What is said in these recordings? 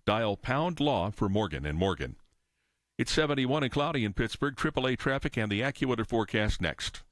Dial pound law for Morgan & Morgan. It's 71 and cloudy in Pittsburgh. AAA traffic and the AccuWeather forecast next.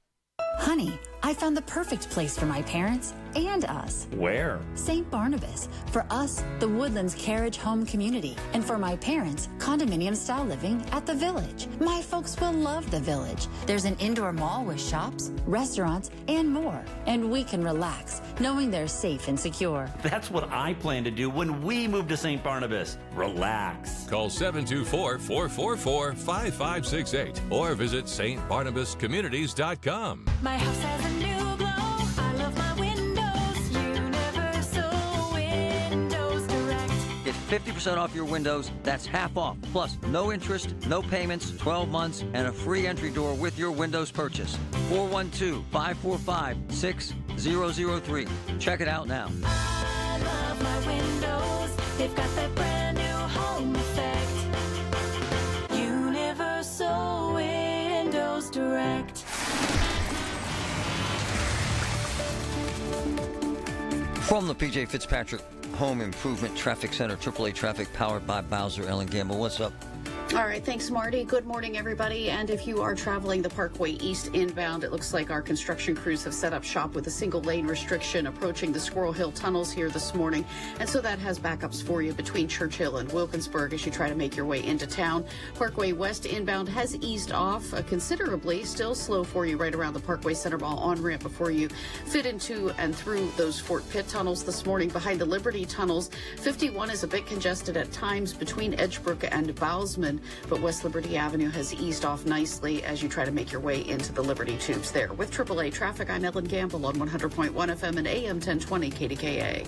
Honey, I found the perfect place for my parents and us. Where? St. Barnabas. For us, the Woodlands Carriage Home Community. And for my parents, condominium-style living at the Village. My folks will love the Village. There's an indoor mall with shops, restaurants, and more. And we can relax, knowing they're safe and secure. That's what I plan to do when we move to St. Barnabas. Relax. Call 724-444-5568 or visit stbarnabascommunities.com. My house has a new glow. I love my windows. Universal Windows Direct. Get 50% off your windows. That's half off. Plus, no interest, no payments, 12 months, and a free entry door with your windows purchase. 412-545-6003. Check it out now. I love my windows. They've got that brand new home effect. Universal Windows Direct. From the P.J. Fitzpatrick Home Improvement Traffic Center, AAA traffic powered by Bowser, Ellen Gamble. What's up? All right, thanks, Marty. Good morning, everybody. And if you are traveling the Parkway East inbound, it looks like our construction crews have set up shop with a single lane restriction approaching the Squirrel Hill tunnels here this morning. And so that has backups for you between Churchill and Wilkinsburg as you try to make your way into town. Parkway West inbound has eased off considerably, still slow for you right around the Parkway Center Mall on-ramp before you fit into and through those Fort Pitt tunnels this morning. Behind the Liberty tunnels, 51 is a bit congested at times between Edgebrook and Bousman, but West Liberty Avenue has eased off nicely as you try to make your way into the Liberty tubes there. With AAA traffic, I'm Ellen Gamble on 100.1 FM and AM 1020 KDKA.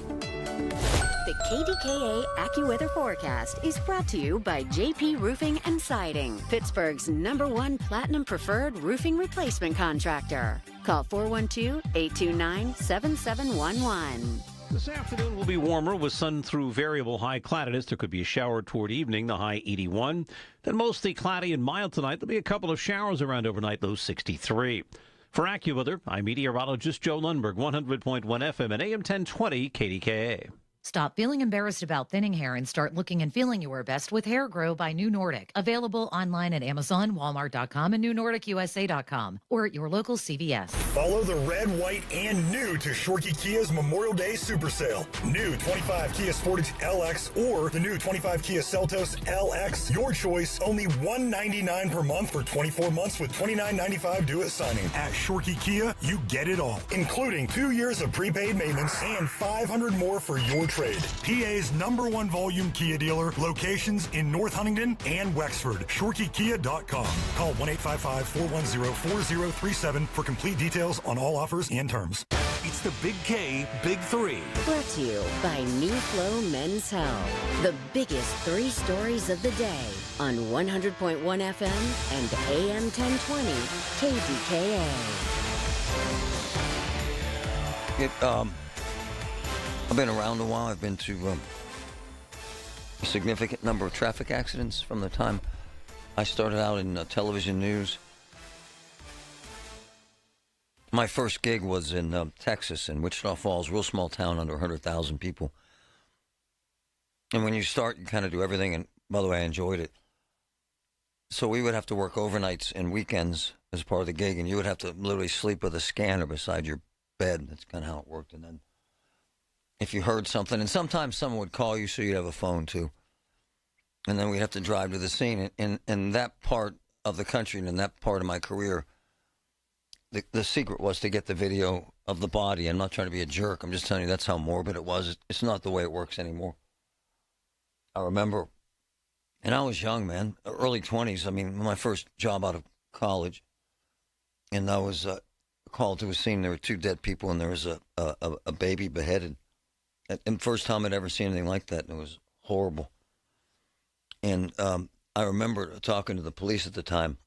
The KDKA AccuWeather forecast is brought to you by JP Roofing and Siding, Pittsburgh's #1 Platinum Preferred Roofing Replacement Contractor. Call 412-829-7711. This afternoon will be warmer with sun through variable high cloudiness. There could be a shower toward evening, the high 81. Then mostly cloudy and mild tonight. There'll be a couple of showers around overnight, low 63. For AccuWeather, I'm meteorologist Joe Lundberg, 100.1 FM and AM 1020 KDKA. Stop feeling embarrassed about thinning hair and start looking and feeling your best with Hair Grow by New Nordic. Available online at Amazon, Walmart.com, and NewNordicUSA.com, or at your local CVS. Follow the red, white, and new to Shorkey Kia's Memorial Day Super Sale. New 25 Kia Sportage LX or the new 25 Kia Seltos LX. Your choice, only $199 per month for 24 months with $29.95 due at signing. At Shorkey Kia, you get it all, including 2 years of prepaid maintenance and $500 more for your trade. PA's #1 volume Kia dealer, locations in North Huntingdon and Wexford. ShorkeyKia.com. Call 1-855-410-4037 for complete details on all offers and terms. It's the Big K Big Three. Brought to you by New Flow Men's Health. The biggest 3 stories of the day on 100.1 FM and AM 1020 KDKA. I've been around a while. I've been to a significant number of traffic accidents from the time I started out in television news. My first gig was in Texas, in Wichita Falls, real small town, under 100,000 people. And when you start, you kind of do everything. And by the way, I enjoyed it. So we would have to work overnights and weekends as part of the gig, and you would have to literally sleep with a scanner beside your bed. That's kind of how it worked. And then if you heard something, and sometimes someone would call you, so you'd have a phone too. And then we'd have to drive to the scene. And in that part of the country and in that part of my career, the secret was to get the video of the body. I'm not trying to be a jerk. I'm just telling you that's how morbid it was. It's not the way it works anymore. I remember, and I was young, man, early 20s. I mean, my first job out of college. And I was called to a scene. There were 2 dead people, and there was a baby beheaded. And first time I'd ever seen anything like that, and it was horrible. And I remember talking to the police at the time.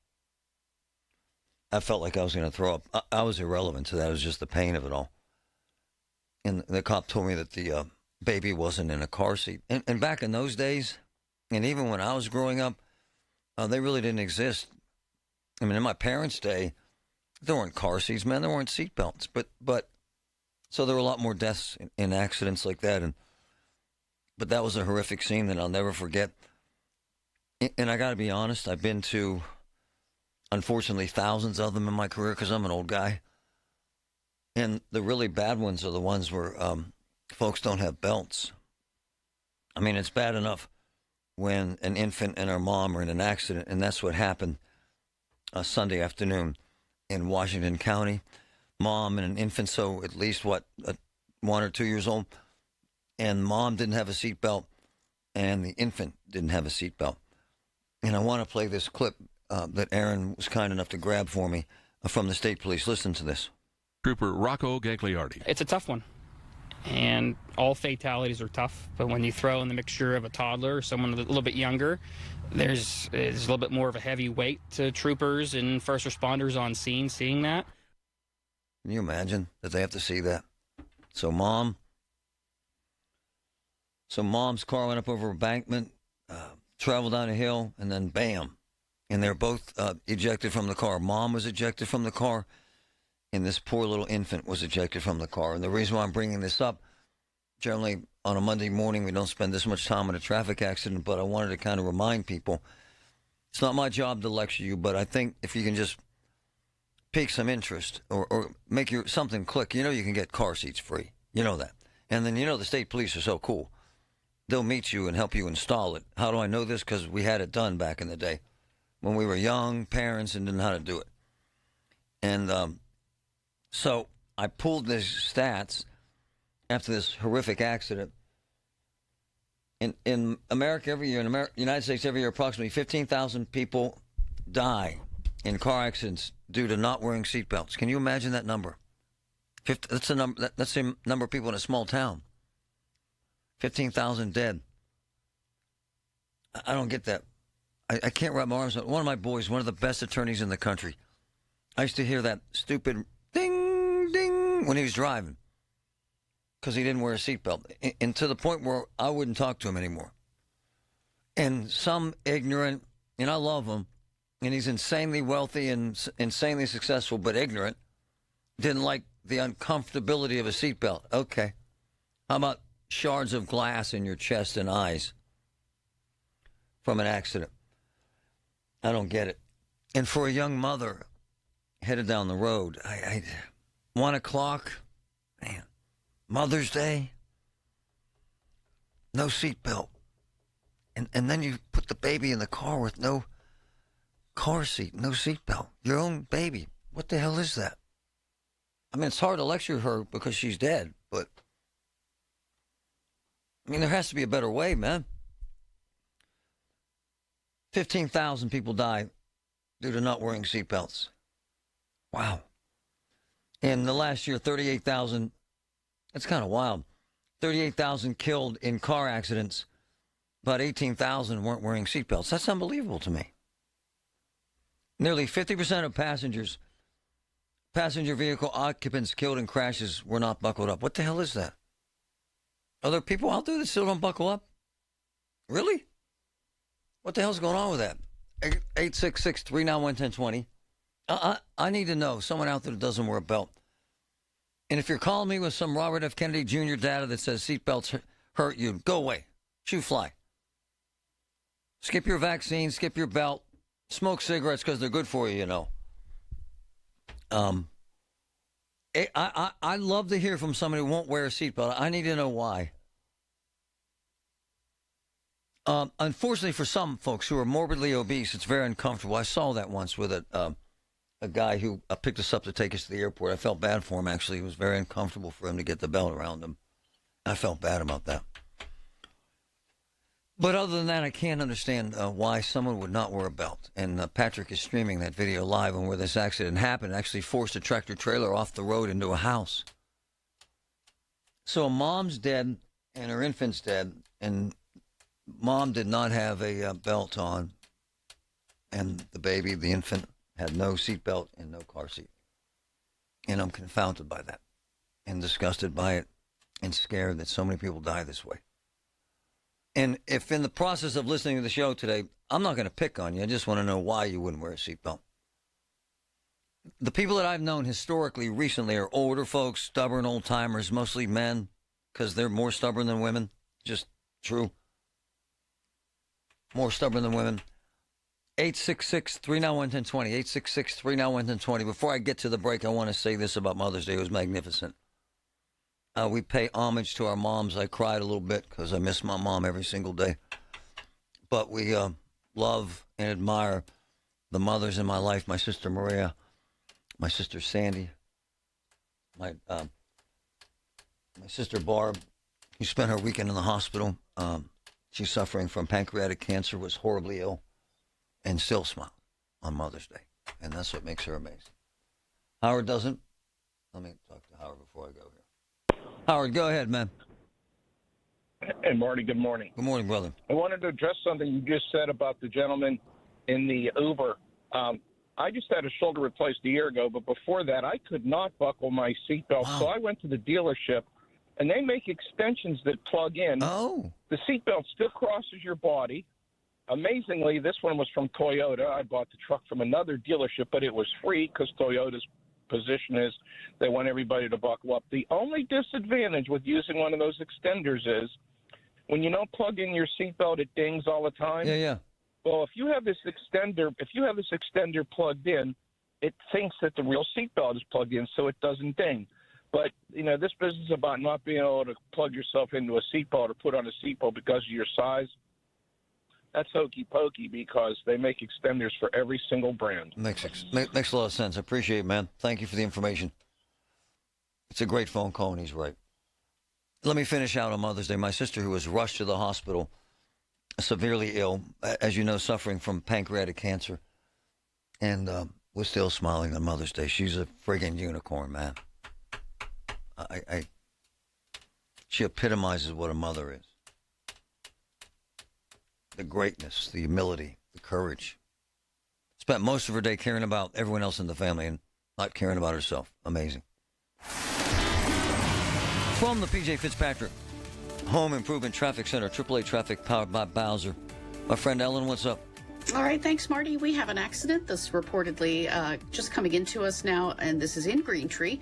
I felt like I was going to throw up. I was irrelevant to that. It was just the pain of it all. And the cop told me that the baby wasn't in a car seat. And back in those days, and even when I was growing up, they really didn't exist. I mean, in my parents' day, there weren't car seats, man. There weren't seat belts. But so there were a lot more deaths in accidents like that. but that was a horrific scene that I'll never forget. And I got to be honest, I've been to, unfortunately, thousands of them in my career because I'm an old guy. And the really bad ones are the ones where folks don't have belts. I mean, it's bad enough when an infant and her mom are in an accident, and that's what happened Sunday afternoon in Washington County. Mom and an infant, so at least, 1 or 2 years old, and mom didn't have a seatbelt, and the infant didn't have a seatbelt. And I want to play this clip that Aaron was kind enough to grab for me from the state police. Listen to this. Trooper Rocco Gagliardi. It's a tough one, and all fatalities are tough, but when you throw in the mixture of a toddler or someone a little bit younger, there's a little bit more of a heavy weight to troopers and first responders on scene seeing that. Can you imagine that they have to see that? So mom's car went up over an embankment, traveled down a hill, and then bam. And they're both ejected from the car. Mom was ejected from the car, and this poor little infant was ejected from the car. And the reason why I'm bringing this up, generally on a Monday morning, we don't spend this much time on a traffic accident, but I wanted to kind of remind people, it's not my job to lecture you, but I think if you can just pique some interest or make something click, you can get car seats free. You know that. And then the state police are so cool. They'll meet you and help you install it. How do I know this? Because we had it done back in the day when we were young parents and didn't know how to do it. And so I pulled these stats after this horrific accident. In America every year, in the United States every year, approximately 15,000 people die in car accidents due to not wearing seatbelts. Can you imagine that number? That's the number. That's the number of people in a small town. 15,000 dead. I don't get that. I can't wrap my arms around it. One of my boys, one of the best attorneys in the country, I used to hear that stupid ding, ding when he was driving because he didn't wear a seatbelt. And to the point where I wouldn't talk to him anymore. And some ignorant, and I love him, and he's insanely wealthy and insanely successful, but ignorant, didn't like the uncomfortability of a seatbelt. Okay. How about shards of glass in your chest and eyes from an accident? I don't get it. And for a young mother headed down the road, 1 o'clock, man, Mother's Day, no seatbelt. And then you put the baby in the car with no car seat, no seatbelt. Your own baby. What the hell is that? I mean, it's hard to lecture her because she's dead, but I mean, there has to be a better way, man. 15,000 people die due to not wearing seatbelts. Wow. In the last year, 38,000, that's kind of wild. 38,000 killed in car accidents, but 18,000 weren't wearing seatbelts. That's unbelievable to me. Nearly 50% of passenger vehicle occupants killed in crashes were not buckled up. What the hell is that? Are there people out there that still don't buckle up? Really? What the hell's going on with that? 866-391-1020. I need to know, someone out there that doesn't wear a belt. And if you're calling me with some Robert F. Kennedy Jr. data that says seatbelts hurt you, go away. Shoot fly. Skip your vaccine, skip your belt, smoke cigarettes because they're good for you, I'd love to hear from somebody who won't wear a seatbelt. I need to know why. Unfortunately, for some folks who are morbidly obese, it's very uncomfortable. I saw that once with a guy who picked us up to take us to the airport. I felt bad for him, actually. It was very uncomfortable for him to get the belt around him. I felt bad about that. But other than that, I can't understand why someone would not wear a belt. And Patrick is streaming that video live on where this accident happened. It actually forced a tractor trailer off the road into a house. So mom's dead and her infant's dead. And mom did not have a belt on. And the baby, the infant, had no seatbelt and no car seat. And I'm confounded by that and disgusted by it and scared that so many people die this way. And if in the process of listening to the show today, I'm not going to pick on you. I just want to know why you wouldn't wear a seatbelt. The people that I've known historically recently are older folks, stubborn old timers, mostly men, because they're more stubborn than women. Just True. More stubborn than women. 866-391-1020. 866-391-1020. Before I get to the break, I want to say this about Mother's Day. It was magnificent. We pay homage to our moms. I cried a little bit because I miss my mom every single day. But we love and admire the mothers in my life. My sister Maria, my sister Sandy, my sister Barb, who spent her weekend in the hospital. She's suffering from pancreatic cancer, was horribly ill, and still smiles on Mother's Day. And that's what makes her amazing. Howard doesn't. Let me talk to Howard before I go here. Howard, go ahead, man. Hey, Marty, good morning. Good morning, brother. I wanted to address something you just said about the gentleman in the Uber. I just had a shoulder replaced a year ago, but before that, I could not buckle my seatbelt. Wow. So I went to the dealership, and they make extensions that plug in. Oh. The seatbelt still crosses your body. Amazingly, this one was from Toyota. I bought the truck from another dealership, but it was free because Toyota's position is they want everybody to buckle up. The only disadvantage with using one of those extenders is when you don't plug in your seatbelt, it dings all the time. Yeah. Well, if you have this extender plugged in, it thinks that the real seatbelt is plugged in, so it doesn't ding. But, this business about not being able to plug yourself into a seatbelt or put on a seatbelt because of your size, that's hokey pokey because they make extenders for every single brand. Makes a lot of sense. I appreciate it, man. Thank you for the information. It's a great phone call, and he's right. Let me finish out on Mother's Day. My sister, who was rushed to the hospital, severely ill, as you know, suffering from pancreatic cancer, and was still smiling on Mother's Day. She's a friggin' unicorn, man. She epitomizes what a mother is. The greatness, the humility, the courage. Spent most of her day caring about everyone else in the family and not caring about herself. Amazing. From the P.J. Fitzpatrick Home Improvement Traffic Center, AAA Traffic powered by Bowser. My friend Ellen, what's up? All right, thanks, Marty. We have an accident that's reportedly just coming into us now, and this is in Greentree.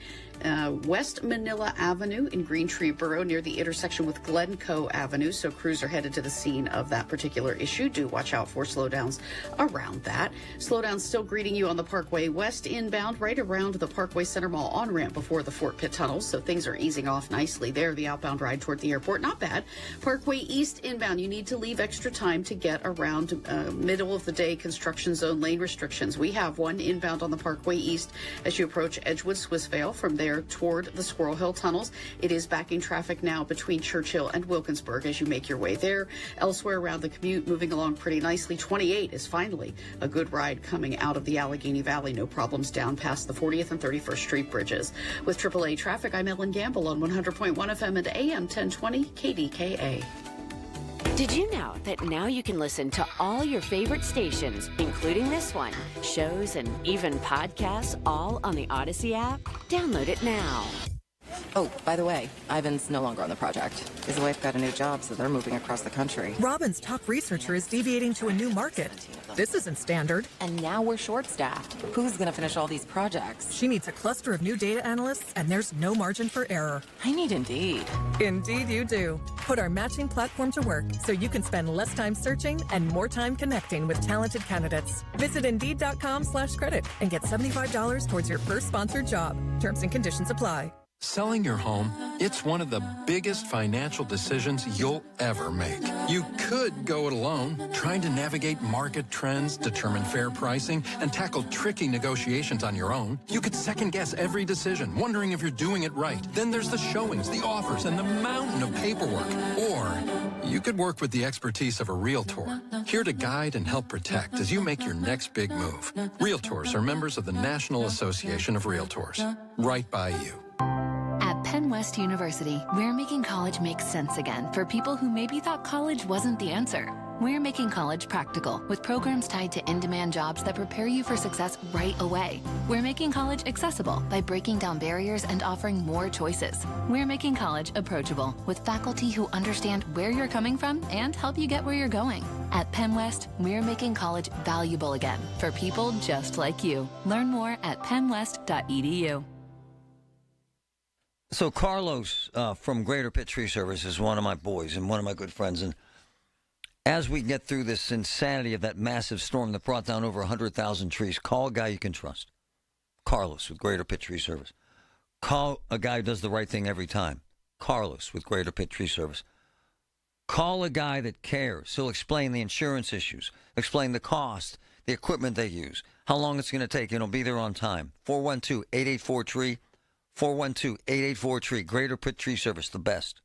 West Manila Avenue in Greentree Borough near the intersection with Glencoe Avenue. So crews are headed to the scene of that particular issue. Do watch out for slowdowns around that. Slowdowns still greeting you on the Parkway West inbound right around the Parkway Center Mall on-ramp before the Fort Pitt tunnels. So things are easing off nicely there. The outbound ride toward the airport, not bad. Parkway East inbound, you need to leave extra time to get around middle of the day construction zone lane restrictions. We have one inbound on the Parkway East as you approach Edgewood Swissvale. From there toward the Squirrel Hill tunnels, it is backing traffic now between Churchill and Wilkinsburg as you make your way there. Elsewhere around the commute, moving along pretty nicely. 28 is finally a good ride coming out of the Allegheny Valley. No problems down past the 40th and 31st Street bridges. With AAA traffic, I'm Ellen Gamble on 100.1 FM and AM 1020 KDKA. Did you know that now you can listen to all your favorite stations, including this one, shows, and even podcasts, all on the Odyssey app? Download it now. Oh, by the way, Ivan's no longer on the project. His wife got a new job, so they're moving across the country. Robin's top researcher is deviating to a new market. This isn't standard. And now we're short-staffed. Who's going to finish all these projects? She needs a cluster of new data analysts, and there's no margin for error. I need Indeed. Indeed you do. Put our matching platform to work so you can spend less time searching and more time connecting with talented candidates. Visit Indeed.com/credit and get $75 towards your first sponsored job. Terms and conditions apply. Selling your home, it's one of the biggest financial decisions you'll ever make. You could go it alone, trying to navigate market trends, determine fair pricing, and tackle tricky negotiations on your own. You could second-guess every decision, wondering if you're doing it right. Then there's the showings, the offers, and the mountain of paperwork. Or you could work with the expertise of a realtor, here to guide and help protect as you make your next big move. Realtors are members of the National Association of Realtors. Right by you. At Penn West University, we're making college make sense again for people who maybe thought college wasn't the answer. We're making college practical with programs tied to in-demand jobs that prepare you for success right away. We're making college accessible by breaking down barriers and offering more choices. We're making college approachable with faculty who understand where you're coming from and help you get where you're going. At Penn West, we're making college valuable again for people just like you. Learn more at pennwest.edu. So Carlos from Greater Pitt Tree Service is one of my boys and one of my good friends. And as we get through this insanity of that massive storm that brought down over 100,000 trees, call a guy you can trust. Carlos with Greater Pitt Tree Service. Call a guy who does the right thing every time. Carlos with Greater Pitt Tree Service. Call a guy that cares. He'll explain the insurance issues, explain the cost, the equipment they use, how long it's going to take, and he'll be there on time. 412-884-TREE, 412-884-TREE, Greater Pitt Tree Service, the best.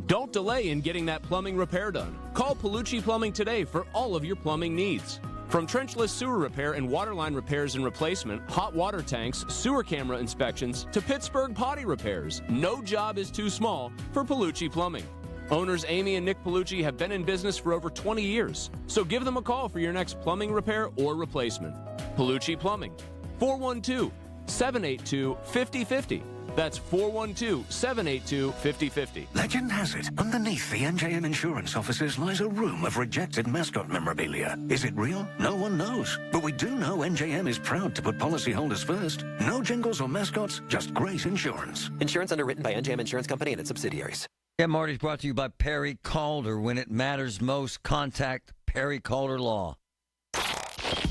Don't delay in getting that plumbing repair done. Call Palucci Plumbing today for all of your plumbing needs. From trenchless sewer repair and waterline repairs and replacement, hot water tanks, sewer camera inspections, to Pittsburgh potty repairs, no job is too small for Palucci Plumbing. Owners Amy and Nick Palucci have been in business for over 20 years, so give them a call for your next plumbing repair or replacement. Palucci Plumbing, 412-782-5050. That's 412-782-5050. Legend has it, underneath the NJM insurance offices lies a room of rejected mascot memorabilia. Is it real? No one knows. But we do know NJM is proud to put policyholders first. No jingles or mascots, just great insurance. Insurance underwritten by NJM Insurance Company and its subsidiaries. Get Marty's brought to you by Perry Calder. When it matters most, contact Perry Calder Law.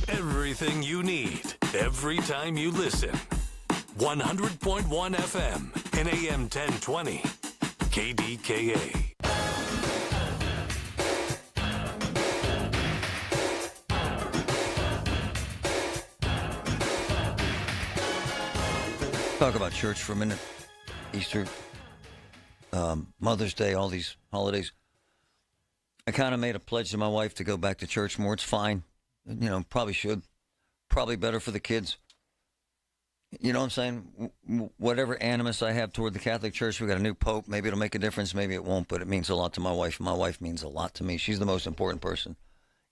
Everything you need, every time you listen. 100.1 FM and AM 1020. KDKA. Talk about church for a minute. Easter, Mother's Day, all these holidays. I kind of made a pledge to my wife to go back to church more. It's fine. Probably should. Probably better for the kids. You know what I'm saying? Whatever animus I have toward the Catholic Church, we got a new pope. Maybe it'll make a difference. Maybe it won't, but it means a lot to my wife. My wife means a lot to me. She's the most important person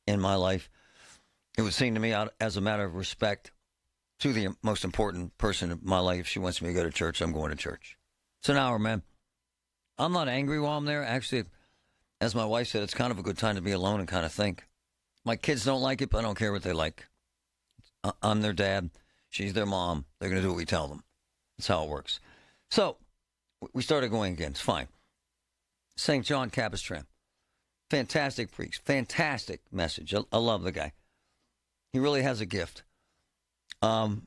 in my life. It would seem to me, as a matter of respect to the most important person in my life, if she wants me to go to church, I'm going to church. It's an hour, man. I'm not angry while I'm there. Actually, as my wife said, it's kind of a good time to be alone and kind of think. My kids don't like it, but I don't care what they like. I'm their dad. She's their mom. They're going to do what we tell them. That's how it works. So, we started going again. It's fine. St. John Capistran. Fantastic priest. Fantastic message. I love the guy. He really has a gift. But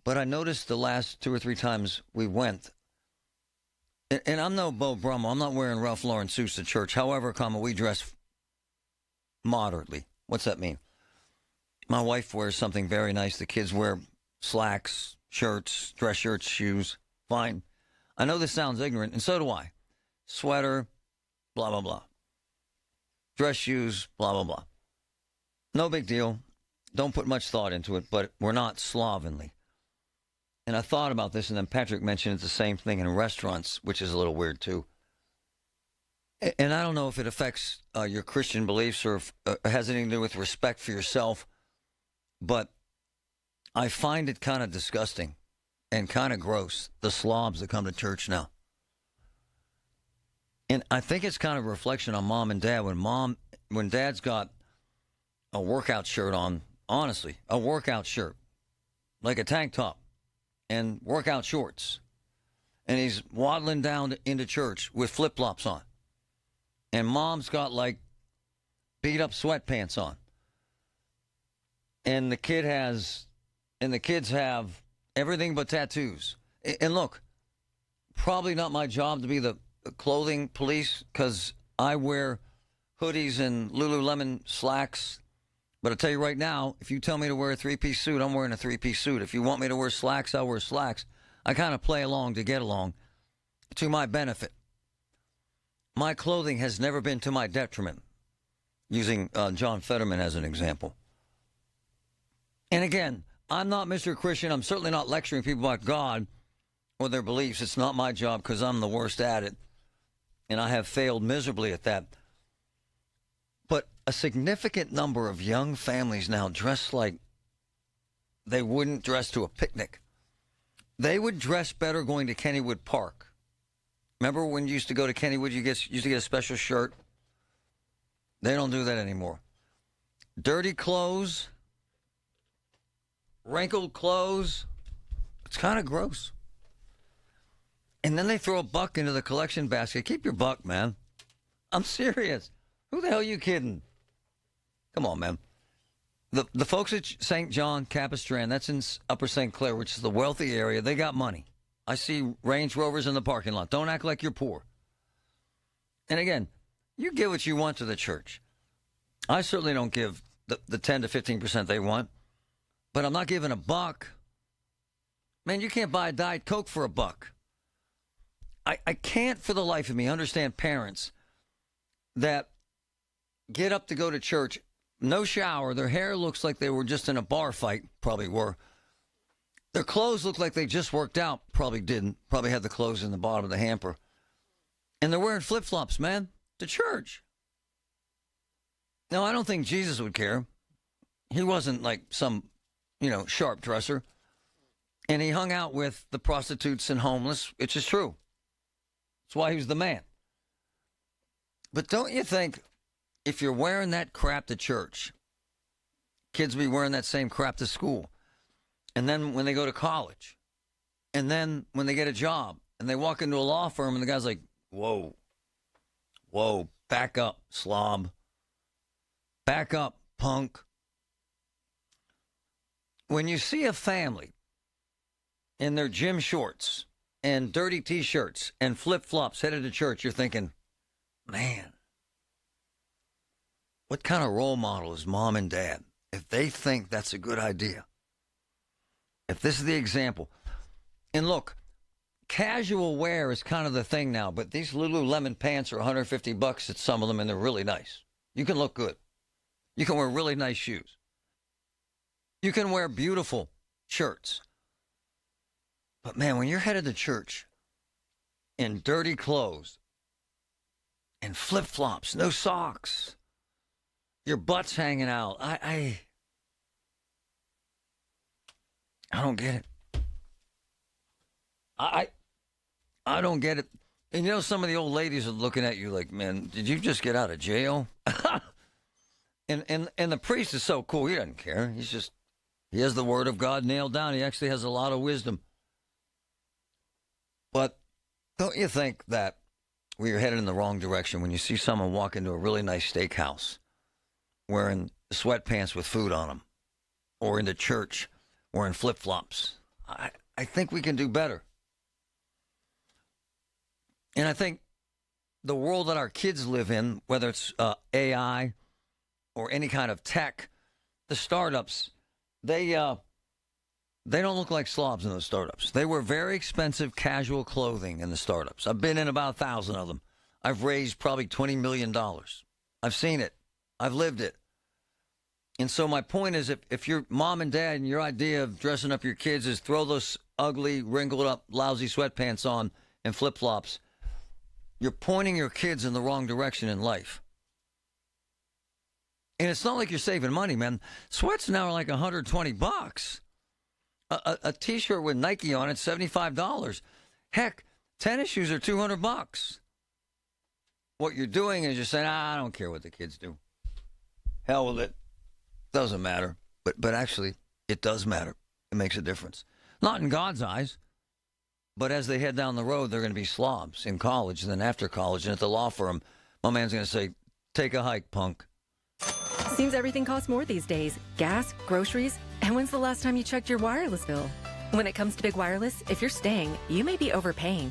I noticed the last 2 or 3 times we went, and I'm no Beau Brummel. I'm not wearing Ralph Lauren suits to church. However, we dress moderately. What's that mean? My wife wears something very nice. The kids wear slacks, shirts, dress shirts, shoes. Fine. I know this sounds ignorant, and so do I. Sweater, blah, blah, blah. Dress shoes, blah, blah, blah. No big deal. Don't put much thought into it, but we're not slovenly. And I thought about this, and then Patrick mentioned it's the same thing in restaurants, which is a little weird, too. And I don't know if it affects your Christian beliefs or if it has anything to do with respect for yourself, but I find it kind of disgusting and kind of gross, the slobs that come to church now. And I think it's kind of a reflection on mom and dad. When dad's got a workout shirt on, honestly, a workout shirt, like a tank top, and workout shorts, and he's waddling down into church with flip-flops on, and mom's got, like, beat-up sweatpants on, and the kids have everything but tattoos. And look, probably not my job to be the clothing police, because I wear hoodies and Lululemon slacks. But I'll tell you right now, if you tell me to wear a 3-piece suit, I'm wearing a 3-piece suit. If you want me to wear slacks, I'll wear slacks. I kind of play along to get along, to my benefit. My clothing has never been to my detriment, using John Fetterman as an example. And again, I'm not Mr. Christian. I'm certainly not lecturing people about God or their beliefs. It's not my job, because I'm the worst at it, and I have failed miserably at that. But a significant number of young families now dress like they wouldn't dress to a picnic. They would dress better going to Kennywood Park. Remember when you used to go to Kennywood, you used to get a special shirt? They don't do that anymore. Dirty clothes, wrinkled clothes. It's kind of gross. And then they throw $1 into the collection basket. Keep your $1, man. I'm serious. Who the hell are you kidding? Come on, man. The folks at St. John Capistrand, that's in Upper St. Clair, which is the wealthy area, they got money. I see Range Rovers in the parking lot. Don't act like you're poor. And again, you give what you want to the church. I certainly don't give the 10 to 15% they want, but I'm not giving $1. Man, you can't buy a Diet Coke for $1. I can't for the life of me understand parents that get up to go to church, no shower, their hair looks like they were just in a bar fight, probably were. Their clothes look like they just worked out, probably didn't, probably had the clothes in the bottom of the hamper. And they're wearing flip-flops, man, to church. Now, I don't think Jesus would care. He wasn't like some, sharp dresser. And he hung out with the prostitutes and homeless, which is true. That's why he was the man. But don't you think if you're wearing that crap to church, kids will be wearing that same crap to school? And then when they go to college, and then when they get a job, and they walk into a law firm, and the guy's like, whoa, back up, slob. Back up, punk. When you see a family in their gym shorts and dirty T-shirts and flip-flops headed to church, you're thinking, man, what kind of role model is mom and dad if they think that's a good idea? If this is the example. And look, casual wear is kind of the thing now, but these Lululemon pants are $150 at some of them, and they're really nice. You can look good. You can wear really nice shoes. You can wear beautiful shirts. But man, when you're headed to church in dirty clothes and flip-flops, no socks, your butt's hanging out, I don't get it. I don't get it. And some of the old ladies are looking at you like, man, did you just get out of jail? And the priest is so cool. He doesn't care. He has the word of God nailed down. He actually has a lot of wisdom. But don't you think that we're headed in the wrong direction when you see someone walk into a really nice steakhouse wearing sweatpants with food on them, or into church wearing flip-flops? I think we can do better. And I think the world that our kids live in, whether it's AI or any kind of tech, the startups, they don't look like slobs in those startups. They wear very expensive casual clothing in the startups. I've been in about 1,000 of them. I've raised probably $20 million. I've seen it. I've lived it. And so my point is, if your mom and dad and your idea of dressing up your kids is throw those ugly, wrinkled up, lousy sweatpants on and flip-flops, you're pointing your kids in the wrong direction in life. And it's not like you're saving money, man. Sweats now are like $120. A T-shirt with Nike on it, $75. Heck, tennis shoes are $200. What you're doing is you're saying, I don't care what the kids do. Hell with it. Doesn't matter. But actually, it does matter. It makes a difference. Not in God's eyes, but as they head down the road, they're going to be slobs in college, and then after college, and at the law firm, my man's going to say, take a hike, punk. Seems everything costs more these days. Gas, groceries, and when's the last time you checked your wireless bill? When it comes to Big Wireless, if you're staying, you may be overpaying.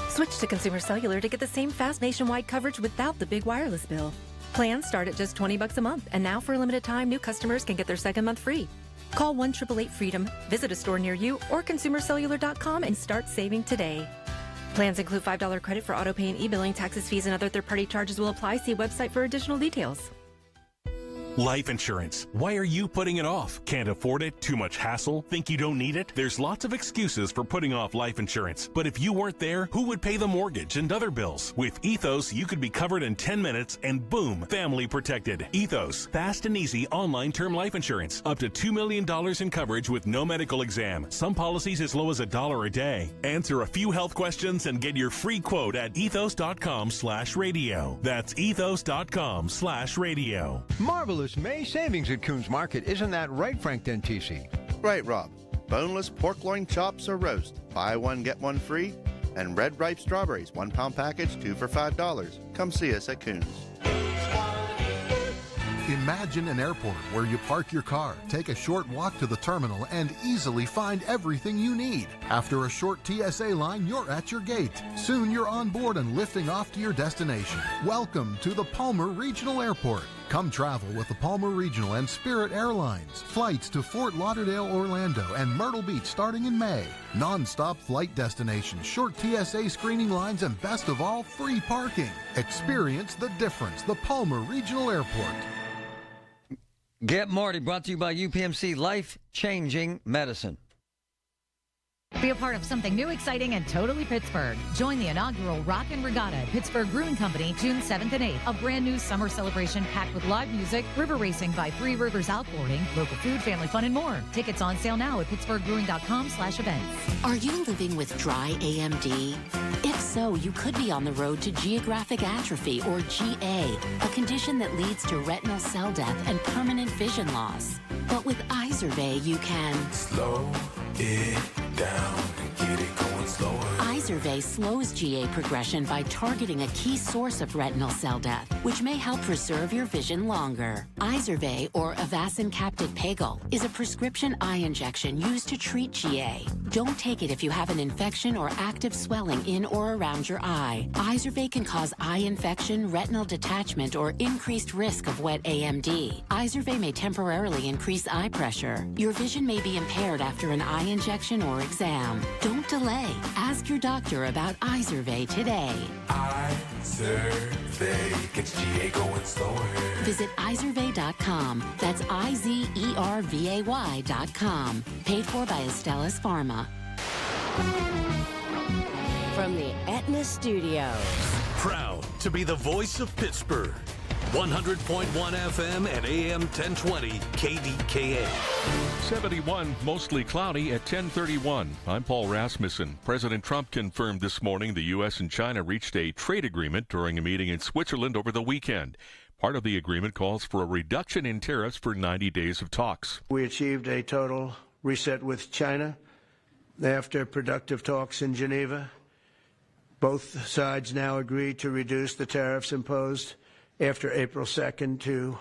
Switch to Consumer Cellular to get the same fast nationwide coverage without the big wireless bill. Plans start at just $20 a month, and now for a limited time, new customers can get their second month free. Call 1-888-FREEDOM, visit a store near you, or consumercellular.com and start saving today. Plans include $5 credit for auto pay and e-billing. Taxes, fees, and other third-party charges will apply. See website for additional details. Life insurance. Why are you putting it off? Can't afford it? Too much hassle? Think you don't need it? There's lots of excuses for putting off life insurance. But if you weren't there, who would pay the mortgage and other bills? With Ethos, you could be covered in 10 minutes and boom, family protected. Ethos, fast and easy online term life insurance. Up to $2 million in coverage with no medical exam. Some policies as low as $1 a day. Answer a few health questions and get your free quote at ethos.com/radio. That's ethos.com/radio. Marvelous May savings at Coons Market. Isn't that right, Frank Dentisi? Right, Rob. Boneless pork loin chops or roast. Buy one, get one free. And red ripe strawberries, 1 pound package, 2 for $5. Come see us at Coons. Imagine an airport where you park your car, take a short walk to the terminal, and easily find everything you need. After a short TSA line, you're at your gate. Soon you're on board and lifting off to your destination. Welcome to the Palmer Regional Airport. Come travel with the Palmer Regional and Spirit Airlines. Flights to Fort Lauderdale, Orlando, and Myrtle Beach starting in May. Non-stop flight destinations, short TSA screening lines, and best of all, free parking. Experience the difference. The Palmer Regional Airport. Get Marty, brought to you by UPMC Life-Changing Medicine. Be a part of something new, exciting, and totally Pittsburgh. Join the inaugural Rock and Regatta at Pittsburgh Brewing Company, June 7th and 8th. A brand new summer celebration packed with live music, river racing by Three Rivers Outboarding, local food, family fun, and more. Tickets on sale now at pittsburghbrewing.com/events. Are you living with dry AMD? If so, you could be on the road to geographic atrophy, or GA, a condition that leads to retinal cell death and permanent vision loss. But with Izervay, you can slow it down and get it going slower. Izervay slows GA progression by targeting a key source of retinal cell death, which may help preserve your vision longer. Izervay, or Avastin Capted Pagel, is a prescription eye injection used to treat GA. Don't take it if you have an infection or active swelling in or around your eye. Izervay can cause eye infection, retinal detachment, or increased risk of wet AMD. Izervay may temporarily increase eye pressure. Your vision may be impaired after an eye injection or exam. Don't delay. Ask your doctor about Izervay today. Izervay gets GA going slower. Visit Izervay.com. That's IZERVAY.com. Paid for by Astellas Pharma. From the Aetna Studios. Proud to be the voice of Pittsburgh. 100.1 FM and AM 1020 KDKA. 71, mostly cloudy at 10:31. I'm Paul Rasmussen. President Trump confirmed this morning the U.S. and China reached a trade agreement during a meeting in Switzerland over the weekend. Part of the agreement calls for a reduction in tariffs for 90 days of talks. We achieved a total reset with China after productive talks in Geneva. Both sides now agreed to reduce the tariffs imposed after April 2nd to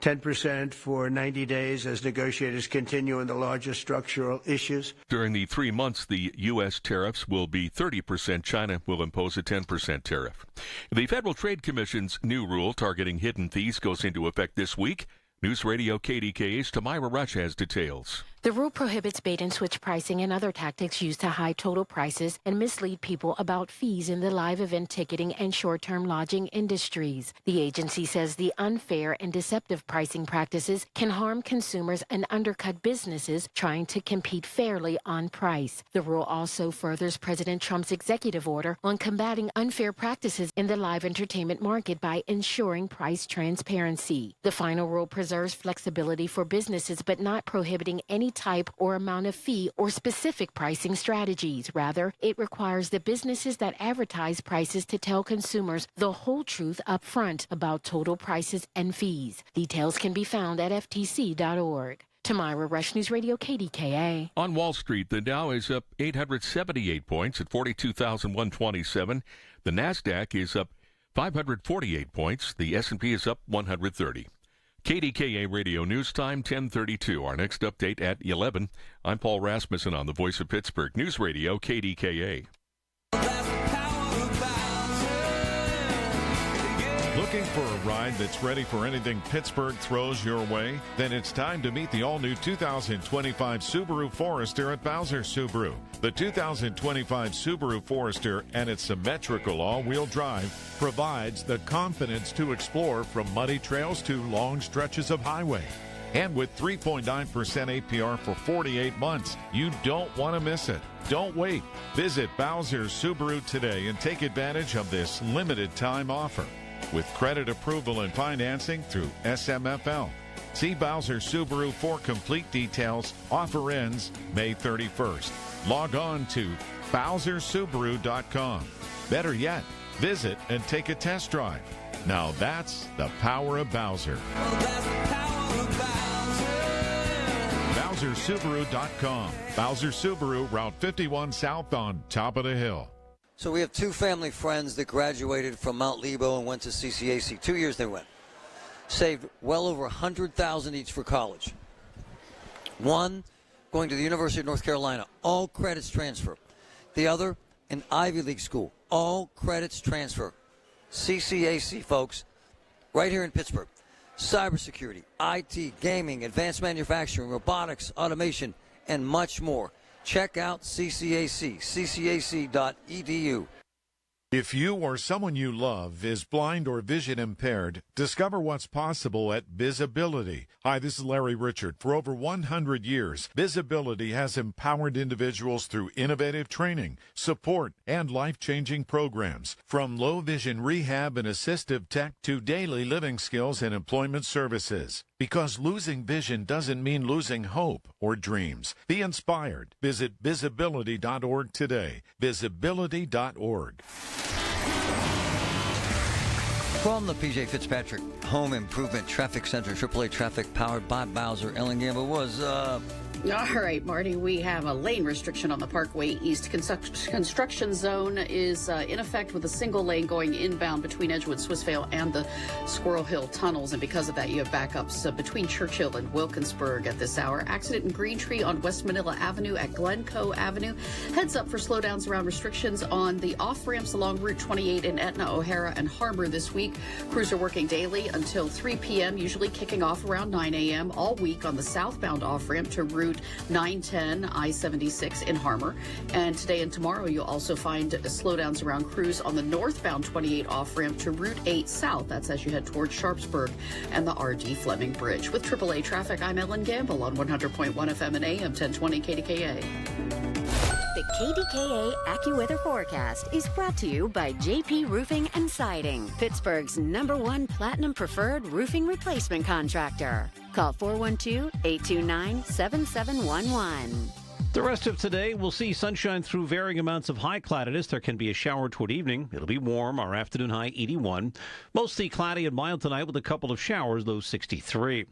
10% for 90 days as negotiators continue on the largest structural issues. During the 3 months, the U.S. tariffs will be 30%. China will impose a 10% tariff. The Federal Trade Commission's new rule targeting hidden fees goes into effect this week. News Radio KDKA's Tamira Rush has details. The rule prohibits bait-and-switch pricing and other tactics used to hide total prices and mislead people about fees in the live event ticketing and short-term lodging industries. The agency says the unfair and deceptive pricing practices can harm consumers and undercut businesses trying to compete fairly on price. The rule also furthers President Trump's executive order on combating unfair practices in the live entertainment market by ensuring price transparency. The final rule preserves flexibility for businesses but not prohibiting any type or amount of fee or specific pricing strategies. Rather, it requires the businesses that advertise prices to tell consumers the whole truth up front about total prices and fees. Details can be found at ftc.org. Tamira Rush, News Radio KDKA. On Wall Street, the Dow is up 878 points at 42,127. The NASDAQ is up 548 points. The S&P is up 130. KDKA Radio News Time, 10:32. Our next update at 11. I'm Paul Rasmussen on the Voice of Pittsburgh News Radio, KDKA. Looking for a ride that's ready for anything Pittsburgh throws your way? Then it's time to meet the all-new 2025 Subaru Forester at Bowser Subaru. The 2025 Subaru Forester and its symmetrical all-wheel drive provides the confidence to explore from muddy trails to long stretches of highway. And with 3.9% APR for 48 months, you don't want to miss it. Don't wait. Visit Bowser Subaru today and take advantage of this limited time offer. With credit approval and financing through SMFL. See Bowser Subaru for complete details. Offer ends May 31st. Log on to BowserSubaru.com. Better yet, visit and take a test drive. Now that's the power of Bowser. BowserSubaru.com. Bowser Subaru, Route 51 South on top of the hill. So we have two family friends that graduated from Mount Lebo and went to CCAC. 2 years they went. Saved well over $100,000 each for college. One going to the University of North Carolina, all credits transfer. The other, an Ivy League school, all credits transfer. CCAC, folks, right here in Pittsburgh. Cybersecurity, IT, gaming, advanced manufacturing, robotics, automation, and much more. Check out CCAC, ccac.edu. If you or someone you love is blind or vision impaired, discover what's possible at Visibility. Hi, this is Larry Richard. For over 100 years, Visibility has empowered individuals through innovative training, support, and life-changing programs. From low vision rehab and assistive tech to daily living skills and employment services. Because losing vision doesn't mean losing hope or dreams. Be inspired. Visit visibility.org today. Visibility.org. From the P.J. Fitzpatrick Home Improvement Traffic Center, AAA traffic powered by Bowser. Ellen Gamble was All right, Marty, we have a lane restriction on the Parkway East. Construction zone is in effect with a single lane going inbound between Edgewood, Swissvale, and the Squirrel Hill tunnels. And because of that, you have backups between Churchill and Wilkinsburg at this hour. Accident in Green Tree on West Manila Avenue at Glencoe Avenue. Heads up for slowdowns around restrictions on the off-ramps along Route 28 in Etna, O'Hara, and Harbor this week. Crews are working daily until 3 p.m., usually kicking off around 9 a.m. all week on the southbound off-ramp to Route 910 I-76 in Harmar. And today and tomorrow, you'll also find slowdowns around crews on the northbound 28 off-ramp to Route 8 south. That's as you head towards Sharpsburg and the R.D. Fleming Bridge. With AAA Traffic, I'm Ellen Gamble on 100.1 FM and AM 1020 KDKA. The KDKA AccuWeather forecast is brought to you by JP Roofing and Siding, Pittsburgh's #1 Platinum Preferred Roofing Replacement Contractor. Call 412-829-7711. The rest of today, we'll see sunshine through varying amounts of high cloudiness. There can be a shower toward evening. It'll be warm. Our afternoon high, 81. Mostly cloudy and mild tonight with a couple of showers, low 63.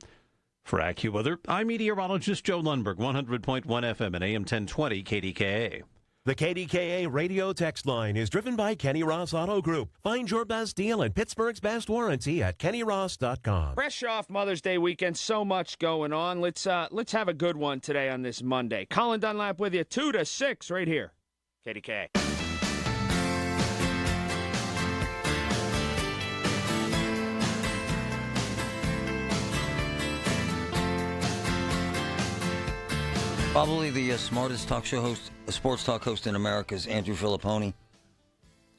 For AccuWeather, I'm meteorologist Joe Lundberg, 100.1 FM and AM 1020 KDKA. The KDKA radio text line is driven by Kenny Ross Auto Group. Find your best deal and Pittsburgh's best warranty at kennyross.com. Fresh off Mother's Day weekend, so much going on. Let's have a good one today on this Monday. Colin Dunlap with you, 2 to 6 right here. KDKA. Probably the smartest talk show host, sports talk host in America is Andrew Filipponi.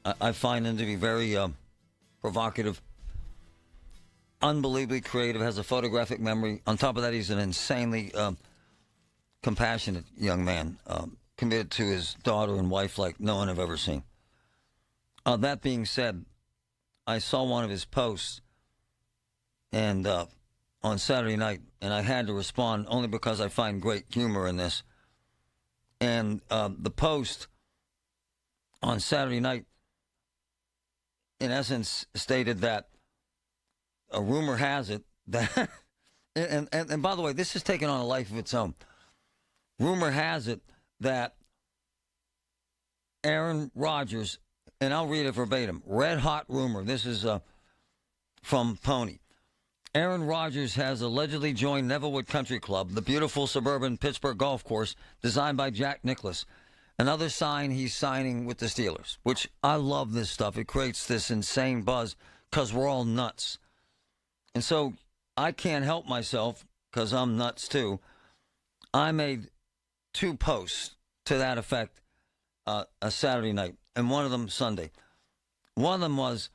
I find him to be very provocative, unbelievably creative, has a photographic memory. On top of that, he's an insanely compassionate young man, committed to his daughter and wife like no one I've ever seen. That being said, I saw one of his posts and on Saturday night, and I had to respond only because I find great humor in this. And the post on Saturday night, in essence, stated that a rumor has it that, and by the way, this has taken on a life of its own. Rumor has it that Aaron Rodgers, and I'll read it verbatim, red hot rumor, this is from Pony. Aaron Rodgers has allegedly joined Nevelwood Country Club, the beautiful suburban Pittsburgh golf course designed by Jack Nicklaus. Another sign he's signing with the Steelers, which I love this stuff. It creates this insane buzz because we're all nuts. And so I can't help myself because I'm nuts too. I made 2 posts to that effect a Saturday night and one of them Sunday. One of them was,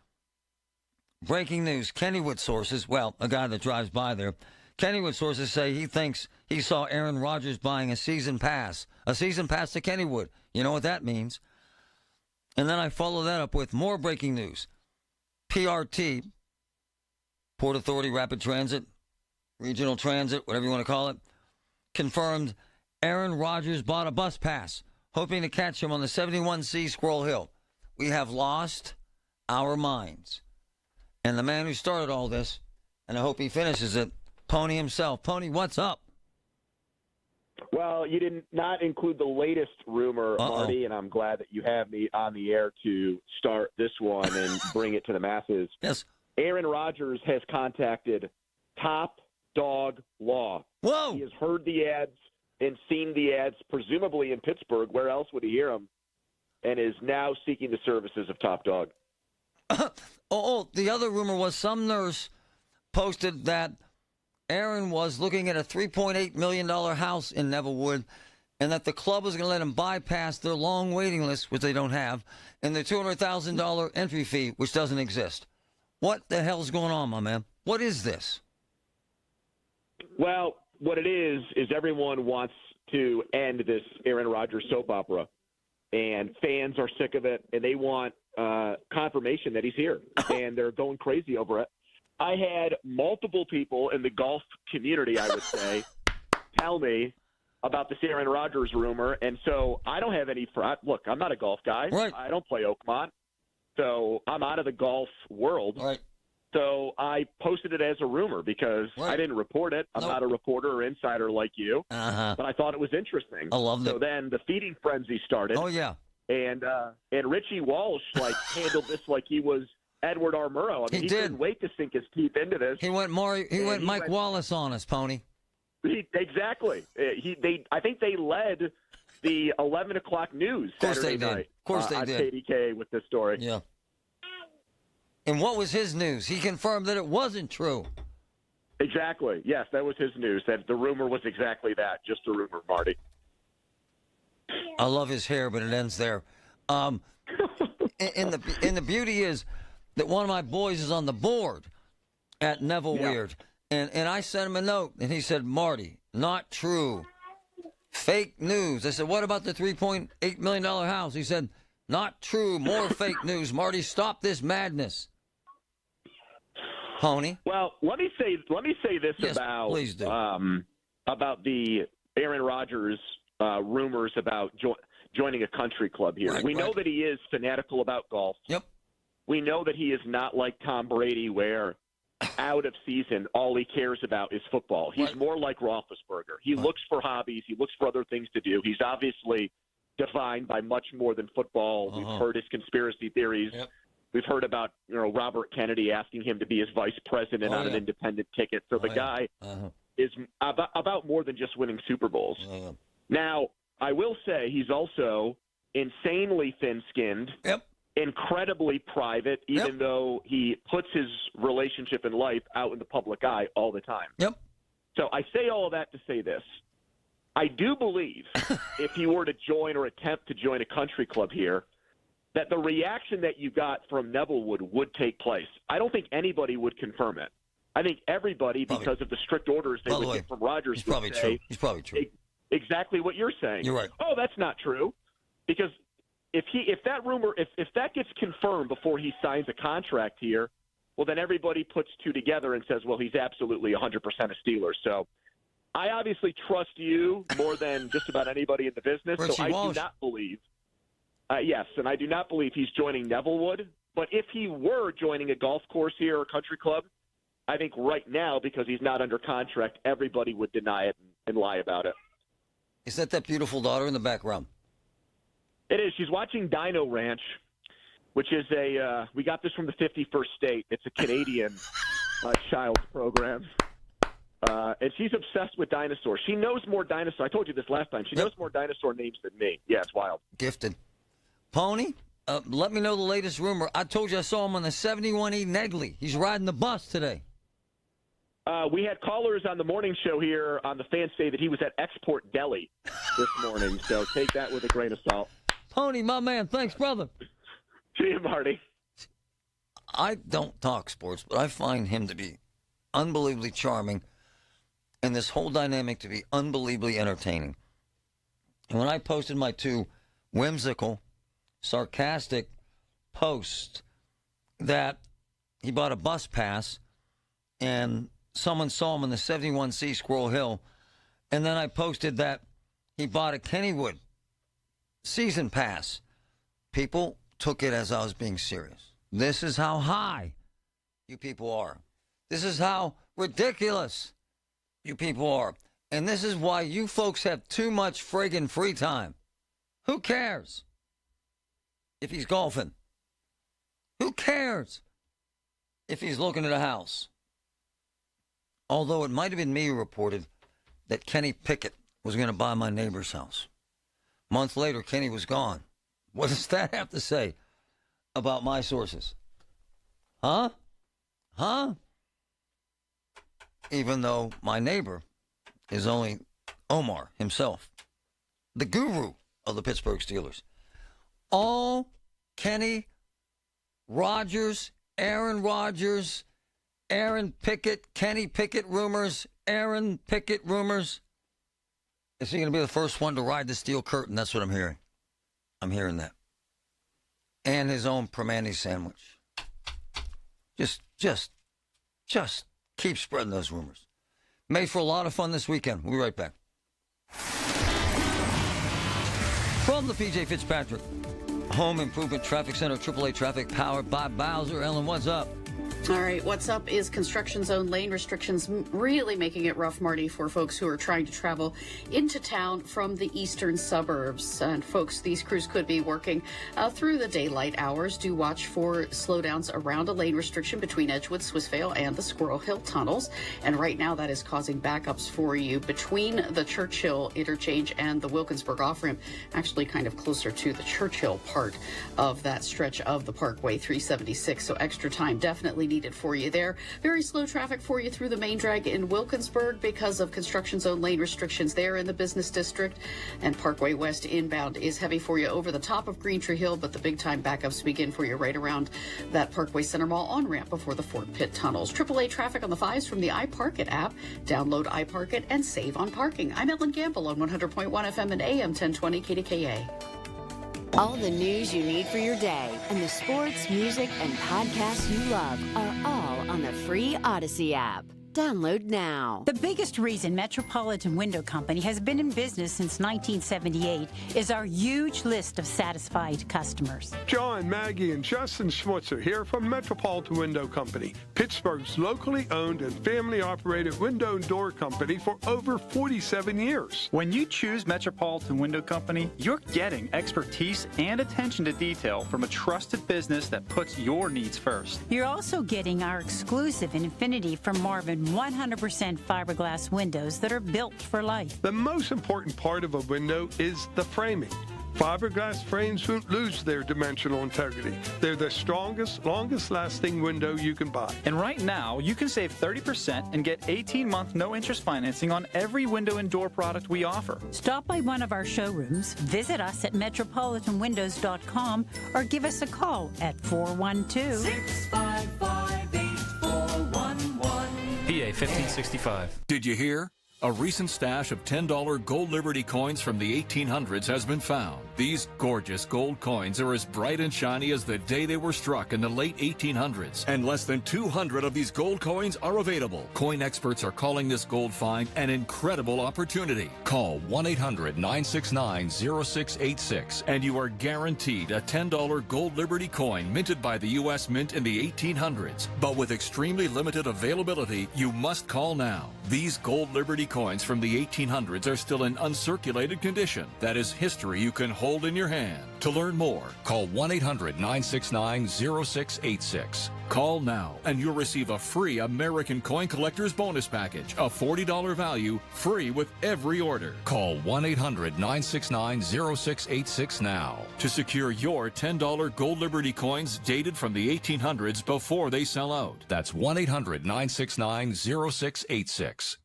breaking news, Kennywood sources, well, a guy that drives by there, Kennywood sources say he thinks he saw Aaron Rodgers buying a season pass to Kennywood. You know what that means. And then I follow that up with more breaking news. PRT, Port Authority Rapid Transit, Regional Transit, whatever you want to call it, confirmed Aaron Rodgers bought a bus pass, hoping to catch him on the 71C Squirrel Hill. We have lost our minds. And the man who started all this, and I hope he finishes it, Pony himself. Pony, what's up? Well, you did not include the latest rumor, Marty, and I'm glad that you have me on the air to start this one and bring it to the masses. Yes. Aaron Rodgers has contacted Top Dog Law. Whoa! He has heard the ads and seen the ads, presumably in Pittsburgh. Where else would he hear them? And is now seeking the services of Top Dog. The other rumor was some nurse posted that Aaron was looking at a $3.8 million house in Nevillewood, and that the club was going to let him bypass their long waiting list, which they don't have, and the $200,000 entry fee, which doesn't exist. What the hell's going on, my man? What is this? Well, what it is everyone wants to end this Aaron Rodgers soap opera, and fans are sick of it, and they want confirmation that he's here, and they're going crazy over it. I had multiple people in the golf community, I would say, tell me about this Aaron Rodgers rumor, and so I don't have any – look, I'm not a golf guy. Right. I don't play Oakmont, so I'm out of the golf world. Right. So I posted it as a rumor because I didn't report it. I'm not a reporter or insider like you, but I thought it was interesting. I loved it. So then the feeding frenzy started. Oh, yeah. And Richie Walsh, handled this like he was Edward R. Murrow. I mean, he didn't wait to sink his teeth into this. He went Mike Wallace on us, Pony. Exactly. I think they led the 11 o'clock news Saturday night. Of course they did. On KDKA with this story. Yeah. And what was his news? He confirmed that it wasn't true. Exactly. Yes, that was his news. That the rumor was exactly that, just a rumor, Marty. I love his hair, but it ends there. And the beauty is that one of my boys is on the board at Neville Weird. And I sent him a note, and he said, Marty, not true. Fake news. I said, what about the $3.8 million house? He said, not true. More fake news. Marty, stop this madness. Pony? Well, let me say this about please do. About the Aaron Rodgers rumors about joining a country club here. We know that he is fanatical about golf. Yep. We know that he is not like Tom Brady, where out of season all he cares about is football. He's more like Roethlisberger. He looks for hobbies. He looks for other things to do. He's obviously defined by much more than football. We've heard his conspiracy theories. Yep. We've heard about Robert Kennedy asking him to be his vice president on an independent ticket. So the guy is about more than just winning Super Bowls. Now, I will say he's also insanely thin-skinned, incredibly private, even though he puts his relationship and life out in the public eye all the time. So I say all of that to say this. I do believe if he were to join or attempt to join a country club here, that the reaction that you got from Nevillewood would take place. I don't think anybody would confirm it. I think everybody, because of the strict orders they would get from Rodgers, he's probably true. He's probably true. Exactly what you're saying. You're right. Oh, that's not true. Because if that gets confirmed before he signs a contract here, well, then everybody puts two together and says, well, he's absolutely 100% a Steeler. So I obviously trust you more than just about anybody in the business. Richie so I Walsh. do not believe. Yes, and I do not believe he's joining Nevillewood. But if he were joining a golf course here or a country club, I think right now, because he's not under contract, everybody would deny it and lie about it. Is that beautiful daughter in the background? It is. She's watching Dino Ranch, which is we got this from the 51st state. It's a Canadian child's program. And she's obsessed with dinosaurs. She knows more dinosaurs. I told you this last time. She knows more dinosaur names than me. Yeah, it's wild. Gifted. Pony, let me know the latest rumor. I told you I saw him on the 71E Negley. He's riding the bus today. We had callers on the morning show here on the fan say that he was at Export Deli this morning. So take that with a grain of salt. Pony, my man. Thanks, brother. See you, Marty. I don't talk sports, but I find him to be unbelievably charming and this whole dynamic to be unbelievably entertaining. And when I posted my two whimsical, sarcastic posts that he bought a bus pass and someone saw him in the 71C Squirrel Hill, and then I posted that he bought a Kennywood season pass, people took it as I was being serious. This is how high you people are. This is how ridiculous you people are. And this is why you folks have too much friggin' free time. Who cares if he's golfing? Who cares if he's looking at a house? Although it might have been me who reported that Kenny Pickett was going to buy my neighbor's house. A month later, Kenny was gone. What does that have to say about my sources? Huh? Even though my neighbor is only Omar himself, the guru of the Pittsburgh Steelers. All Kenny Rogers, Aaron Pickett, Kenny Pickett rumors, Aaron Pickett rumors. Is he going to be the first one to ride the steel curtain? That's what I'm hearing. I'm hearing that. And his own Permane sandwich. Just keep spreading those rumors. Made for a lot of fun this weekend. We'll be right back. From the P.J. Fitzpatrick Home Improvement Traffic Center, AAA traffic powered by Bowser. Ellen, what's up? All right, what's up is construction zone lane restrictions really making it rough, Marty, for folks who are trying to travel into town from the eastern suburbs. And folks, these crews could be working through the daylight hours. Do watch for slowdowns around a lane restriction between Edgewood, Swissvale, and the Squirrel Hill tunnels. And right now that is causing backups for you between the Churchill interchange and the Wilkinsburg off-ramp, actually kind of closer to the Churchill part of that stretch of the Parkway 376. So extra time definitely needed for you there. Very slow traffic for you through the main drag in Wilkinsburg because of construction zone lane restrictions there in the business district. And Parkway West inbound is heavy for you over the top of Green Tree Hill, but the big time backups begin for you right around that Parkway Center Mall on-ramp before the Fort Pitt tunnels. AAA traffic on the 5s from the iParkit app. Download iParkit and save on parking. I'm Ellen Gamble on 100.1 FM and AM 1020 KDKA. All the news you need for your day and the sports, music, and podcasts you love are all on the free Odyssey app. Download now. The biggest reason Metropolitan Window Company has been in business since 1978 is our huge list of satisfied customers. John, Maggie, and Justin Schmutzer here from Metropolitan Window Company, Pittsburgh's locally owned and family-operated window and door company for over 47 years. When you choose Metropolitan Window Company, you're getting expertise and attention to detail from a trusted business that puts your needs first. You're also getting our exclusive Infinity from Marvin 100% fiberglass windows that are built for life. The most important part of a window is the framing. Fiberglass frames won't lose their dimensional integrity. They're the strongest, longest-lasting window you can buy. And right now, you can save 30% and get 18-month no-interest financing on every window and door product we offer. Stop by one of our showrooms, visit us at metropolitanwindows.com, or give us a call at 412-655-8411. PA 1565. Did you hear? A recent stash of $10 gold Liberty coins from the 1800s has been found. These gorgeous gold coins are as bright and shiny as the day they were struck in the late 1800s. And less than 200 of these gold coins are available. Coin experts are calling this gold find an incredible opportunity. Call 1-800-969-0686 and you are guaranteed a $10 gold Liberty coin minted by the U.S. Mint in the 1800s. But with extremely limited availability, you must call now. These gold Liberty coins from the 1800s are still in uncirculated condition. That is history you can hold in your hand. To learn more, call 1-800-969-0686. Call now and you'll receive a free American Coin Collector's Bonus Package, a $40 value, free with every order. Call 1-800-969-0686 now to secure your $10 gold Liberty coins dated from the 1800s before they sell out. That's 1-800-969-0686.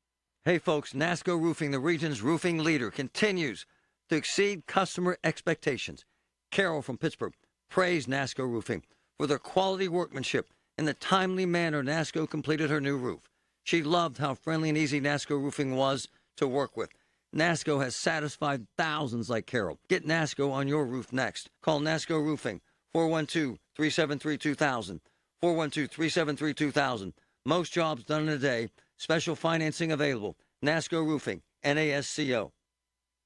Hey folks, NASCO Roofing, the region's roofing leader, continues to exceed customer expectations. Carol from Pittsburgh praised NASCO Roofing for their quality workmanship and the timely manner NASCO completed her new roof. She loved how friendly and easy NASCO Roofing was to work with. NASCO has satisfied thousands like Carol. Get NASCO on your roof next. Call NASCO Roofing, 412-373-2000, 412-373-2000. Most jobs done in a day. Special financing available. NASCO Roofing, NASCO.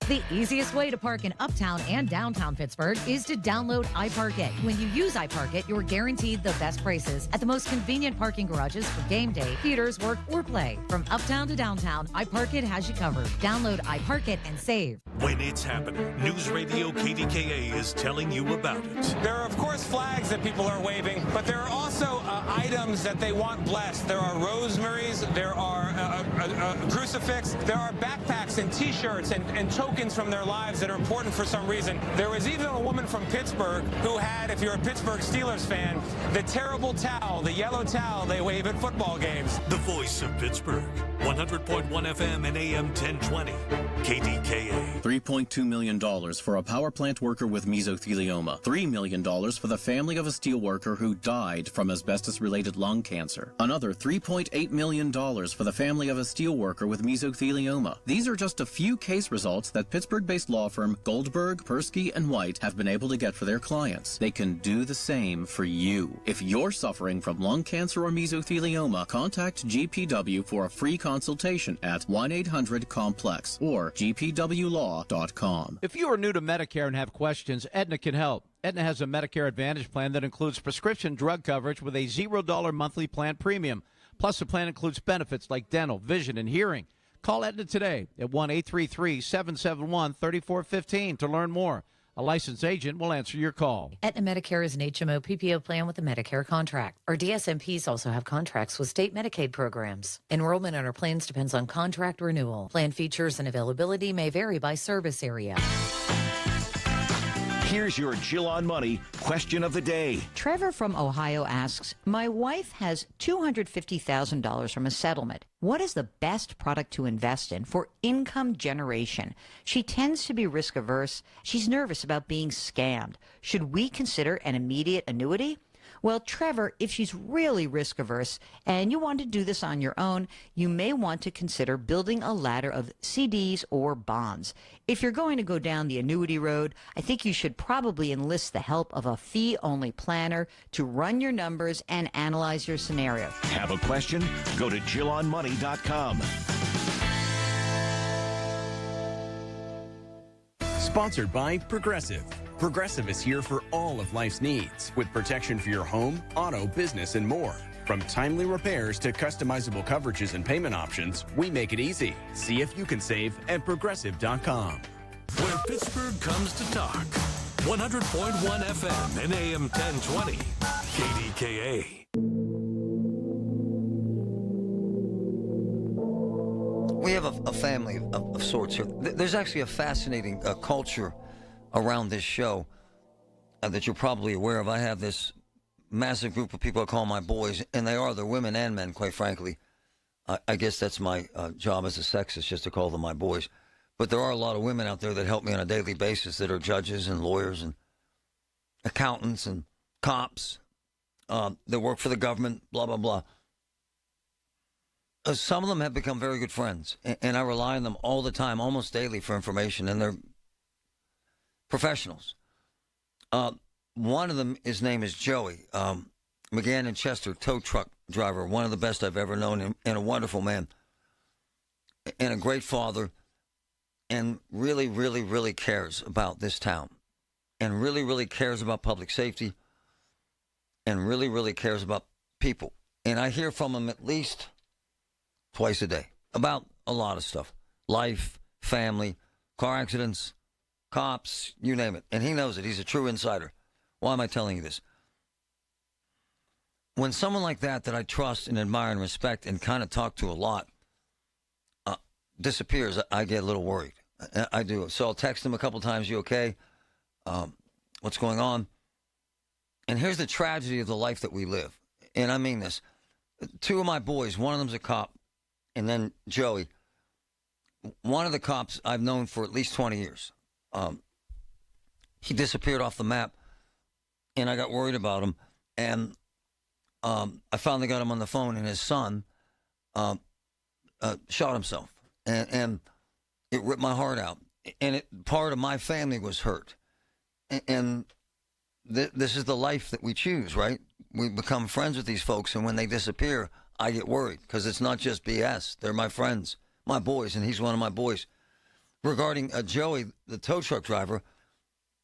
The easiest way to park in uptown and downtown Pittsburgh is to download iParkit. When you use iParkit, you're guaranteed the best prices at the most convenient parking garages for game day, theaters, work, or play. From uptown to downtown, iParkit has you covered. Download iParkit and save. When it's happening, News Radio KDKA is telling you about it. There are, of course, flags that people are waving, but there are also items that they want blessed. There are rosemaries, there are a crucifix, there are backpacks and T-shirts and tokens from their lives that are important for some reason. There was even a woman from Pittsburgh who had, if you're a Pittsburgh Steelers fan, the terrible towel, the yellow towel they wave at football games. The voice of Pittsburgh, 100.1 FM and AM 1020, KDKA. $3.2 million for a power plant worker with mesothelioma. $3 million for the family of a steel worker who died from asbestos-related lung cancer. Another $3.8 million for the family of a steel worker with mesothelioma. These are just a few case results that Pittsburgh-based law firm Goldberg, Persky & White have been able to get for their clients. They can do the same for you. If you're suffering from lung cancer or mesothelioma, contact GPW for a free consultation at 1-800-COMPLEX or gpwlaw.com. If you are new to Medicare and have questions, Aetna can help. Aetna has a Medicare Advantage plan that includes prescription drug coverage with a $0 monthly plan premium. Plus, the plan includes benefits like dental, vision, and hearing. Call Aetna today at 1-833-771-3415 to learn more. A licensed agent will answer your call. Aetna Medicare is an HMO PPO plan with a Medicare contract. Our DSMPs also have contracts with state Medicaid programs. Enrollment in our plans depends on contract renewal. Plan features and availability may vary by service area. Here's your Jill on Money question of the day. Trevor from Ohio asks, my wife has $250,000 from a settlement. What is the best product to invest in for income generation? She tends to be risk averse. She's nervous about being scammed. Should we consider an immediate annuity? Well, Trevor, if she's really risk averse and you want to do this on your own, you may want to consider building a ladder of CDs or bonds. If you're going to go down the annuity road, I think you should probably enlist the help of a fee-only planner to run your numbers and analyze your scenario. Have a question? Go to JillOnMoney.com. Sponsored by Progressive. Progressive is here for all of life's needs, with protection for your home, auto, business, and more. From timely repairs to customizable coverages and payment options, we make it easy. See if you can save at Progressive.com. Where Pittsburgh comes to talk. 100.1 FM and AM 1020, KDKA. We have a family of sorts here. There's actually a fascinating culture around this show that you're probably aware of. I have this massive group of people I call my boys, and they're women and men, quite frankly. I guess that's my job as a sexist, just to call them my boys. But there are a lot of women out there that help me on a daily basis that are judges and lawyers and accountants and cops that work for the government, blah, blah, blah. Some of them have become very good friends, and I rely on them all the time, almost daily, for information, and they're professionals. One of them, his name is Joey, McGann and Chester tow truck driver, one of the best I've ever known, and a wonderful man, and a great father, and really, really, really cares about this town, and really, really cares about public safety, and really, really cares about people. And I hear from him at least twice a day about a lot of stuff. Life, family, car accidents, cops, you name it. And he knows it. He's a true insider. Why am I telling you this? When someone like that I trust and admire and respect and kind of talk to a lot disappears, I get a little worried. I do. So I'll text him a couple times, you okay? What's going on? And here's the tragedy of the life that we live. And I mean this. Two of my boys, one of them's a cop, and then Joey. One of the cops I've known for at least 20 years. He disappeared off the map, and I got worried about him. And I finally got him on the phone, and his son shot himself. And it ripped my heart out. And part of my family was hurt. And this is the life that we choose, right? We become friends with these folks, and when they disappear, I get worried because it's not just BS. They're my friends, my boys, and he's one of my boys. regarding Joey, the tow truck driver,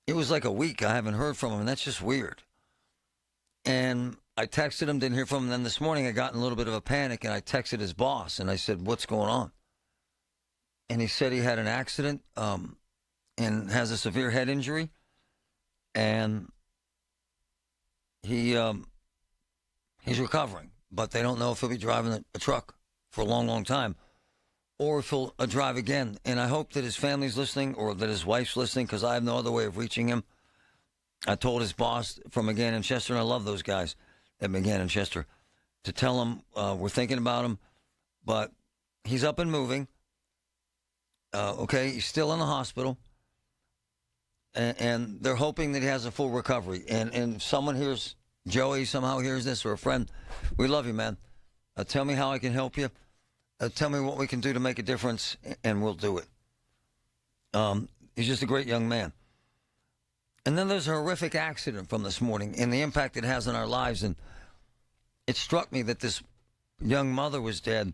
it was like a week I haven't heard from him, and that's just weird. And I texted him, didn't hear from him. Then this morning I got in a little bit of a panic, and I texted his boss, and I said, what's going on? And he said he had an accident and has a severe head injury, and he's recovering, but they don't know if he'll be driving a truck for a long, long time, or if he'll drive again. And I hope that his family's listening, or that his wife's listening, because I have no other way of reaching him. I told his boss from McGann and Chester, and I love those guys at McGann and Chester, to tell him we're thinking about him, but he's up and moving. Okay, he's still in the hospital, and they're hoping that he has a full recovery. And if someone hears, Joey somehow hears this, or a friend, we love you, man. Tell me how I can help you. Tell me what we can do to make a difference, and we'll do it. He's just a great young man. And then there's a horrific accident from this morning and the impact it has on our lives. And it struck me that this young mother was dead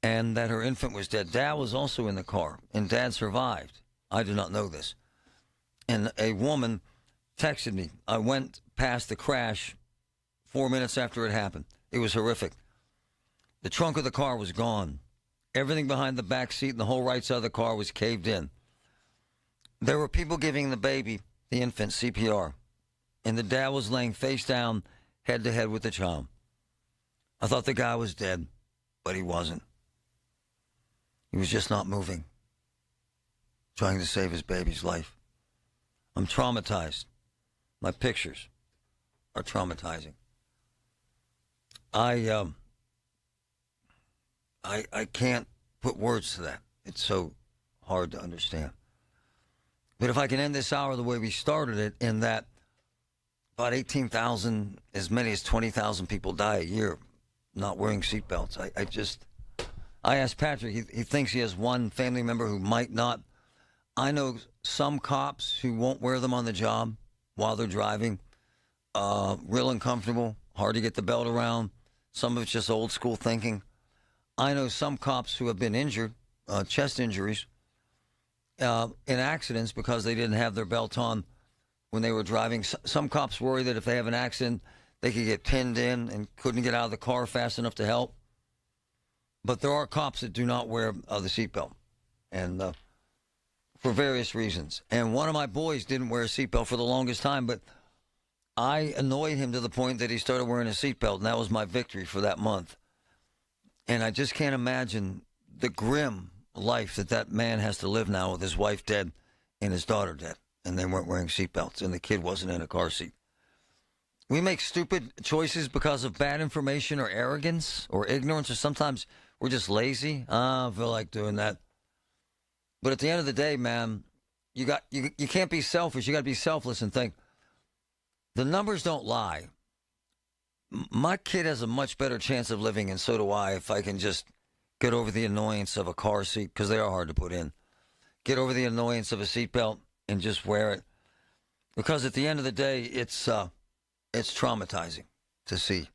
and that her infant was dead. Dad was also in the car, and Dad survived. I did not know this. And a woman texted me. I went past the crash 4 minutes after it happened. It was horrific. The trunk of the car was gone. Everything behind the back seat and the whole right side of the car was caved in. There were people giving the infant, CPR, and the dad was laying face down, head to head with the child. I thought the guy was dead, but he wasn't. He was just not moving, trying to save his baby's life. I'm traumatized. My pictures are traumatizing. I can't put words to that. It's so hard to understand. But if I can end this hour the way we started it, in that about 18,000, as many as 20,000 people die a year not wearing seatbelts. I asked Patrick, he thinks he has one family member who might not. I know some cops who won't wear them on the job while they're driving. Real uncomfortable, hard to get the belt around. Some of it's just old school thinking. I know some cops who have been injured, chest injuries, in accidents because they didn't have their belt on when they were driving. Some cops worry that if they have an accident, they could get pinned in and couldn't get out of the car fast enough to help. But there are cops that do not wear the seatbelt, and for various reasons. And one of my boys didn't wear a seatbelt for the longest time, but I annoyed him to the point that he started wearing a seatbelt, and that was my victory for that month. And I just can't imagine the grim life that man has to live now with his wife dead and his daughter dead, and they weren't wearing seatbelts, and the kid wasn't in a car seat. We make stupid choices because of bad information or arrogance or ignorance, or sometimes we're just lazy. I don't feel like doing that. But at the end of the day, man, you can't be selfish. You got to be selfless and think. The numbers don't lie. My kid has a much better chance of living, and so do I, if I can just get over the annoyance of a car seat, because they are hard to put in. Get over the annoyance of a seatbelt and just wear it. Because at the end of the day, it's traumatizing to see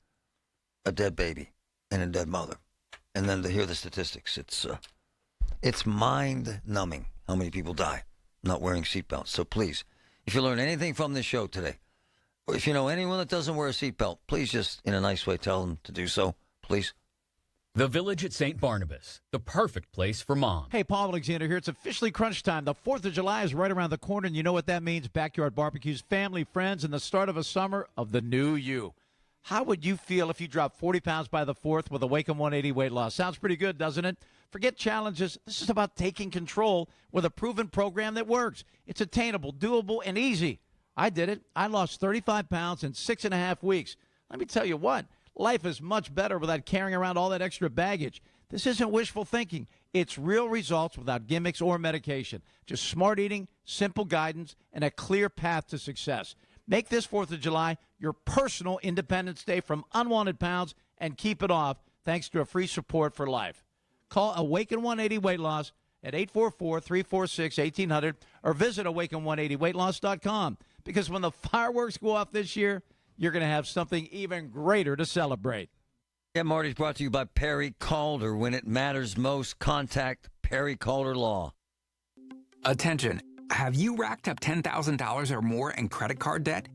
a dead baby and a dead mother. And then to hear the statistics, it's mind-numbing how many people die not wearing seatbelts. So please, if you learn anything from this show today, or if you know anyone that doesn't wear a seatbelt, please just, in a nice way, tell them to do so, please. The Village at St. Barnabas, the perfect place for mom. Hey, Paul Alexander here. It's officially crunch time. The 4th of July is right around the corner, and you know what that means. Backyard barbecues, family, friends, and the start of a summer of the new you. How would you feel if you dropped 40 pounds by the 4th with Awaken 180 weight loss? Sounds pretty good, doesn't it? Forget challenges. This is about taking control with a proven program that works. It's attainable, doable, and easy. I did it. I lost 35 pounds in 6.5 weeks. Let me tell you what. Life is much better without carrying around all that extra baggage. This isn't wishful thinking. It's real results without gimmicks or medication. Just smart eating, simple guidance, and a clear path to success. Make this 4th of July your personal Independence Day from unwanted pounds and keep it off thanks to a free support for life. Call Awaken 180 Weight Loss at 844-346-1800 or visit awaken180weightloss.com, because when the fireworks go off this year, you're going to have something even greater to celebrate. Get Marty is brought to you by Perry Calder. When it matters most, contact Perry Calder Law. Attention, have you racked up $10,000 or more in credit card debt?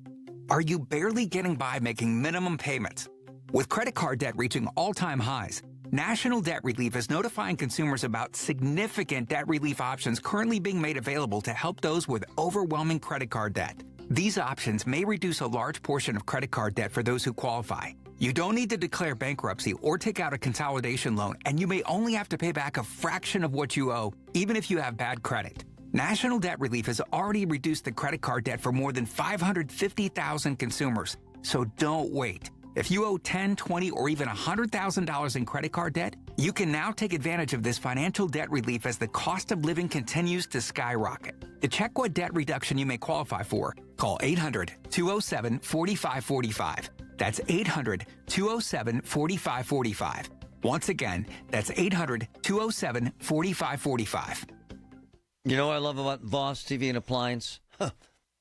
Are you barely getting by making minimum payments? With credit card debt reaching all-time highs, National Debt Relief is notifying consumers about significant debt relief options currently being made available to help those with overwhelming credit card debt. These options may reduce a large portion of credit card debt for those who qualify. You don't need to declare bankruptcy or take out a consolidation loan, and you may only have to pay back a fraction of what you owe, even if you have bad credit. National Debt Relief has already reduced the credit card debt for more than 550,000 consumers, so don't wait. If you owe $10,000, $20,000, or even $100,000 in credit card debt, you can now take advantage of this financial debt relief as the cost of living continues to skyrocket. To check what debt reduction you may qualify for, call 800-207-4545. That's 800-207-4545. Once again, that's 800-207-4545. You know what I love about Voss TV and Appliance?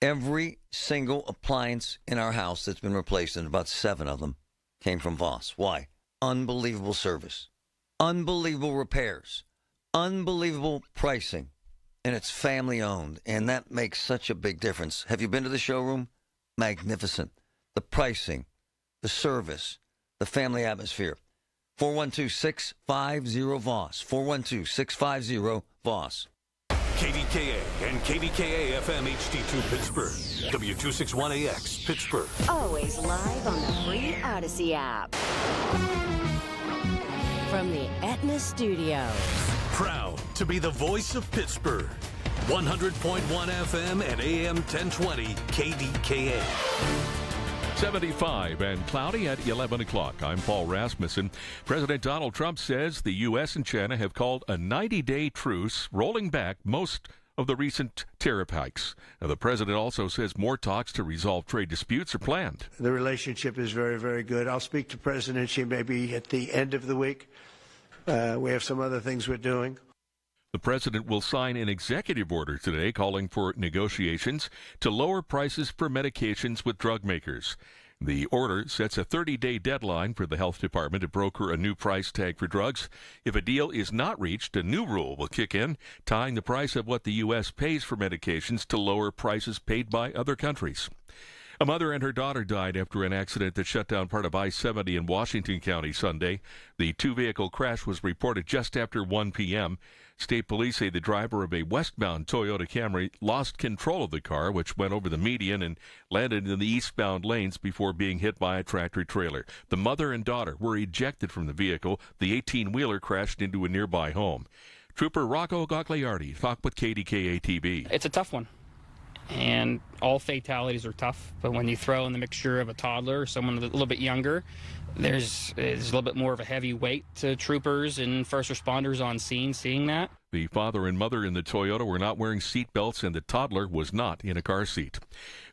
Every single appliance in our house that's been replaced, and about 7 of them, came from Voss. Why? Unbelievable service. Unbelievable repairs. Unbelievable pricing. And it's family owned, and that makes such a big difference. Have you been to the showroom? Magnificent. The pricing, the service, the family atmosphere. 412-650-VOSS. 412-650-VOSS. KDKA and KDKA FM HD2 Pittsburgh. W261AX Pittsburgh. Always live on the free Odyssey app. From the Aetna Studios. Proud to be the voice of Pittsburgh. 100.1 FM and AM 1020 KDKA. 75 and cloudy at 11 o'clock. I'm Paul Rasmussen. President Donald Trump says the U.S. and China have called a 90-day truce, rolling back most of the recent tariff hikes. Now, the president also says more talks to resolve trade disputes are planned. The relationship is very, very good. I'll speak to President Xi maybe at the end of the week. We have some other things we're doing. The president will sign an executive order today calling for negotiations to lower prices for medications with drug makers. The order sets a 30-day deadline for the health department to broker a new price tag for drugs. If a deal is not reached, a new rule will kick in, tying the price of what the U.S. pays for medications to lower prices paid by other countries. A mother and her daughter died after an accident that shut down part of I-70 in Washington County Sunday. The two-vehicle crash was reported just after 1 p.m. State police say the driver of a westbound Toyota Camry lost control of the car, which went over the median and landed in the eastbound lanes before being hit by a tractor-trailer. The mother and daughter were ejected from the vehicle. The 18-wheeler crashed into a nearby home. Trooper Rocco Gagliardi talked with KDKA TV. It's a tough one. And all fatalities are tough, but when you throw in the mixture of a toddler or someone a little bit younger, there's a little bit more of a heavy weight to troopers and first responders on scene seeing that. The father and mother in the Toyota were not wearing seat belts, and the toddler was not in a car seat.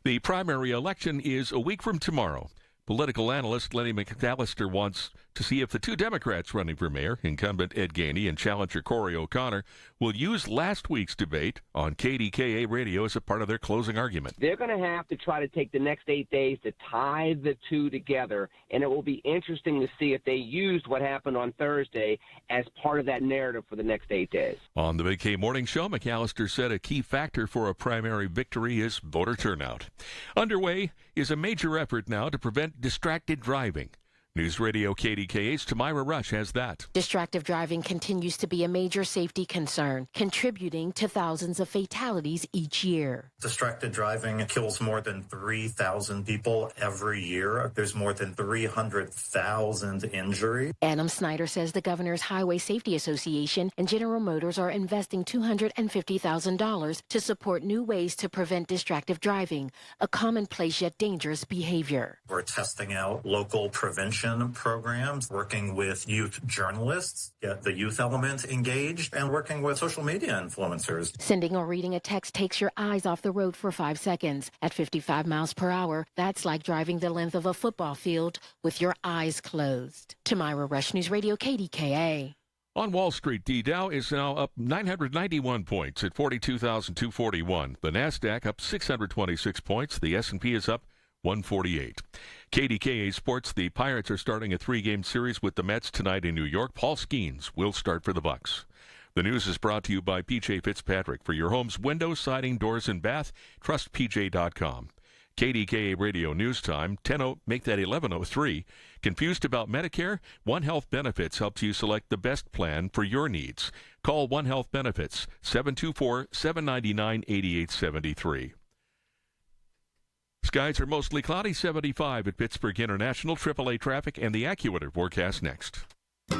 The primary election is a week from tomorrow. Political analyst Lenny McAllister wants to see if the two Democrats running for mayor, incumbent Ed Gainey and challenger Corey O'Connor, will use last week's debate on KDKA radio as a part of their closing argument. They're going to have to try to take the next 8 days to tie the two together, and it will be interesting to see if they used what happened on Thursday as part of that narrative for the next 8 days. On the Big K Morning Show, McAllister said a key factor for a primary victory is voter turnout. Underway is a major effort now to prevent distracted driving. News Radio KDKA's Tamira Rush has that. Distracted driving continues to be a major safety concern, contributing to thousands of fatalities each year. Distracted driving kills more than 3,000 people every year. There's more than 300,000 injuries. Adam Snyder says the Governor's Highway Safety Association and General Motors are investing $250,000 to support new ways to prevent distracted driving, a commonplace yet dangerous behavior. We're testing out local prevention programs, working with youth journalists, get the youth element engaged, and working with social media influencers. Sending or reading a text takes your eyes off the road for 5 seconds. At 55 miles per hour, that's like driving the length of a football field with your eyes closed. Tamira Rush, News Radio KDKA. On Wall Street, the Dow is now up 991 points at 42,241. The Nasdaq up 626 points. The S&P is up 148. KDKA Sports, the Pirates are starting a 3-game series with the Mets tonight in New York. Paul Skeens will start for the Bucks. The news is brought to you by PJ Fitzpatrick. For your home's windows, siding, doors, and bath, trust PJ.com. KDKA Radio News Time, 10:00, make that 11:03. Confused about Medicare? One Health Benefits helps you select the best plan for your needs. Call One Health Benefits, 724-799-8873. Skies are mostly cloudy, 75 at Pittsburgh International. AAA traffic and the AccuWeather forecast next.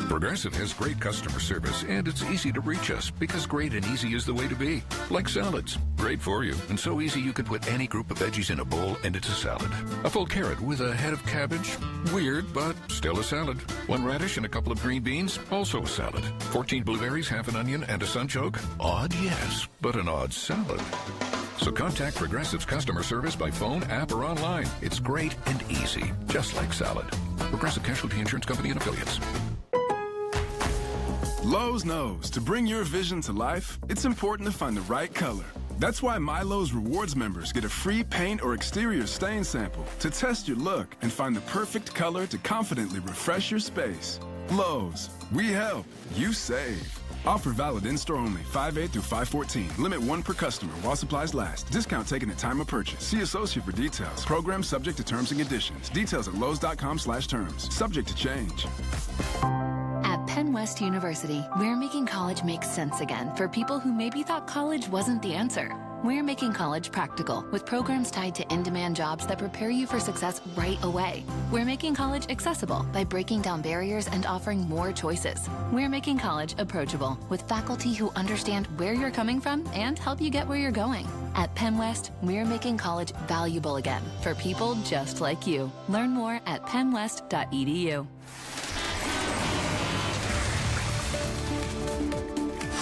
Progressive has great customer service, and it's easy to reach us because great and easy is the way to be. Like salads, great for you, and so easy you can put any group of veggies in a bowl and it's a salad. A full carrot with a head of cabbage, weird, but still a salad. One radish and a couple of green beans, also a salad. 14 blueberries, half an onion, and a sunchoke? Odd, yes, but an odd salad. So contact Progressive's customer service by phone, app, or online. It's great and easy, just like salad. Progressive Casualty Insurance Company and Affiliates. Lowe's knows to bring your vision to life, it's important to find the right color. That's why My Lowe's Rewards members get a free paint or exterior stain sample to test your look and find the perfect color to confidently refresh your space. Lowe's, we help, you save. Offer valid in-store only, 5/8 through 5/14. Limit 1 per customer while supplies last. Discount taken at time of purchase. See associate for details. Program subject to terms and conditions. Details at lowes.com/terms. Subject to change. At Penn West University, we're making college make sense again for people who maybe thought college wasn't the answer. We're making college practical with programs tied to in-demand jobs that prepare you for success right away. We're making college accessible by breaking down barriers and offering more choices. We're making college approachable with faculty who understand where you're coming from and help you get where you're going. At Penn West, we're making college valuable again for people just like you. Learn more at pennwest.edu.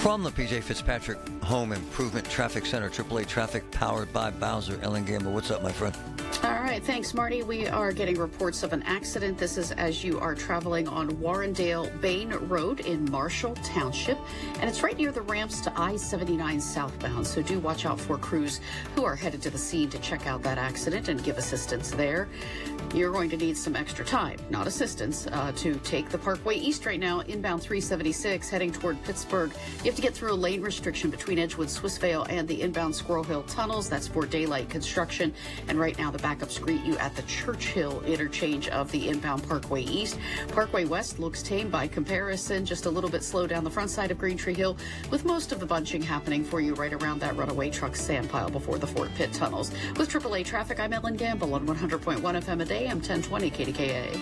From the PJ Fitzpatrick Home Improvement Traffic Center, AAA traffic powered by Bowser. Ellen Gamble, what's up, my friend? All right, thanks, Marty. We are getting reports of an accident. This is as you are traveling on Warrendale Bain Road in Marshall Township, and it's right near the ramps to I-79 southbound. So do watch out for crews who are headed to the scene to check out that accident and give assistance there. You're going to need some extra time, not assistance, to take the Parkway East right now, inbound 376, heading toward Pittsburgh. You have to get through a lane restriction between Edgewood, Swissvale, and the inbound Squirrel Hill tunnels. That's for daylight construction. And right now, the backups greet you at the Churchill interchange of the inbound Parkway East. Parkway West looks tame by comparison, just a little bit slow down the front side of Green Tree Hill, with most of the bunching happening for you right around that runaway truck sand pile before the Fort Pitt tunnels. With AAA traffic, I'm Ellen Gamble on 100.1 FM a day. I'm 1020 KDKA.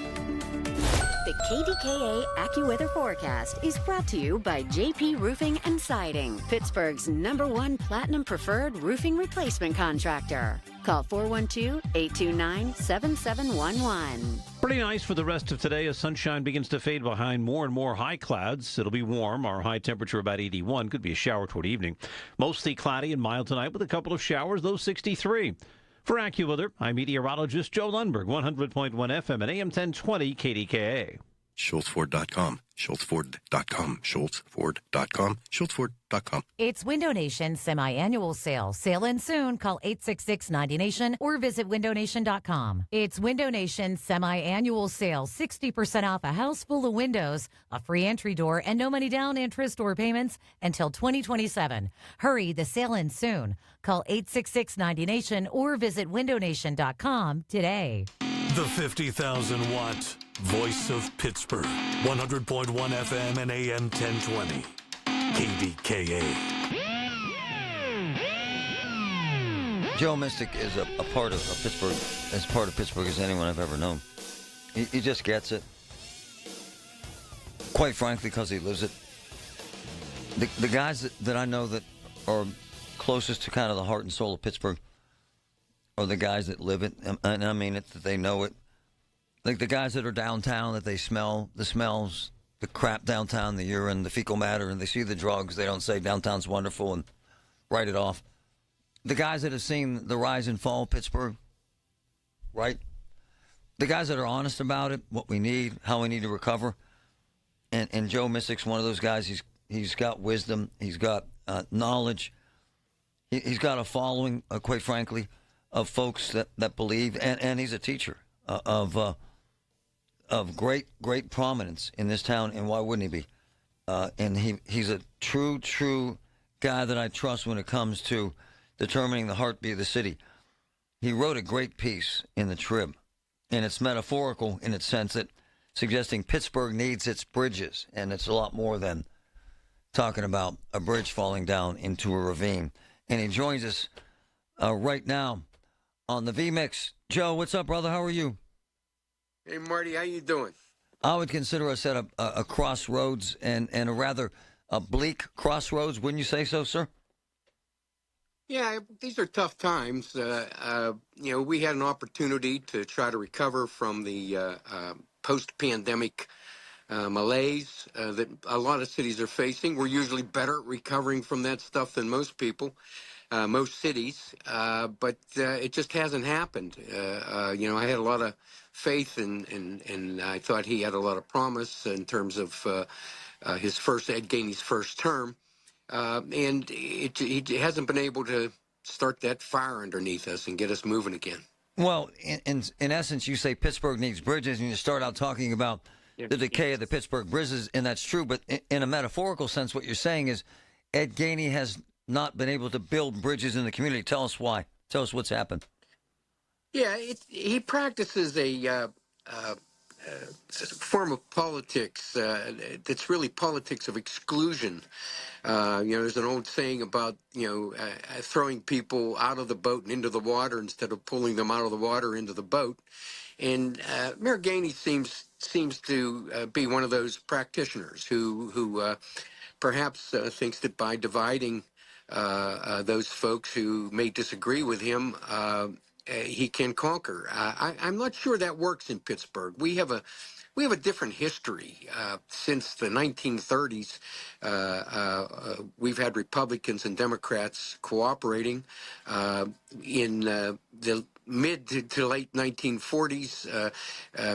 The KDKA AccuWeather forecast is brought to you by JP Roofing and Siding, Pittsburgh's #1 Platinum Preferred Roofing Replacement Contractor. Call 412-829-7711. Pretty nice for the rest of today as sunshine begins to fade behind more and more high clouds. It'll be warm. Our high temperature about 81. Could be a shower toward evening. Mostly cloudy and mild tonight with a couple of showers, low 63. For AccuWeather, I'm meteorologist Joe Lundberg, 100.1 FM and AM 1020 KDKA. SchultzFord.com, SchultzFord.com, SchultzFord.com, SchultzFord.com. It's Window Nation semi-annual sale. Sale ends soon. Call 866-90Nation or visit windownation.com. It's Window Nation semi-annual sale. 60% off a house full of windows, a free entry door, and no money down, interest, or payments until 2027. Hurry, the sale ends soon. Call 866-90Nation or visit windownation.com today. The 50,000-watt voice of Pittsburgh, 100.1 FM and AM 1020, KDKA. Joe Mystic is a part of Pittsburgh, as part of Pittsburgh as anyone I've ever known. He just gets it. Quite frankly, because he lives it. The guys that I know that are closest to kind of the heart and soul of Pittsburgh are the guys that live it, and I mean it, that they know it. Like the guys that are downtown, that they smell the smells, the crap downtown, the urine, the fecal matter, and they see the drugs. They don't say downtown's wonderful and write it off. The guys that have seen the rise and fall of Pittsburgh, right? The guys that are honest about it, what we need, how we need to recover. And Joe Mystic's one of those guys. He's got wisdom. He's got knowledge. He's got a following, quite frankly, of folks that believe, and he's a teacher of great prominence in this town, and why wouldn't he be? and he's a true guy that I trust when it comes to determining the heartbeat of the city. He wrote a great piece in the Trib, and it's metaphorical in its sense that suggesting Pittsburgh needs its bridges, and it's a lot more than talking about a bridge falling down into a ravine. And he joins us right now on the V-Mix. Joe, what's up, brother? How are you? Hey, Marty, how you doing? I would consider us at a crossroads, and a rather bleak crossroads. Wouldn't you say so, sir? Yeah, these are tough times. We had an opportunity to try to recover from the post-pandemic malaise that a lot of cities are facing. We're usually better at recovering from that stuff than most people, most cities, but it just hasn't happened. I had a lot of faith and I thought he had a lot of promise in terms of Ed Gainey's first term, and he hasn't been able to start that fire underneath us and get us moving again. Well, in essence, you say Pittsburgh needs bridges, and you start out talking about the decay of the Pittsburgh bridges, and that's true. But in a metaphorical sense, what you're saying is Ed Gainey has not been able to build bridges in the community. Tell us why. Tell us what's happened. Yeah, he practices a form of politics that's really politics of exclusion. There's an old saying about, throwing people out of the boat and into the water instead of pulling them out of the water into the boat. And Mayor Gainey seems to be one of those practitioners who perhaps thinks that by dividing those folks who may disagree with him, he can conquer. I'm not sure that works in Pittsburgh. We have a different history. Since the 1930s, we've had Republicans and Democrats cooperating. In the mid to late 1940s,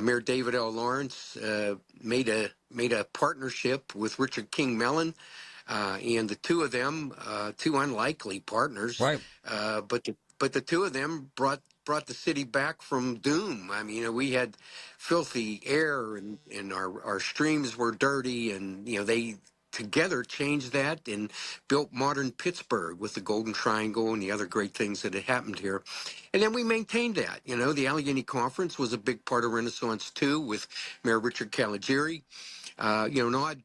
Mayor David L. Lawrence made a partnership with Richard King Mellon. And the two of them, two unlikely partners, right? But the two of them brought the city back from doom. I mean, we had filthy air, and our streams were dirty, and they together changed that and built modern Pittsburgh with the Golden Triangle and the other great things that had happened here. And then we maintained that. The Allegheny Conference was a big part of Renaissance too, with Mayor Richard Caligiuri. An odd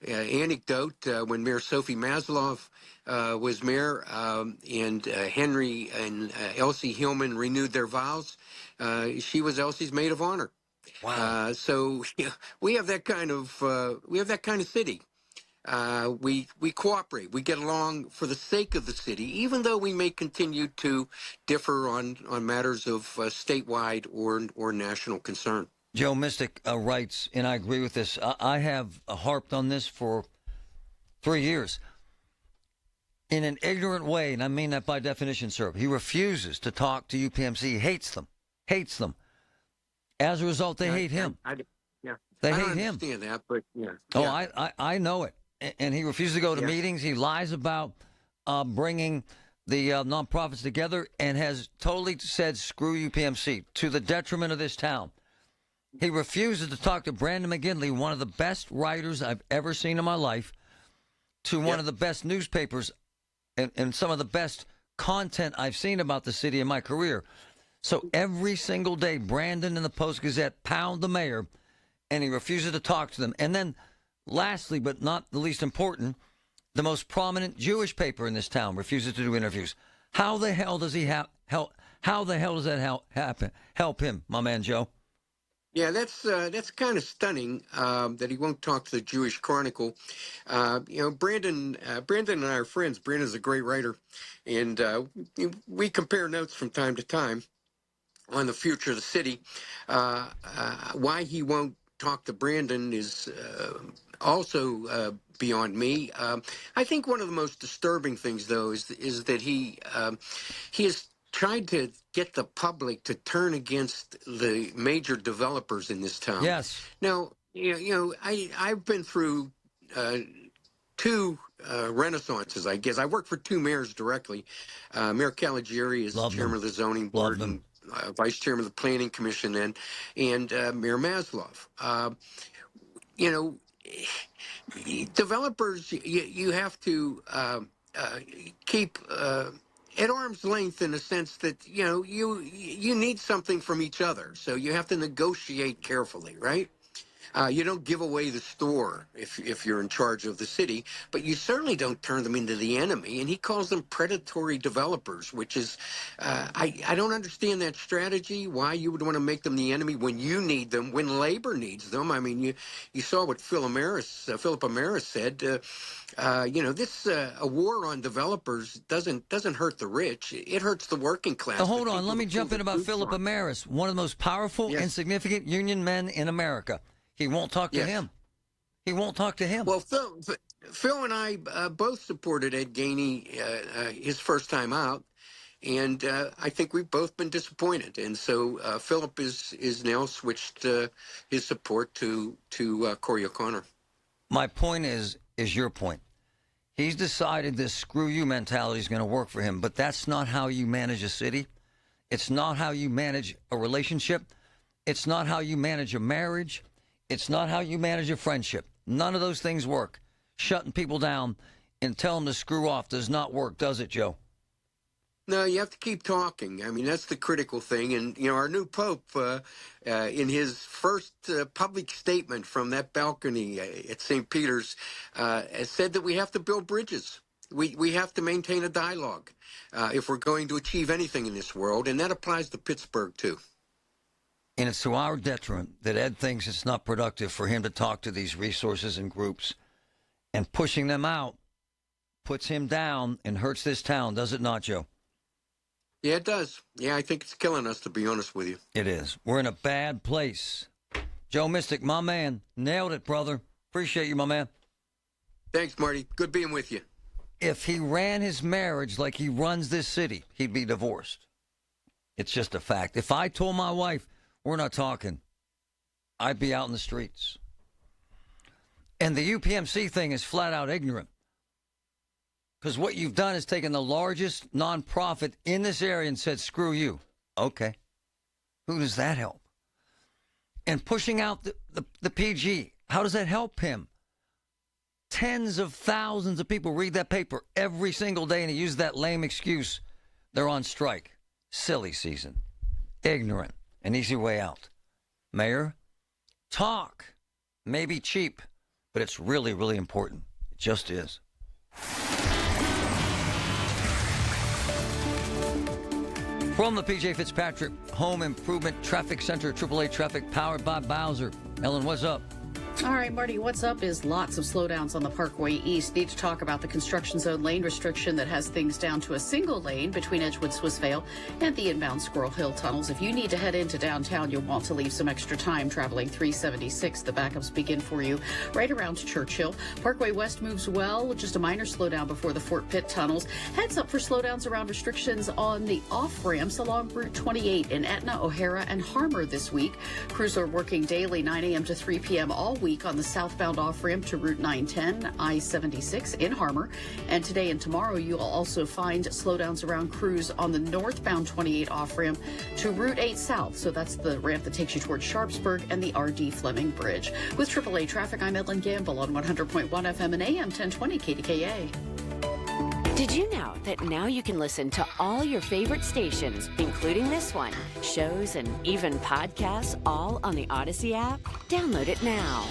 anecdote, when Mayor Sophie Maslow was mayor, and Henry and Elsie Hillman renewed their vows, she was Elsie's maid of honor. Wow! So we have that kind of city. We cooperate. We get along for the sake of the city, even though we may continue to differ on matters of statewide or national concern. Joe Mystic writes, and I agree with this. I have harped on this for 3 years. In an ignorant way, and I mean that by definition, sir, he refuses to talk to UPMC. He hates them. As a result, they hate him. They hate him. I understand that, but yeah. Oh, I know it. And he refuses to go to meetings. He lies about bringing the nonprofits together, and has totally said, screw UPMC, to the detriment of this town. He refuses to talk to Brandon McGinley, one of the best writers I've ever seen in my life, to one of the best newspapers and some of the best content I've seen about the city in my career. So every single day, Brandon and the Post-Gazette pound the mayor, and he refuses to talk to them. And then, lastly, but not the least important, the most prominent Jewish paper in this town refuses to do interviews. How the hell does he how the hell does that help him, my man Joe? Yeah, that's kind of stunning that he won't talk to the Jewish Chronicle. Brandon and I are friends. Brandon's a great writer, and we compare notes from time to time on the future of the city. Why he won't talk to Brandon is also beyond me. I think one of the most disturbing things, though, is that he has tried to get the public to turn against the major developers in this town. Yes. Now, I've been through two renaissances, I guess. I worked for two mayors directly. Mayor Caligiuri is chairman of the zoning board and vice chairman of the planning commission then, and Mayor Maslow. developers, you have to keep at arm's length in the sense that you need something from each other, so you have to negotiate carefully, right? You don't give away the store if you're in charge of the city, but you certainly don't turn them into the enemy. And he calls them predatory developers, which is, I don't understand that strategy, why you would want to make them the enemy when you need them, when labor needs them. I mean, you saw what Philip Amaris said. This a war on developers doesn't hurt the rich. It hurts the working class. Now, hold on. Let me jump in about Philip Amaris, one of the most powerful and significant union men in America. He won't talk to him. He won't talk to him. Well, Phil and I both supported Ed Gainey his first time out, and I think we've both been disappointed. And so Philip is now switched his support to Corey O'Connor. My point is your point. He's decided this screw you mentality is going to work for him, but that's not how you manage a city. It's not how you manage a relationship. It's not how you manage a marriage. It's not how you manage a friendship. None of those things work. Shutting people down and telling them to screw off does not work, does it, Joe? No, you have to keep talking. I mean, that's the critical thing. And, our new Pope, in his first public statement from that balcony at St. Peter's, said that we have to build bridges. We have to maintain a dialogue if we're going to achieve anything in this world. And that applies to Pittsburgh, too. And it's to our detriment that Ed thinks it's not productive for him to talk to these resources and groups. And pushing them out puts him down and hurts this town, does it not, Joe? Yeah, it does. Yeah, I think it's killing us, to be honest with you. It is. We're in a bad place. Joe Mystic, my man. Nailed it, brother. Appreciate you, my man. Thanks, Marty. Good being with you. If he ran his marriage like he runs this city, he'd be divorced. It's just a fact. If I told my wife, we're not talking, I'd be out in the streets. And the UPMC thing is flat out ignorant. Because what you've done is taken the largest nonprofit in this area and said, screw you. Okay. Who does that help? And pushing out the PG, how does that help him? Tens of thousands of people read that paper every single day, and he uses that lame excuse. They're on strike. Silly season. Ignorant. An easy way out. Mayor, talk. Maybe cheap, but it's really, really important. It just is. From the P.J. Fitzpatrick Home Improvement Traffic Center, AAA Traffic powered by Bowser. Ellen, what's up? All right, Marty, what's up is lots of slowdowns on the Parkway East. Need to talk about the construction zone lane restriction that has things down to a single lane between Edgewood, Swissvale, and the inbound Squirrel Hill tunnels. If you need to head into downtown, you'll want to leave some extra time traveling 376. The backups begin for you right around Churchill. Parkway West moves well with just a minor slowdown before the Fort Pitt tunnels. Heads up for slowdowns around restrictions on the off-ramps along Route 28 in Etna, O'Hara, and Harmar this week. Crews are working daily 9 a.m. to 3 p.m. all week on the southbound off-ramp to Route 910, I-76 in Harmar. And today and tomorrow, you'll also find slowdowns around crews on the northbound 28 off-ramp to Route 8 South. So that's the ramp that takes you towards Sharpsburg and the R.D. Fleming Bridge. With AAA Traffic, I'm Edlin Gamble on 100.1 FM and AM 1020 KDKA. Did you know that now you can listen to all your favorite stations, including this one, shows, and even podcasts, all on the Odyssey app? Download it now.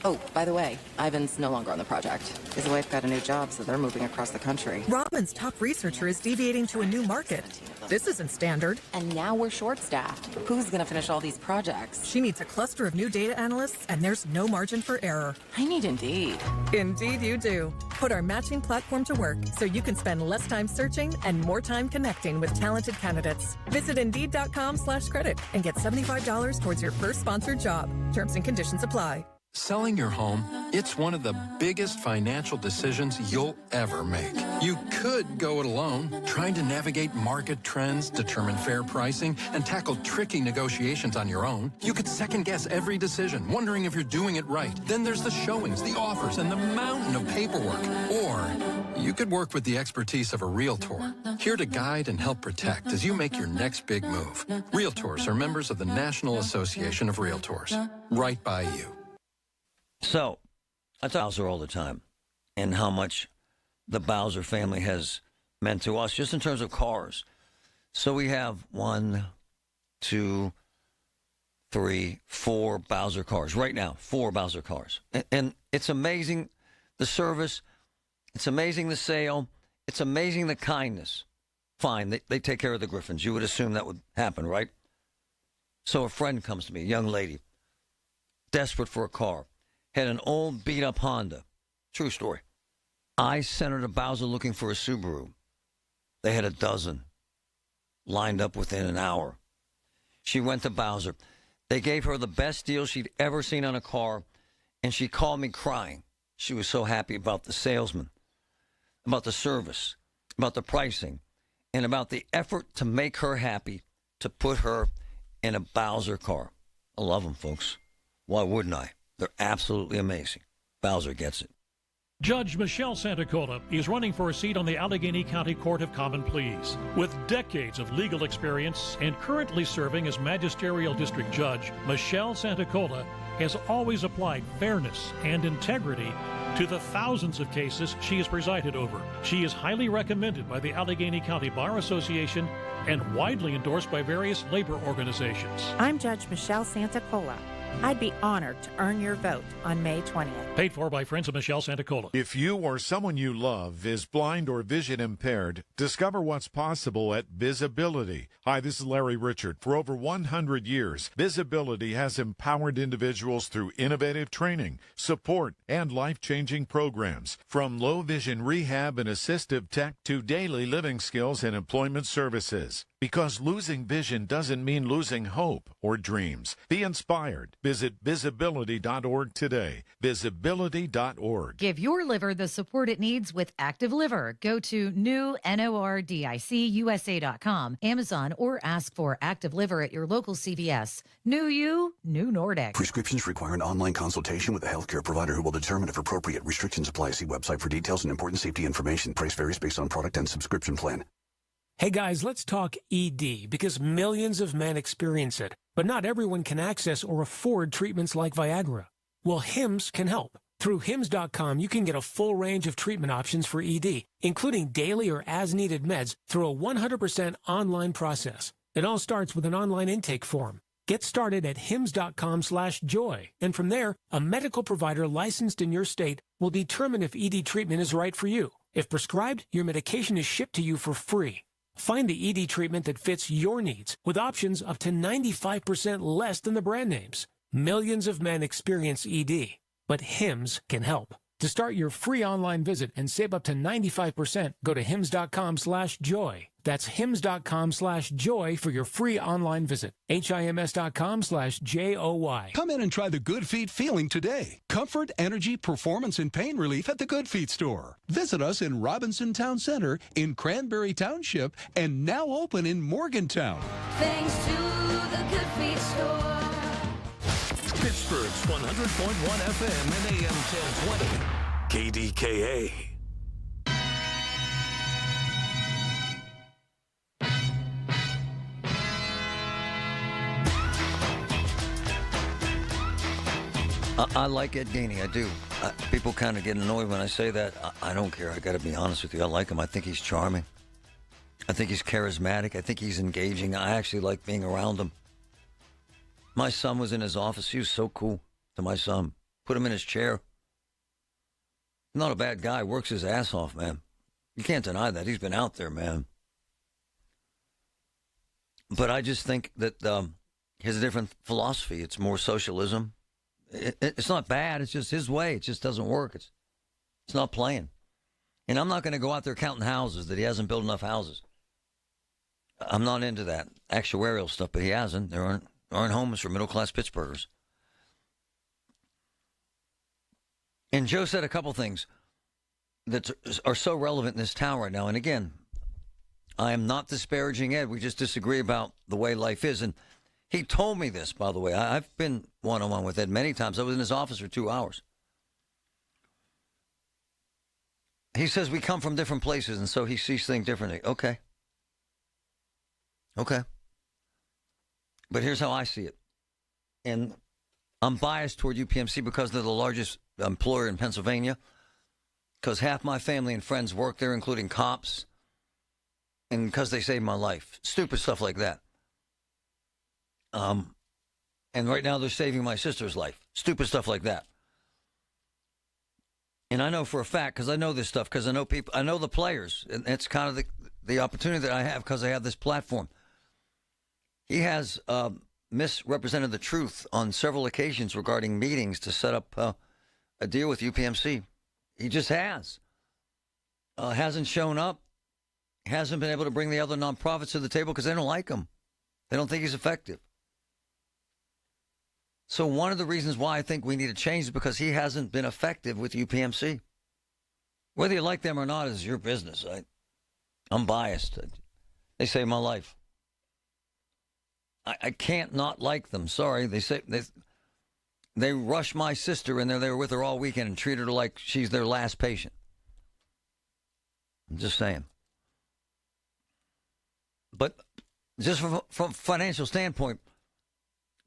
Oh, by the way, Ivan's no longer on the project. His wife got a new job, so they're moving across the country. Robin's top researcher is deviating to a new market. This isn't standard. And now we're short-staffed. Who's going to finish all these projects? She needs a cluster of new data analysts, and there's no margin for error. I need Indeed. Indeed you do. Put our matching platform to work so you can spend less time searching and more time connecting with talented candidates. Visit Indeed.com/credit and get $75 towards your first sponsored job. Terms and conditions apply. Selling your home, it's one of the biggest financial decisions you'll ever make. You could go it alone, trying to navigate market trends, determine fair pricing, and tackle tricky negotiations on your own. You could second-guess every decision, wondering if you're doing it right. Then there's the showings, the offers, and the mountain of paperwork. Or you could work with the expertise of a realtor, here to guide and help protect as you make your next big move. Realtors are members of the National Association of Realtors. Right by you. So, I tell Bowser all the time and how much the Bowser family has meant to us just in terms of cars. So we have 1, 2, 3, 4 Bowser cars right now, 4 Bowser cars. And it's amazing the service. It's amazing the sale. It's amazing the kindness. Fine, they take care of the Griffins. You would assume that would happen, right? So a friend comes to me, a young lady, desperate for a car, had an old beat-up Honda. True story. I sent her to Bowser looking for a Subaru. They had a dozen lined up within an hour. She went to Bowser. They gave her the best deal she'd ever seen on a car, and she called me crying. She was so happy about the salesman, about the service, about the pricing, and about the effort to make her happy, to put her in a Bowser car. I love them, folks. Why wouldn't I? They're absolutely amazing. Bowser gets it. Judge Michelle Santacola is running for a seat on the Allegheny County Court of Common Pleas. With decades of legal experience and currently serving as magisterial district judge, Michelle Santacola has always applied fairness and integrity to the thousands of cases she has presided over. She is highly recommended by the Allegheny County Bar Association and widely endorsed by various labor organizations. I'm Judge Michelle Santacola. I'd be honored to earn your vote on May 20th. Paid for by Friends of Michelle Santacola. If you or someone you love is blind or vision impaired, discover what's possible at Visibility. Hi, this is Larry Richard. For over 100 years, Visibility has empowered individuals through innovative training, support, and life-changing programs. From low vision rehab and assistive tech to daily living skills and employment services. Because losing vision doesn't mean losing hope or dreams. Be inspired. Visit visibility.org today. Visibility.org. Give your liver the support it needs with Active Liver. Go to newnordicusa.com, Amazon, or ask for Active Liver at your local CVS. New you, new Nordic. Prescriptions require an online consultation with a healthcare provider who will determine if appropriate. Restrictions apply. See website for details and important safety information. Price varies based on product and subscription plan. Hey guys, let's talk ED because millions of men experience it, but not everyone can access or afford treatments like Viagra. Well, HIMS can help. Through HIMS.com, you can get a full range of treatment options for ED, including daily or as-needed meds through a 100% online process. It all starts with an online intake form. Get started at HIMS.com/joy, and from there, a medical provider licensed in your state will determine if ED treatment is right for you. If prescribed, your medication is shipped to you for free. Find the ED treatment that fits your needs with options up to 95% less than the brand names. Millions of men experience ED, but HIMS can help. To start your free online visit and save up to 95%, go to HIMS.com/joy. That's HIMS.com/joy for your free online visit. HIMS.com/JOY. Come in and try the Good Feet feeling today. Comfort, energy, performance, and pain relief at the Good Feet store. Visit us in Robinson Town Center, in Cranberry Township, and now open in Morgantown. Thanks to the Good Feet store. Pittsburgh's 100.1 FM and AM 1020. KDKA. I like Ed Gainey, I do. People kind of get annoyed when I say that. I don't care. I got to be honest with you. I like him. I think he's charming. I think he's charismatic. I think he's engaging. I actually like being around him. My son was in his office. He was so cool to my son. Put him in his chair. Not a bad guy. Works his ass off, man. You can't deny that. He's been out there, man. But I just think that he has a different philosophy. It's more socialism. It's not bad. It's just his way. It just doesn't work. It's not playing. And I'm not going to go out there counting houses that he hasn't built enough houses. I'm not into that actuarial stuff, but he hasn't. There aren't homes for middle-class Pittsburghers. And Joe said a couple things that are so relevant in this town right now. And again, I am not disparaging Ed. We just disagree about the way life is. And he told me this, by the way. I've been one-on-one with Ed many times. I was in his office for 2 hours. He says we come from different places, and so he sees things differently. Okay. But here's how I see it. And I'm biased toward UPMC because they're the largest employer in Pennsylvania, because half my family and friends work there, including cops, and because they saved my life. Stupid stuff like that. And right now they're saving my sister's life. Stupid stuff like that. And I know for a fact, because I know this stuff, because I know people, I know the players, and it's kind of the opportunity that I have because I have this platform. He has misrepresented the truth on several occasions regarding meetings to set up a deal with UPMC. He just has. Hasn't shown up. Hasn't been able to bring the other nonprofits to the table because they don't like him. They don't think he's effective. So one of the reasons why I think we need to change is because he hasn't been effective with UPMC. Whether you like them or not is your business. I'm biased. They saved my life. I can't not like them. Sorry. They rushed my sister in there. They were with her all weekend and treated her like she's their last patient. I'm just saying. But just from a financial standpoint,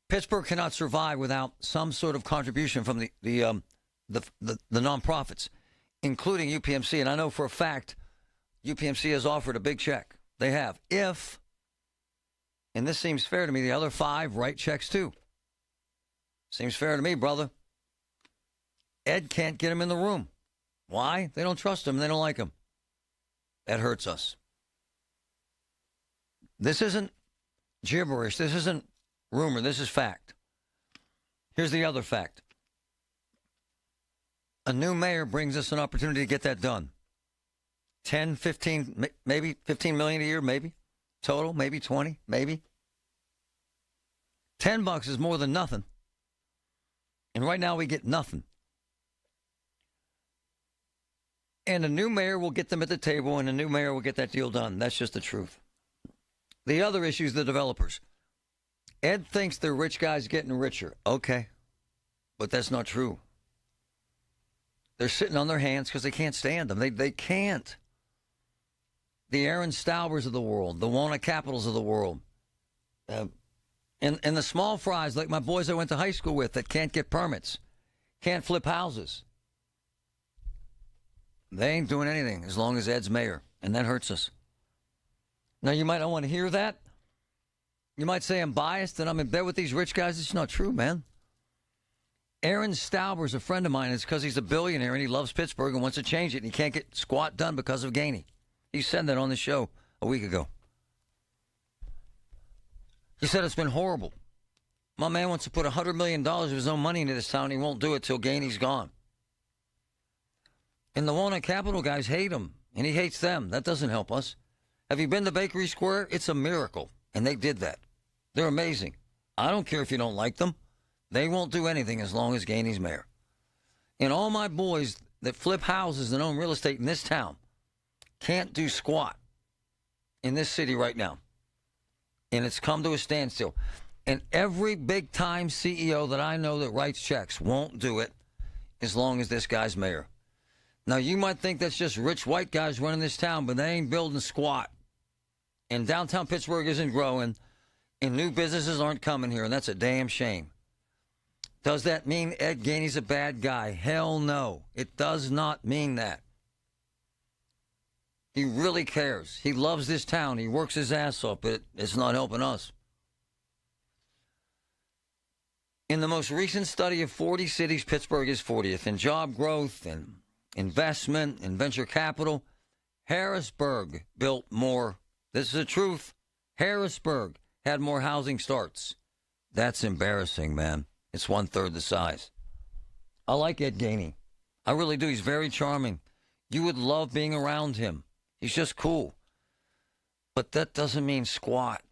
Pittsburgh cannot survive without some sort of contribution from the nonprofits, including UPMC. And I know for a fact UPMC has offered a big check. They have. If, and this seems fair to me, the other 5 write checks too. Seems fair to me, brother. Ed can't get him in the room. Why? They don't trust him. They don't like him. That hurts us. This isn't gibberish. This isn't rumor. This is fact. Here's the other fact. A new mayor brings us an opportunity to get that done. 10, 15, maybe 15 million a year, maybe. Total, maybe 20, maybe. $10 is more than nothing. And right now we get nothing. And a new mayor will get them at the table, and a new mayor will get that deal done. That's just the truth. The other issue is the developers. Ed thinks the rich guys getting richer. Okay. But that's not true. They're sitting on their hands because they can't stand them. They can't. The Aaron Staubers of the world, the Wona Capitals of the world, and the small fries like my boys I went to high school with that can't get permits, can't flip houses. They ain't doing anything as long as Ed's mayor, and that hurts us. Now, you might not want to hear that. You might say I'm biased and I'm in bed with these rich guys. It's not true, man. Aaron Stauber's a friend of mine. It's because he's a billionaire and he loves Pittsburgh and wants to change it, and he can't get squat done because of Gainey. He said that on the show a week ago. He said it's been horrible. My man wants to put $100 million of his own money into this town. He won't do it till Gainey's gone. And the Wona Capital guys hate him, and he hates them. That doesn't help us. Have you been to Bakery Square? It's a miracle, and they did that. They're amazing. I don't care if you don't like them. They won't do anything as long as Gainey's mayor. And all my boys that flip houses and own real estate in this town can't do squat in this city right now. And it's come to a standstill. And every big-time CEO that I know that writes checks won't do it as long as this guy's mayor. Now, you might think that's just rich white guys running this town, but they ain't building squat. And downtown Pittsburgh isn't growing, and new businesses aren't coming here, and that's a damn shame. Does that mean Ed Gainey's a bad guy? Hell no. It does not mean that. He really cares. He loves this town. He works his ass off, but it's not helping us. In the most recent study of 40 cities, Pittsburgh is 40th in job growth and investment and venture capital. Harrisburg built more. This is the truth. Harrisburg had more housing starts. That's embarrassing, man. It's 1/3 the size. I like Ed Gainey. I really do. He's very charming. You would love being around him. He's just cool. But that doesn't mean squat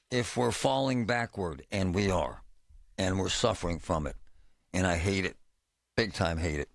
if we're falling backward, and we are. And we're suffering from it. And I hate it. Big time hate it.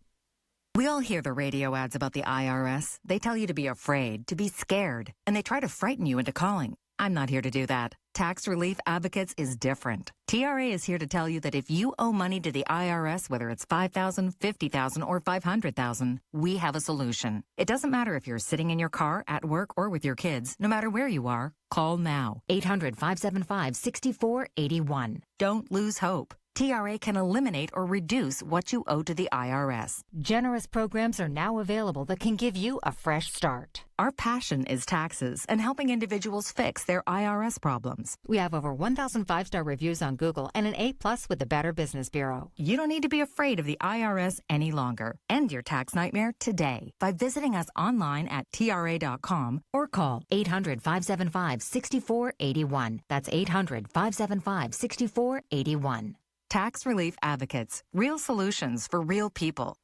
We all hear the radio ads about the IRS. They tell you to be afraid, to be scared, and they try to frighten you into calling. I'm not here to do that. Tax Relief Advocates is different. TRA is here to tell you that if you owe money to the IRS, whether it's $5,000, $50,000, or $500,000, we have a solution. It doesn't matter if you're sitting in your car, at work, or with your kids. No matter where you are, call now. 800-575-6481. Don't lose hope. TRA can eliminate or reduce what you owe to the IRS. Generous programs are now available that can give you a fresh start. Our passion is taxes and helping individuals fix their IRS problems. We have over 1,000 5-star reviews on Google and an A+ with the Better Business Bureau. You don't need to be afraid of the IRS any longer. End your tax nightmare today by visiting us online at TRA.com or call 800-575-6481. That's 800-575-6481. Tax Relief Advocates. Real solutions for real people.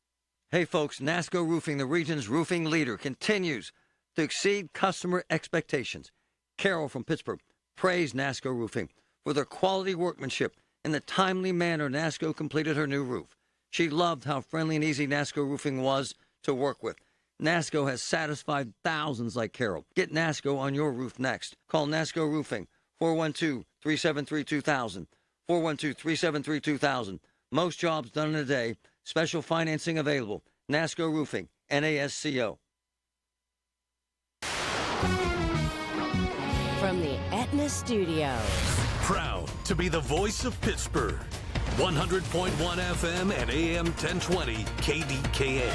Hey folks, NASCO Roofing, the region's roofing leader, continues to exceed customer expectations. Carol from Pittsburgh praised NASCO Roofing for their quality workmanship and the timely manner NASCO completed her new roof. She loved how friendly and easy NASCO Roofing was to work with. NASCO has satisfied thousands like Carol. Get NASCO on your roof next. Call NASCO Roofing, 412-373-2000. 412-373-2000. Most jobs done in a day. Special financing available. NASCO Roofing. NASCO. From the Aetna Studios. Proud to be the voice of Pittsburgh. 100.1 FM and AM 1020 KDKA.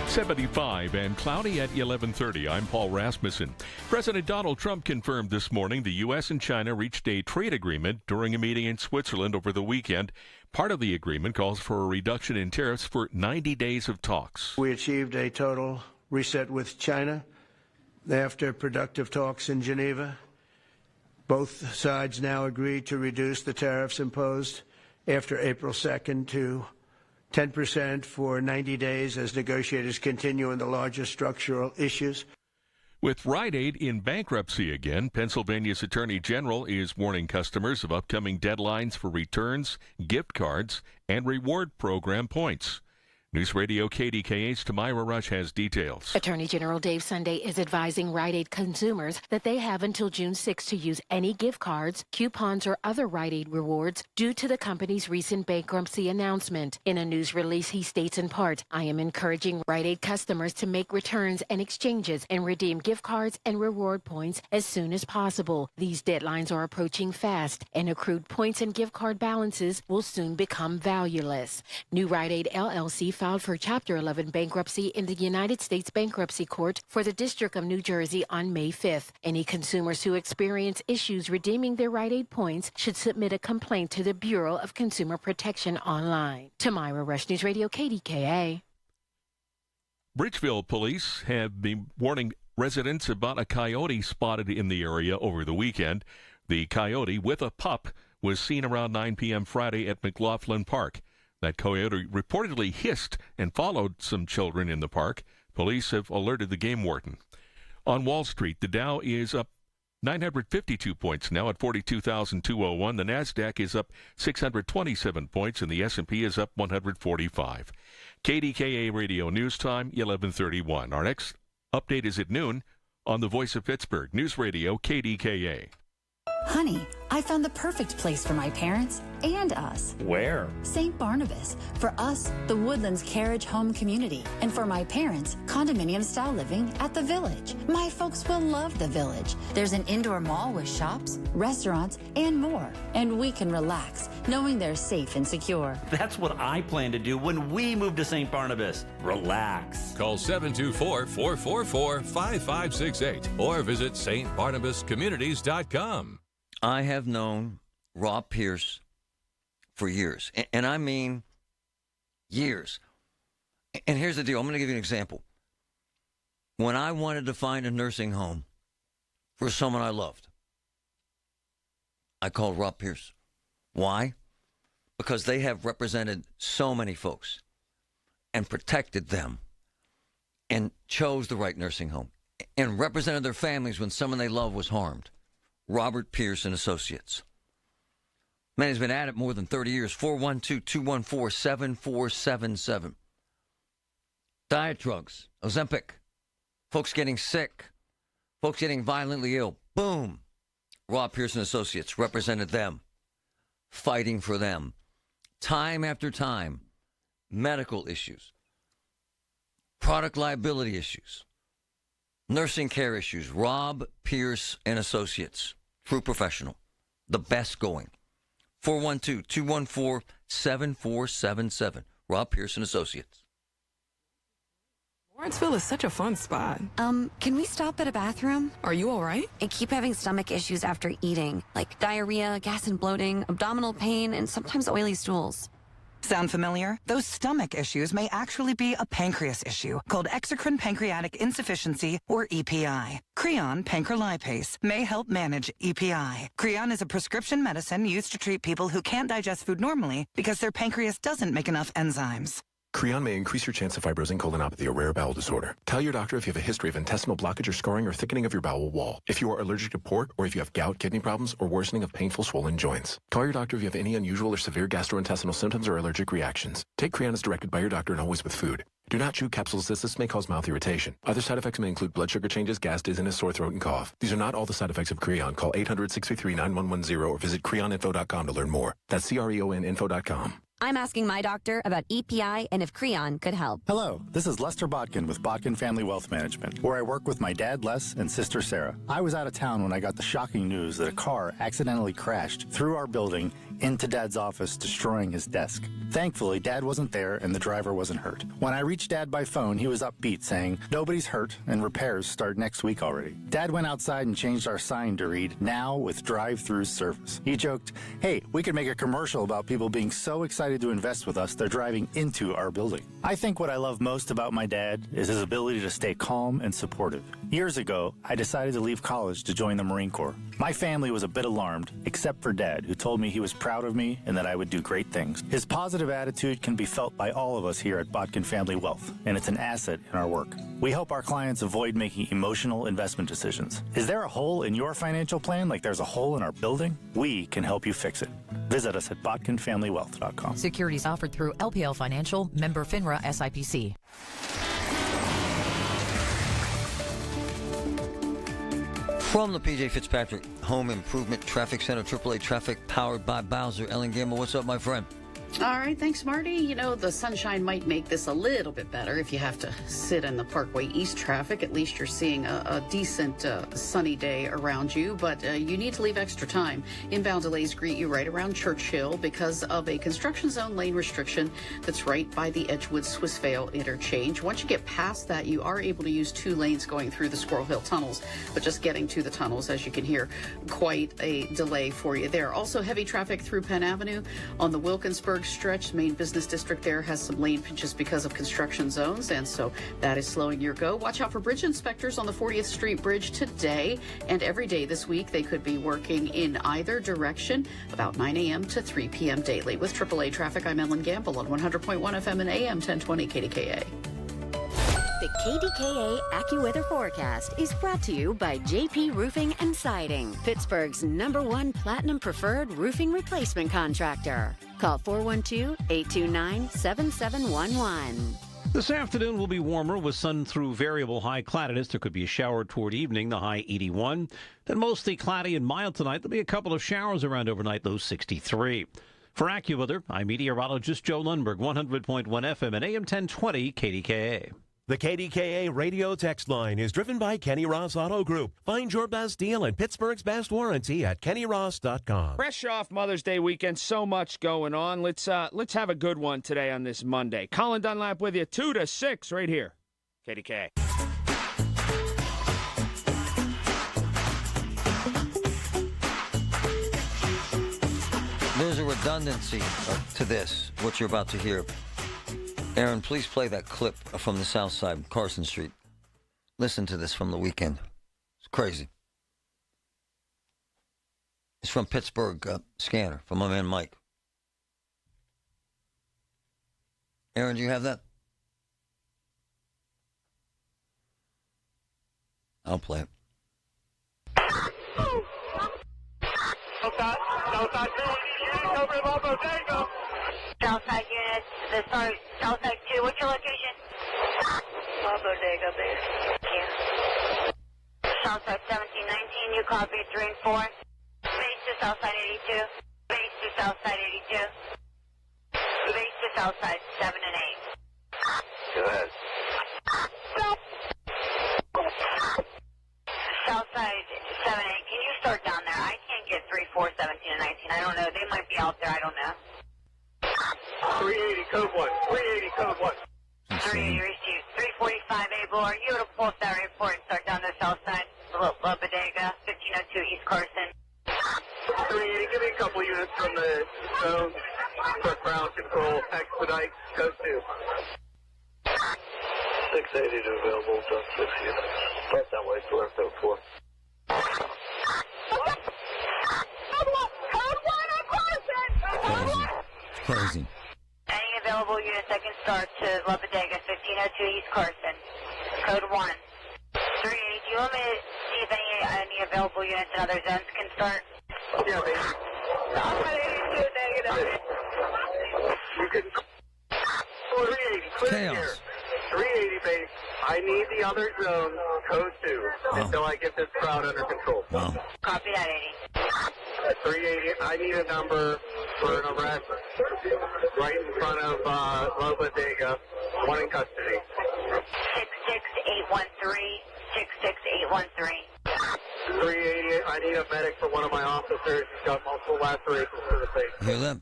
75 and cloudy at 11:30. I'm Paul Rasmussen. President Donald Trump confirmed this morning the U.S. and China reached a trade agreement during a meeting in Switzerland over the weekend. Part of the agreement calls for a reduction in tariffs for 90 days of talks. We achieved a total reset with China after productive talks in Geneva. Both sides now agreed to reduce the tariffs imposed after April 2nd to 10% for 90 days as negotiators continue on the largest structural issues. With Rite Aid in bankruptcy again, Pennsylvania's Attorney General is warning customers of upcoming deadlines for returns, gift cards, and reward program points. News Radio KDKA's Tamira Rush has details. Attorney General Dave Sunday is advising Rite Aid consumers that they have until June 6 to use any gift cards, coupons, or other Rite Aid rewards due to the company's recent bankruptcy announcement. In a news release, he states in part, I am encouraging Rite Aid customers to make returns and exchanges and redeem gift cards and reward points as soon as possible. These deadlines are approaching fast, and accrued points and gift card balances will soon become valueless. New Rite Aid LLC filed for Chapter 11 bankruptcy in the United States Bankruptcy Court for the District of New Jersey on May 5th. Any consumers who experience issues redeeming their Rite Aid points should submit a complaint to the Bureau of Consumer Protection online. Tamira Rush, News Radio KDKA. Bridgeville police have been warning residents about a coyote spotted in the area over the weekend. The coyote, with a pup, was seen around 9 p.m. Friday at McLaughlin Park. That coyote reportedly hissed and followed some children in the park. Police have alerted the game warden. On Wall Street, the Dow is up 952 points now at 42,201. The NASDAQ is up 627 points, and the S&P is up 145. KDKA Radio News Time, 11:31. Our next update is at noon on the Voice of Pittsburgh, News Radio KDKA. Honey, I found the perfect place for my parents and us. Where? St. Barnabas. For us, the Woodlands Carriage Home Community. And for my parents, condominium-style living at the Village. My folks will love the Village. There's an indoor mall with shops, restaurants, and more. And we can relax, knowing they're safe and secure. That's what I plan to do when we move to St. Barnabas. Relax. Call 724-444-5568 or visit stbarnabascommunities.com. I have known Rob Pierce for years, and I mean years. And here's the deal. I'm going to give you an example. When I wanted to find a nursing home for someone I loved, I called Rob Pierce. Why? Because they have represented so many folks and protected them and chose the right nursing home and represented their families when someone they love was harmed. Robert Pierce and Associates. Man, he's been at it more than 30 years. 412-214-7477. Diet drugs, Ozempic, folks getting sick, folks getting violently ill. Boom. Rob Pierce and Associates represented them, fighting for them. Time after time, medical issues, product liability issues, nursing care issues. Rob Pierce and Associates. True professional. The best going. 412-214-7477. Rob Pearson Associates. Lawrenceville is such a fun spot. Can we stop at a bathroom? Are you all right? I keep having stomach issues after eating, like diarrhea, gas and bloating, abdominal pain, and sometimes oily stools. Sound familiar? Those stomach issues may actually be a pancreas issue called exocrine pancreatic insufficiency, or EPI. Creon pancrelipase may help manage EPI. Creon is a prescription medicine used to treat people who can't digest food normally because their pancreas doesn't make enough enzymes. Creon may increase your chance of fibrosing colonopathy, a rare bowel disorder. Tell your doctor if you have a history of intestinal blockage or scarring or thickening of your bowel wall, if you are allergic to pork, or if you have gout, kidney problems, or worsening of painful swollen joints. Call your doctor if you have any unusual or severe gastrointestinal symptoms or allergic reactions. Take Creon as directed by your doctor and always with food. Do not chew capsules as this may cause mouth irritation. Other side effects may include blood sugar changes, gas, dizziness, sore throat, and cough. These are not all the side effects of Creon. Call 800-633-9110 or visit creoninfo.com to learn more. That's CREONinfo.com. I'm asking my doctor about EPI and if Creon could help. Hello, this is Lester Botkin with Botkin Family Wealth Management, where I work with my dad, Les, and sister, Sarah. I was out of town when I got the shocking news that a car accidentally crashed through our building into Dad's office, destroying his desk. Thankfully, Dad wasn't there and the driver wasn't hurt. When I reached Dad by phone, he was upbeat, saying, "Nobody's hurt and repairs start next week already." Dad went outside and changed our sign to read, "Now with drive-through service." He joked, "Hey, we could make a commercial about people being so excited to invest with us, they're driving into our building." I think what I love most about my dad is his ability to stay calm and supportive. Years ago, I decided to leave college to join the Marine Corps. My family was a bit alarmed, except for Dad, who told me he was proud of me and that I would do great things. His positive attitude can be felt by all of us here at Botkin Family Wealth, and it's an asset in our work. We help our clients avoid making emotional investment decisions. Is there a hole in your financial plan like there's a hole in our building? We can help you fix it. Visit us at botkinfamilywealth.com. Securities offered through LPL Financial, member FINRA SIPC. From the P.J. Fitzpatrick Home Improvement Traffic Center, AAA Traffic, powered by Bowser. Ellen Gamble, what's up, my friend? All right, thanks, Marty. You know, the sunshine might make this a little bit better if you have to sit in the Parkway East traffic. At least you're seeing a decent sunny day around you, but you need to leave extra time. Inbound delays greet you right around Churchill because of a construction zone lane restriction that's right by the Edgewood Swissvale interchange. Once you get past that, you are able to use 2 lanes going through the Squirrel Hill tunnels, but just getting to the tunnels, as you can hear, quite a delay for you there. Also, heavy traffic through Penn Avenue on the Wilkinsburg stretch. Main business district there has some lane pinches because of construction zones, and so that is slowing your go. Watch out for bridge inspectors on the 40th Street Bridge today and every day this week. They could be working in either direction about 9 a.m. to 3 p.m. daily. With AAA Traffic, I'm Ellen Gamble on 100.1 FM and AM 1020 KDKA. The KDKA AccuWeather forecast is brought to you by JP Roofing and Siding, Pittsburgh's #1 Platinum Preferred Roofing Replacement Contractor. Call 412-829-7711. This afternoon will be warmer with sun through variable high cloudiness. There could be a shower toward evening, the high 81. Then mostly cloudy and mild tonight. There'll be a couple of showers around overnight, low 63. For AccuWeather, I'm meteorologist Joe Lundberg, 100.1 FM and AM 1020 KDKA. The KDKA radio text line is driven by Kenny Ross Auto Group. Find your best deal and Pittsburgh's best warranty at kennyross.com. Fresh off Mother's Day weekend, so much going on. Let's have a good one today on this Monday. Colin Dunlap with you 2 to 6 right here. KDKA. There's a redundancy to this, what you're about to hear. Aaron, please play that clip from the South Side, Carson Street. Listen to this from the weekend. It's crazy. It's from Pittsburgh Scanner, from my man Mike. Aaron, do you have that? I'll play it. Southside unit, Southside 2, what's your location? Bodega base. Yeah. Southside 1719, you copy 3 and 4. Base to Southside 82. Base to Southside 82. Base to Southside 7 and 8. Go ahead. Southside 7 and 8, can you start down there? I can't get 3, 4, 17, and 19. I don't know, they might be out pulse that report and start down the south side. La Bodega, 1502 East Carson. 380, give me a couple units from the zone for ground control, expedite, code 2. 680 to available, just 6 units. Right that way, to left 04. Crazy. Any available units that can start to La Bodega, 1502 East Carson. Code 1. 380, do you want me to see if any available units in other zones can start? Yeah, baby. I'm at 82 negative. You can... 380, clear Chaos. here. 380 base. I need the other zone, code 2, until I get this crowd under control. Wow. Copy that, 380, I need a number for an arrest right in front of La Bodega, one in custody. 66813, 66813. 380, I need a medic for one of my officers. He's got multiple lacerations to the face. You hear that?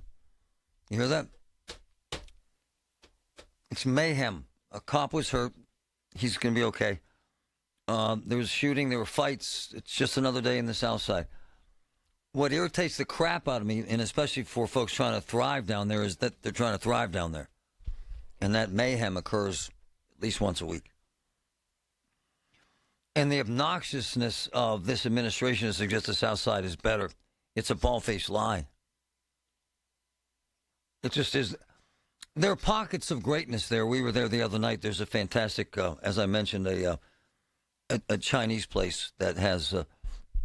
You hear that? It's mayhem. A cop was hurt. He's going to be okay. There was shooting. There were fights. It's just another day in the South Side. What irritates the crap out of me, and especially for folks trying to thrive down there, is that they're trying to thrive down there. And that mayhem occurs at least once a week. And the obnoxiousness of this administration to suggest the South Side is better. It's a bald-faced lie. It just is. There are pockets of greatness there. We were there the other night. There's a fantastic, as I mentioned, a Chinese place that has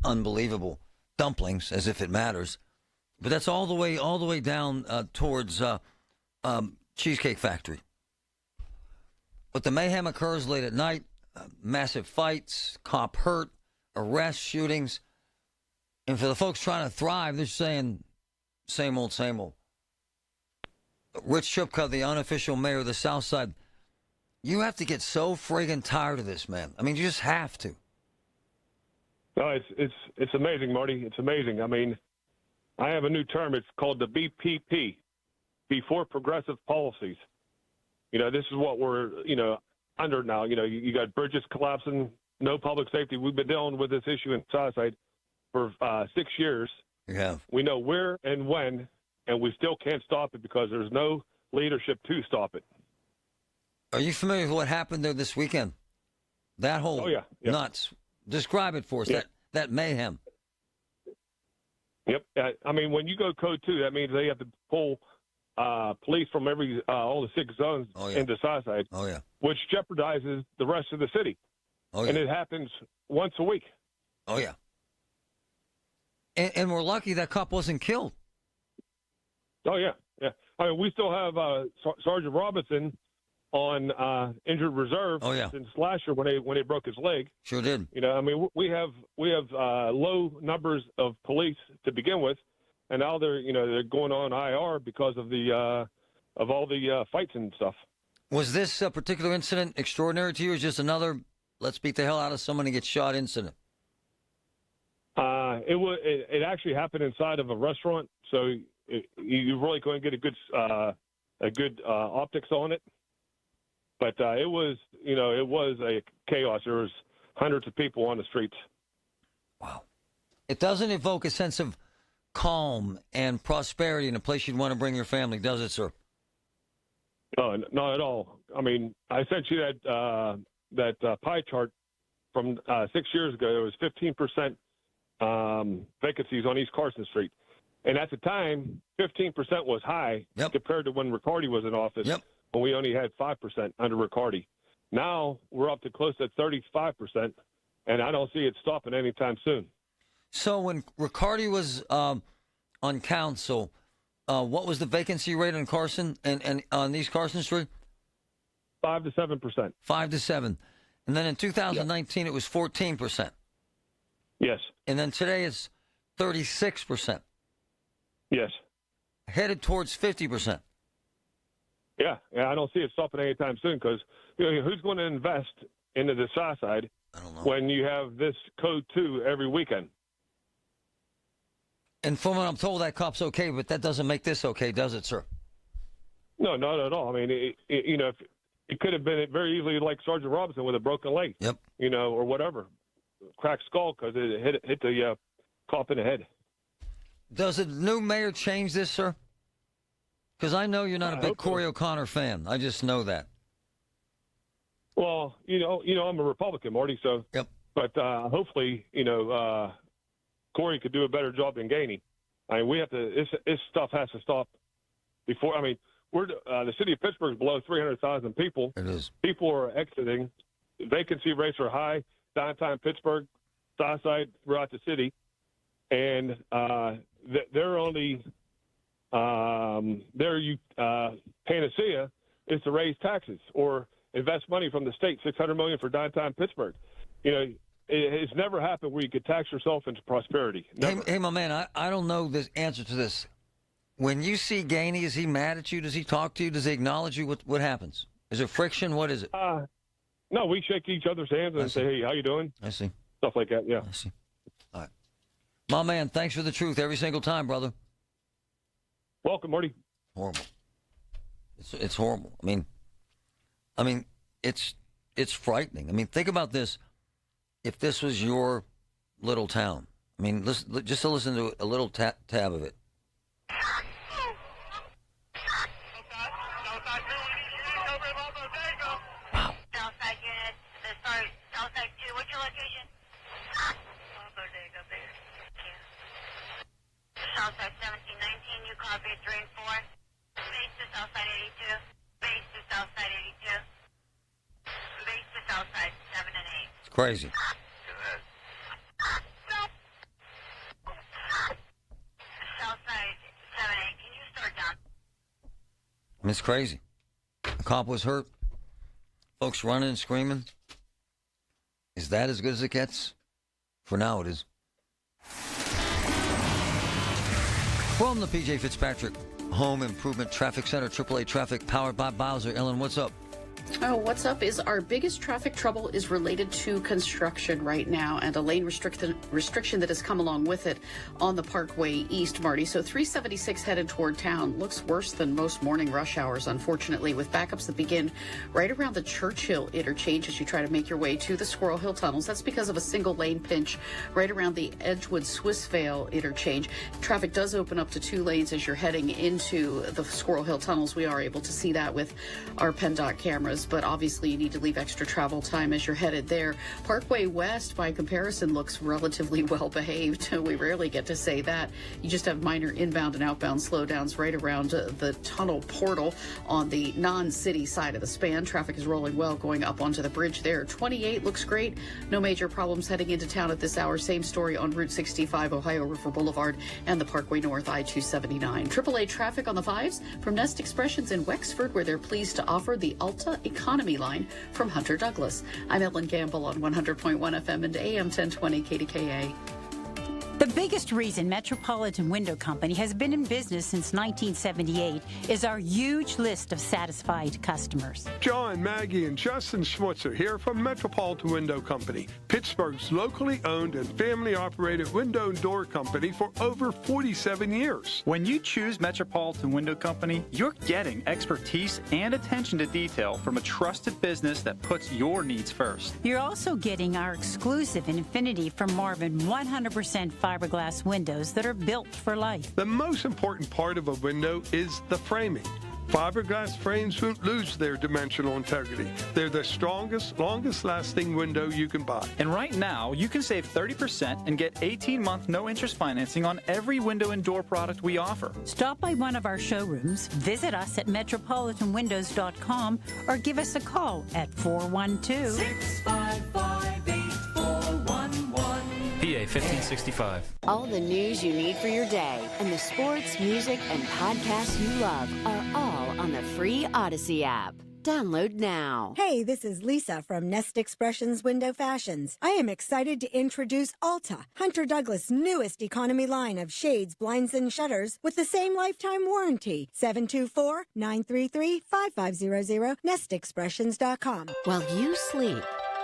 unbelievable dumplings, as if it matters. But that's all the way down towards Cheesecake Factory. But the mayhem occurs late at night. Massive fights, cop hurt, arrests, shootings. And for the folks trying to thrive, they're saying same old, same old. Rich Chupka, the unofficial mayor of the South Side, you have to get so friggin' tired of this, man. I mean, you just have to. No, it's amazing, Marty. It's amazing. I mean, I have a new term. It's called the BPP, Before Progressive Policies. You know, this is what we're, under now. You know, you got bridges collapsing, no public safety. We've been dealing with this issue in Southside for 6 years. You have. We know where and when, and we still can't stop it because there's no leadership to stop it. Are you familiar with what happened there this weekend? That whole nuts. Describe it for us, that mayhem. Yep. I mean, when you go code 2, that means they have to pull police from all the 6 zones into Southside, which jeopardizes the rest of the city. And it happens once a week. Oh, yeah. And we're lucky that cop wasn't killed. Oh, yeah. I mean, we still have Sergeant Robinson on injured reserve since last year when he broke his leg. Sure did. You know, I mean, we have low numbers of police to begin with, and now they're going on IR because of all the fights and stuff. Was this particular incident extraordinary to you, or just another let's beat the hell out of someone and get shot incident? It actually happened inside of a restaurant, so you really couldn't get a good optics on it. But it was a chaos. There was hundreds of people on the streets. Wow. It doesn't evoke a sense of calm and prosperity in a place you'd want to bring your family, does it, sir? No, not at all. I mean, I sent you that pie chart from 6 years ago. There was 15% vacancies on East Carson Street. And at the time, 15% was high compared to when Riccardi was in office, when we only had 5% under Riccardi. Now we're up to close to 35%, and I don't see it stopping anytime soon. So when Riccardi was on council, what was the vacancy rate on Carson and on East Carson Street? 5 to 7%. 5 to 7. And then in 2019, it was 14%. Yes. And then today it's 36%. Yes. Headed towards 50%. Yeah, I don't see it stopping anytime soon because who's going to invest into the South Side when you have this code 2 every weekend? And from what I'm told, that cop's okay, but that doesn't make this okay, does it, sir? No, not at all. I mean, It could have been very easily like Sergeant Robinson with a broken leg. Yep. Or whatever, cracked skull because it hit the cop in the head. Does the new mayor change this, sir? Because I know you're not a big Corey O'Connor fan. I just know that. Well, I'm a Republican, Marty. So. Yep. But hopefully, Corey could do a better job than Gainey. I mean, we have to. This stuff has to stop before. I mean, we're the city of Pittsburgh is below 300,000 people. It is. People are exiting. Vacancy rates are high. Downtown Pittsburgh, Southside, throughout the city, and they're only their panacea is to raise taxes or invest money from the state, $600 million for downtown Pittsburgh. It's never happened where you could tax yourself into prosperity. Hey, my man, I don't know the answer to this. When you see Gainey, is he mad at you? Does he talk to you? Does he acknowledge you? What happens? Is there friction? What is it? No, we shake each other's hands and say, hey, how you doing? I see. Stuff like that, yeah. I see. All right. My man, thanks for the truth every single time, brother. Welcome, Marty. Horrible. It's horrible. I mean, it's frightening. I mean, think about this. If this was your little town, I mean, just to listen to a little tab of it. Wow. Southside unit, Southside 2, what's your location? Bodega, base. Southside 1719, you copy 3 and 4. Base to Southside 82. Base to Southside 82. Base to Southside 7 and 8. It's crazy. Southside 7-8, can you start down? I mean, it's crazy. A cop was hurt. Folks running and screaming. Is that as good as it gets? For now, it is. From the P.J. Fitzpatrick Home Improvement Traffic Center, AAA Traffic, powered by Bowser. Ellen, what's up? Oh, what's up is our biggest traffic trouble is related to construction right now and a lane restriction that has come along with it on the Parkway East, Marty. So 376 headed toward town looks worse than most morning rush hours, unfortunately, with backups that begin right around the Churchill interchange as you try to make your way to the Squirrel Hill tunnels. That's because of a single lane pinch right around the Edgewood Swissvale interchange. Traffic does open up to 2 lanes as you're heading into the Squirrel Hill tunnels. We are able to see that with our PennDOT cameras, but obviously you need to leave extra travel time as you're headed there. Parkway West, by comparison, looks relatively well behaved. We rarely get to say that. You just have minor inbound and outbound slowdowns right around the tunnel portal on the non-city side of the span. Traffic is rolling well going up onto the bridge there. 28 looks great. No major problems heading into town at this hour. Same story on Route 65, Ohio River Boulevard, and the Parkway North I-279. AAA traffic on the 5s from Nest Expressions in Wexford, where they're pleased to offer the Alta Economy line from Hunter Douglas. I'm Ellen Gamble on 100.1 FM and AM 1020 KDKA. The biggest reason Metropolitan Window Company has been in business since 1978 is our huge list of satisfied customers. John, Maggie, and Justin Schmutzer here from Metropolitan Window Company, Pittsburgh's locally owned and family-operated window and door company for over 47 years. When you choose Metropolitan Window Company, you're getting expertise and attention to detail from a trusted business that puts your needs first. You're also getting our exclusive Infinity from Marvin 100% fiberglass windows that are built for life. The most important part of a window is the framing. Fiberglass frames won't lose their dimensional integrity. They're the strongest, longest-lasting window you can buy. And right now, you can save 30% and get 18-month no-interest financing on every window and door product we offer. Stop by one of our showrooms, visit us at metropolitanwindows.com, or give us a call at 412-655-8411. PA 1565. All the news you need for your day and the sports, music, and podcasts you love are all on the free Odyssey app. Download now. Hey, this is Lisa from Nest Expressions Window Fashions. I am excited to introduce Alta, Hunter Douglas' newest economy line of shades, blinds, and shutters with the same lifetime warranty. 724-933-5500, nestexpressions.com. While you sleep,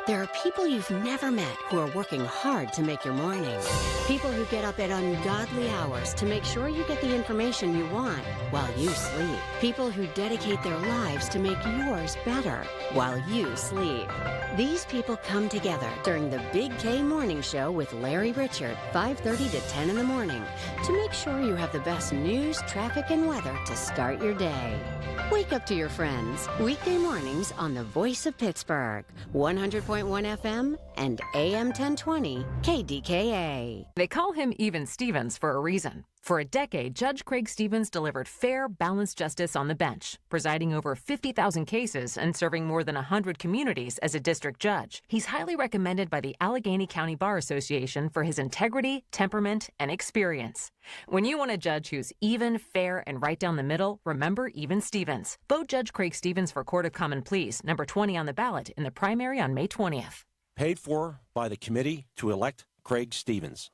There are people you've never met who are working hard to make your morning. People who get up at ungodly hours to make sure you get the information you want while you sleep. People who dedicate their lives to make yours better while you sleep. These people come together during the Big K Morning Show with Larry Richard, 5:30 to 10 in the morning, to make sure you have the best news, traffic, and weather to start your day. Wake up to your friends. Weekday mornings on the Voice of Pittsburgh, 100.1 FM and AM 1020 KDKA. They call him Even Stevens for a reason. For a decade, Judge Craig Stevens delivered fair, balanced justice on the bench, presiding over 50,000 cases and serving more than 100 communities as a district judge. He's highly recommended by the Allegheny County Bar Association for his integrity, temperament, and experience. When you want a judge who's even, fair, and right down the middle, remember Even Stevens. Vote Judge Craig Stevens for Court of Common Pleas, number 20 on the ballot in the primary on May 20th. Paid for by the committee to elect Craig Stevens.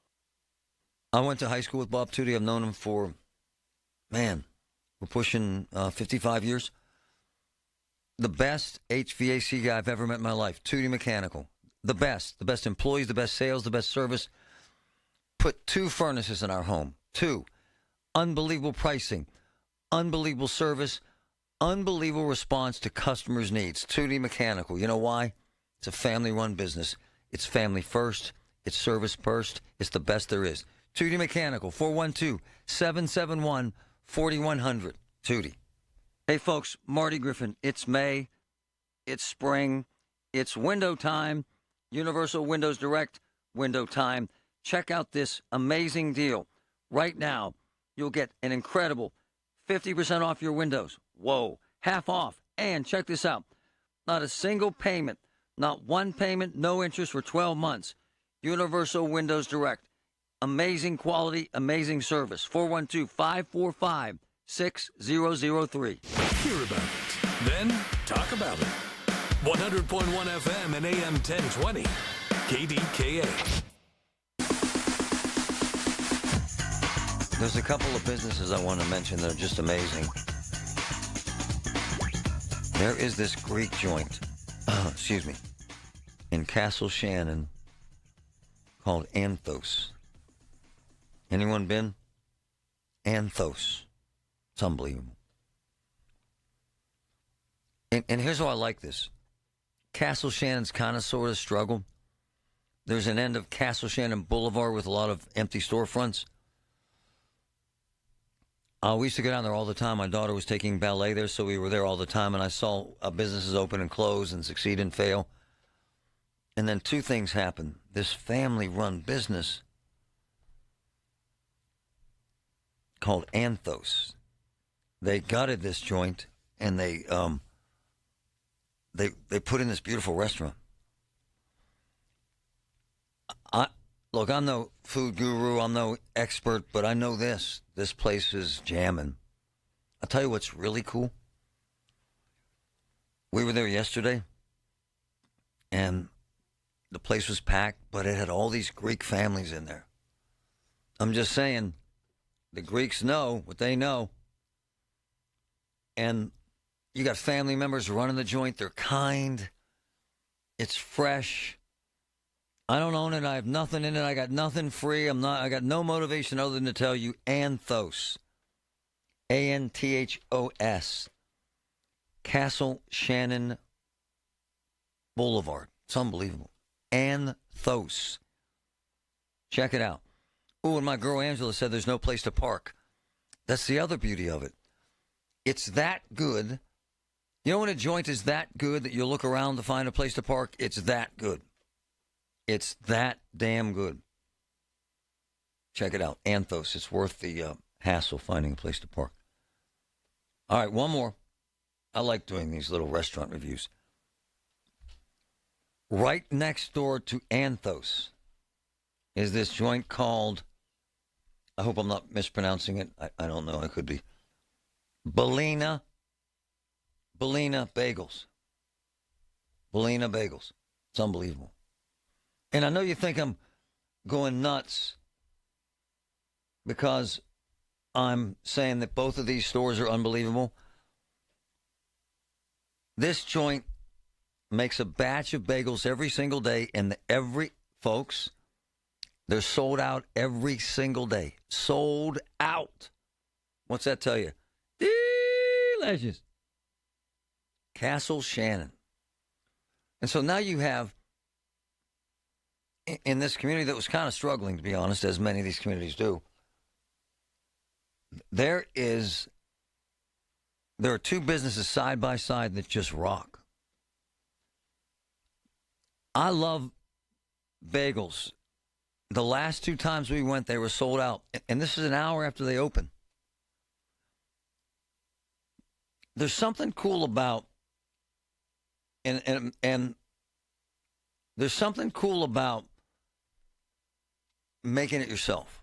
I went to high school with Bob Tootie. I've known him for, we're pushing 55 years. The best HVAC guy I've ever met in my life, Tootie Mechanical. The best employees, the best sales, the best service. Put 2 furnaces in our home. 2. Unbelievable pricing, unbelievable service, unbelievable response to customers' needs. Tootie Mechanical. You know why? It's a family-run business. It's family first. It's service first. It's the best there is. Tootie Mechanical, 412-771-4100. Tootie. Hey, folks, Marty Griffin. It's May. It's spring. It's window time. Universal Windows Direct window time. Check out this amazing deal. Right now, you'll get an incredible 50% off your windows. Whoa, half off. And check this out. Not a single payment. Not one payment, no interest for 12 months. Universal Windows Direct. Amazing quality, amazing service. 412-545-6003. Hear about it. Then talk about it. 100.1 FM and AM 1020. KDKA. There's a couple of businesses I want to mention that are just amazing. There is this Greek joint, in Castle Shannon called Anthos. Anyone been? Anthos. It's unbelievable. And here's why I like this. Castle Shannon's kind of sort of struggle. There's an end of Castle Shannon Boulevard with a lot of empty storefronts. We used to go down there all the time. My daughter was taking ballet there, so we were there all the time, and I saw businesses open and close and succeed and fail. And then 2 things happened. This family-run business called Anthos. They gutted this joint, and they put in this beautiful restaurant. Look, I'm no food guru, I'm no expert, but I know this. This place is jamming. I'll tell you what's really cool. We were there yesterday, and the place was packed, but it had all these Greek families in there. I'm just saying, the Greeks know what they know. And you got family members running the joint. They're kind. It's fresh. I don't own it. I have nothing in it. I got nothing free. I got no motivation other than to tell you Anthos. Anthos. Castle Shannon Boulevard. It's unbelievable. Anthos. Check it out. Oh, and my girl Angela said there's no place to park. That's the other beauty of it. It's that good. You know when a joint is that good that you look around to find a place to park? It's that good. It's that damn good. Check it out. Anthos. It's worth the hassle finding a place to park. All right, one more. I like doing these little restaurant reviews. Right next door to Anthos is this joint called, I hope I'm not mispronouncing it. I don't know. I could be. Bellina Bagels. Bellina Bagels. It's unbelievable. And I know you think I'm going nuts because I'm saying that both of these stores are unbelievable. This joint makes a batch of bagels every single day, and folks, they're sold out every single day. Sold out. What's that tell you? Delicious. Castle Shannon. And so now you have, in this community that was kind of struggling, to be honest, as many of these communities do, there are two businesses side by side that just rock. I love bagels. The last two times we went, they were sold out. And this is an hour after they open. There's something cool about, and there's something cool about making it yourself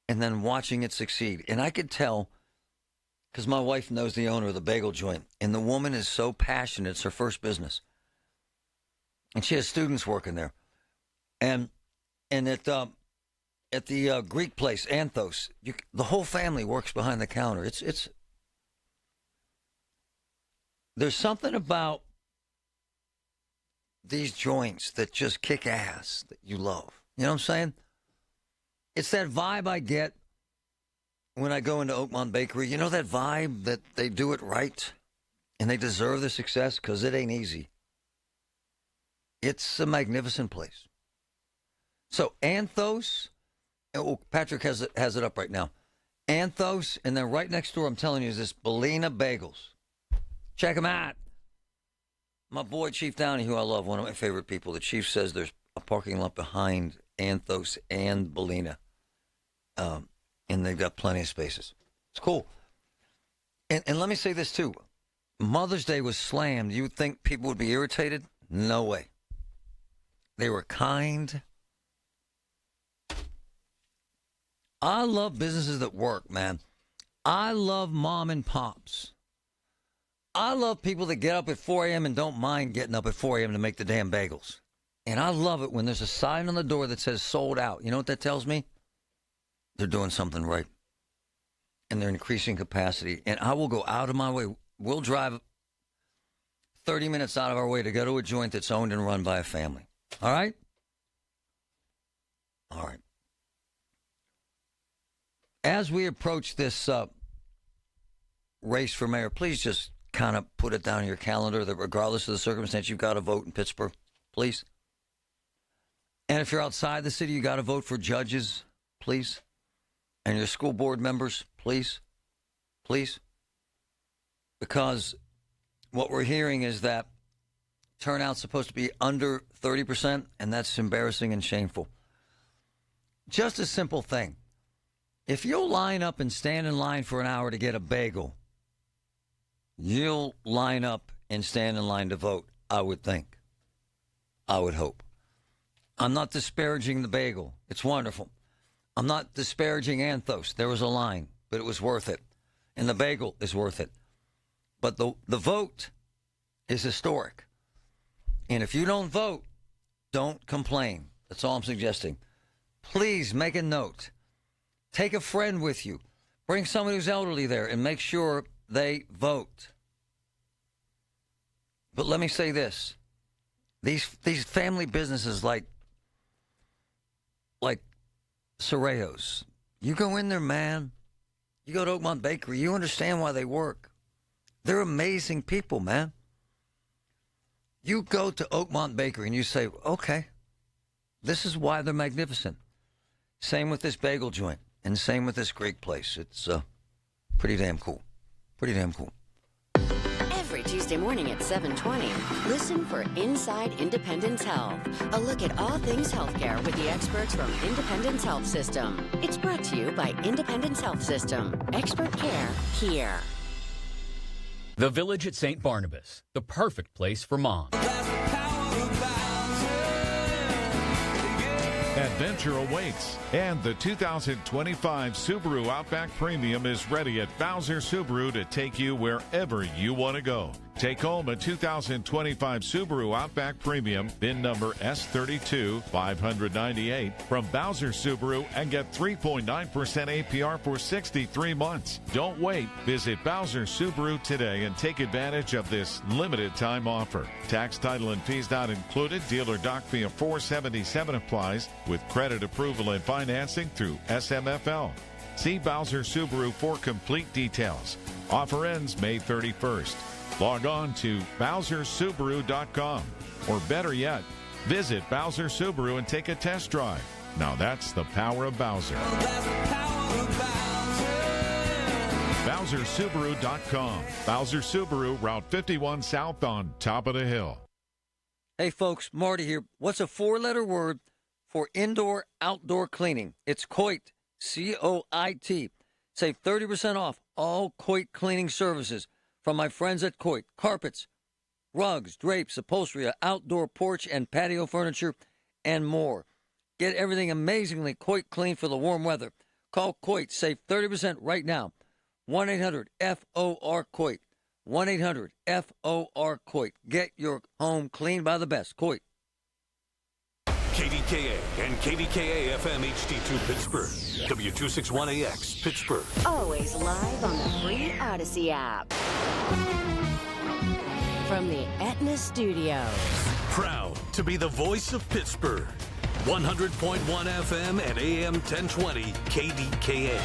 and then watching it succeed. And I could tell, because my wife knows the owner of the bagel joint, and the woman is so passionate. It's her first business. And she has students working there. And at the Greek place, Anthos, the whole family works behind the counter. There's something about these joints that just kick ass that you love. You know what I'm saying? It's that vibe I get when I go into Oakmont Bakery. You know that vibe that they do it right and they deserve the success, because it ain't easy. It's a magnificent place. So Anthos, Patrick has it up right now. Anthos, and then right next door, I'm telling you, is this Bellina Bagels. Check them out. My boy Chief Downey, who I love, one of my favorite people, the Chief says there's a parking lot behind Anthos and Bellina. And they've got plenty of spaces. It's cool. And let me say this, too. Mother's Day was slammed. You would think people would be irritated? No way. They were kind. I love businesses that work, man. I love mom and pops. I love people that get up at 4 a.m. and don't mind getting up at 4 a.m. to make the damn bagels. And I love it when there's a sign on the door that says sold out. You know what that tells me? They're doing something right. And they're increasing capacity. And I will go out of my way. We'll drive 30 minutes out of our way to go to a joint that's owned and run by a family. All right? All right. As we approach this race for mayor, please just kind of put it down in your calendar that regardless of the circumstance, you've got to vote in Pittsburgh, please. And if you're outside the city, you got to vote for judges, please. And your school board members, please. Please. Because what we're hearing is that turnout's supposed to be under 30%, and that's embarrassing and shameful. Just a simple thing. If you'll line up and stand in line for an hour to get a bagel, you'll line up and stand in line to vote, I would think. I would hope. I'm not disparaging the bagel. It's wonderful. I'm not disparaging Anthos. There was a line, but it was worth it. And the bagel is worth it. But the vote is historic. And if you don't vote, don't complain. That's all I'm suggesting. Please make a note. Take a friend with you. Bring someone who's elderly there and make sure they vote. But let me say this. These family businesses like Sorreos, you go in there, man. You go to Oakmont Bakery, you understand why they work. They're amazing people, man. You go to Oakmont Bakery and you say, okay, this is why they're magnificent. Same with this bagel joint and same with this Greek place. It's pretty damn cool. Pretty damn cool. Every Tuesday morning at 7:20, listen for Inside Independence Health, a look at all things healthcare with the experts from Independence Health System. It's brought to you by Independence Health System. Expert care here. The Village at St. Barnabas, the perfect place for moms. Adventure awaits, and the 2025 Subaru Outback Premium is ready at Bowser Subaru to take you wherever you want to go. Take home a 2025 Subaru Outback Premium, VIN number S32-598 from Bowser Subaru and get 3.9% APR for 63 months. Don't wait. Visit Bowser Subaru today and take advantage of this limited time offer. Tax, title, and fees not included. Dealer doc fee of $477 applies with credit approval and financing through SMFL. See Bowser Subaru for complete details. Offer ends May 31st. Log on to BowserSubaru.com, or better yet, visit Bowser Subaru and take a test drive. Now that's the power of Bowser. BowserSubaru.com. Bowser Subaru, Route 51 South on top of the hill. Hey folks, Marty here. What's a four-letter word for indoor-outdoor cleaning? It's COIT, C-O-I-T. Save 30% off all COIT cleaning services from my friends at COIT. Carpets, rugs, drapes, upholstery, outdoor porch and patio furniture, and more. Get everything amazingly COIT clean for the warm weather. Call COIT. Save 30% right now. 1-800-FOR-COIT. 1-800-FOR-COIT. Get your home cleaned by the best. COIT. KDKA and KDKA FM HD2 Pittsburgh. W261AX Pittsburgh. Always live on the free Odyssey app. From the Aetna Studios. Proud to be the voice of Pittsburgh. 100.1 FM and AM 1020 KDKA.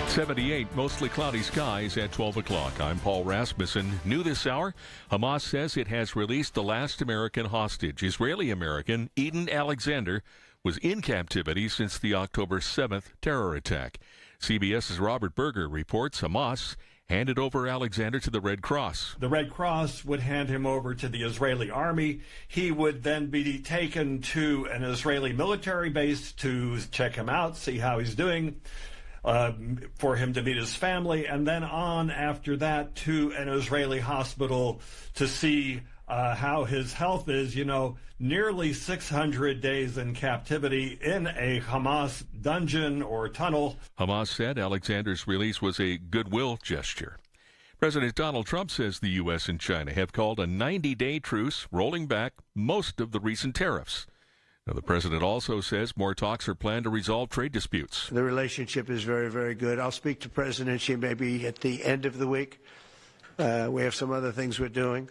78, mostly cloudy skies at 12 o'clock. I'm Paul Rasmussen. New this hour, Hamas says it has released the last American hostage. Israeli-American Eden Alexander was in captivity since the October 7th terror attack. CBS's Robert Berger reports Hamas handed over Alexander to the Red Cross. The Red Cross would hand him over to the Israeli army. He would then be taken to an Israeli military base to check him out, see how he's doing. For him to meet his family, and then on after that to an Israeli hospital to see how his health is. You know, nearly 600 days in captivity in a Hamas dungeon or tunnel. Hamas said Alexander's release was a goodwill gesture. President Donald Trump says the U.S. and China have called a 90-day truce, rolling back most of the recent tariffs. Now, the president also says more talks are planned to resolve trade disputes. The relationship is very, very good. I'll speak to President Xi maybe at the end of the week. We have some other things we're doing.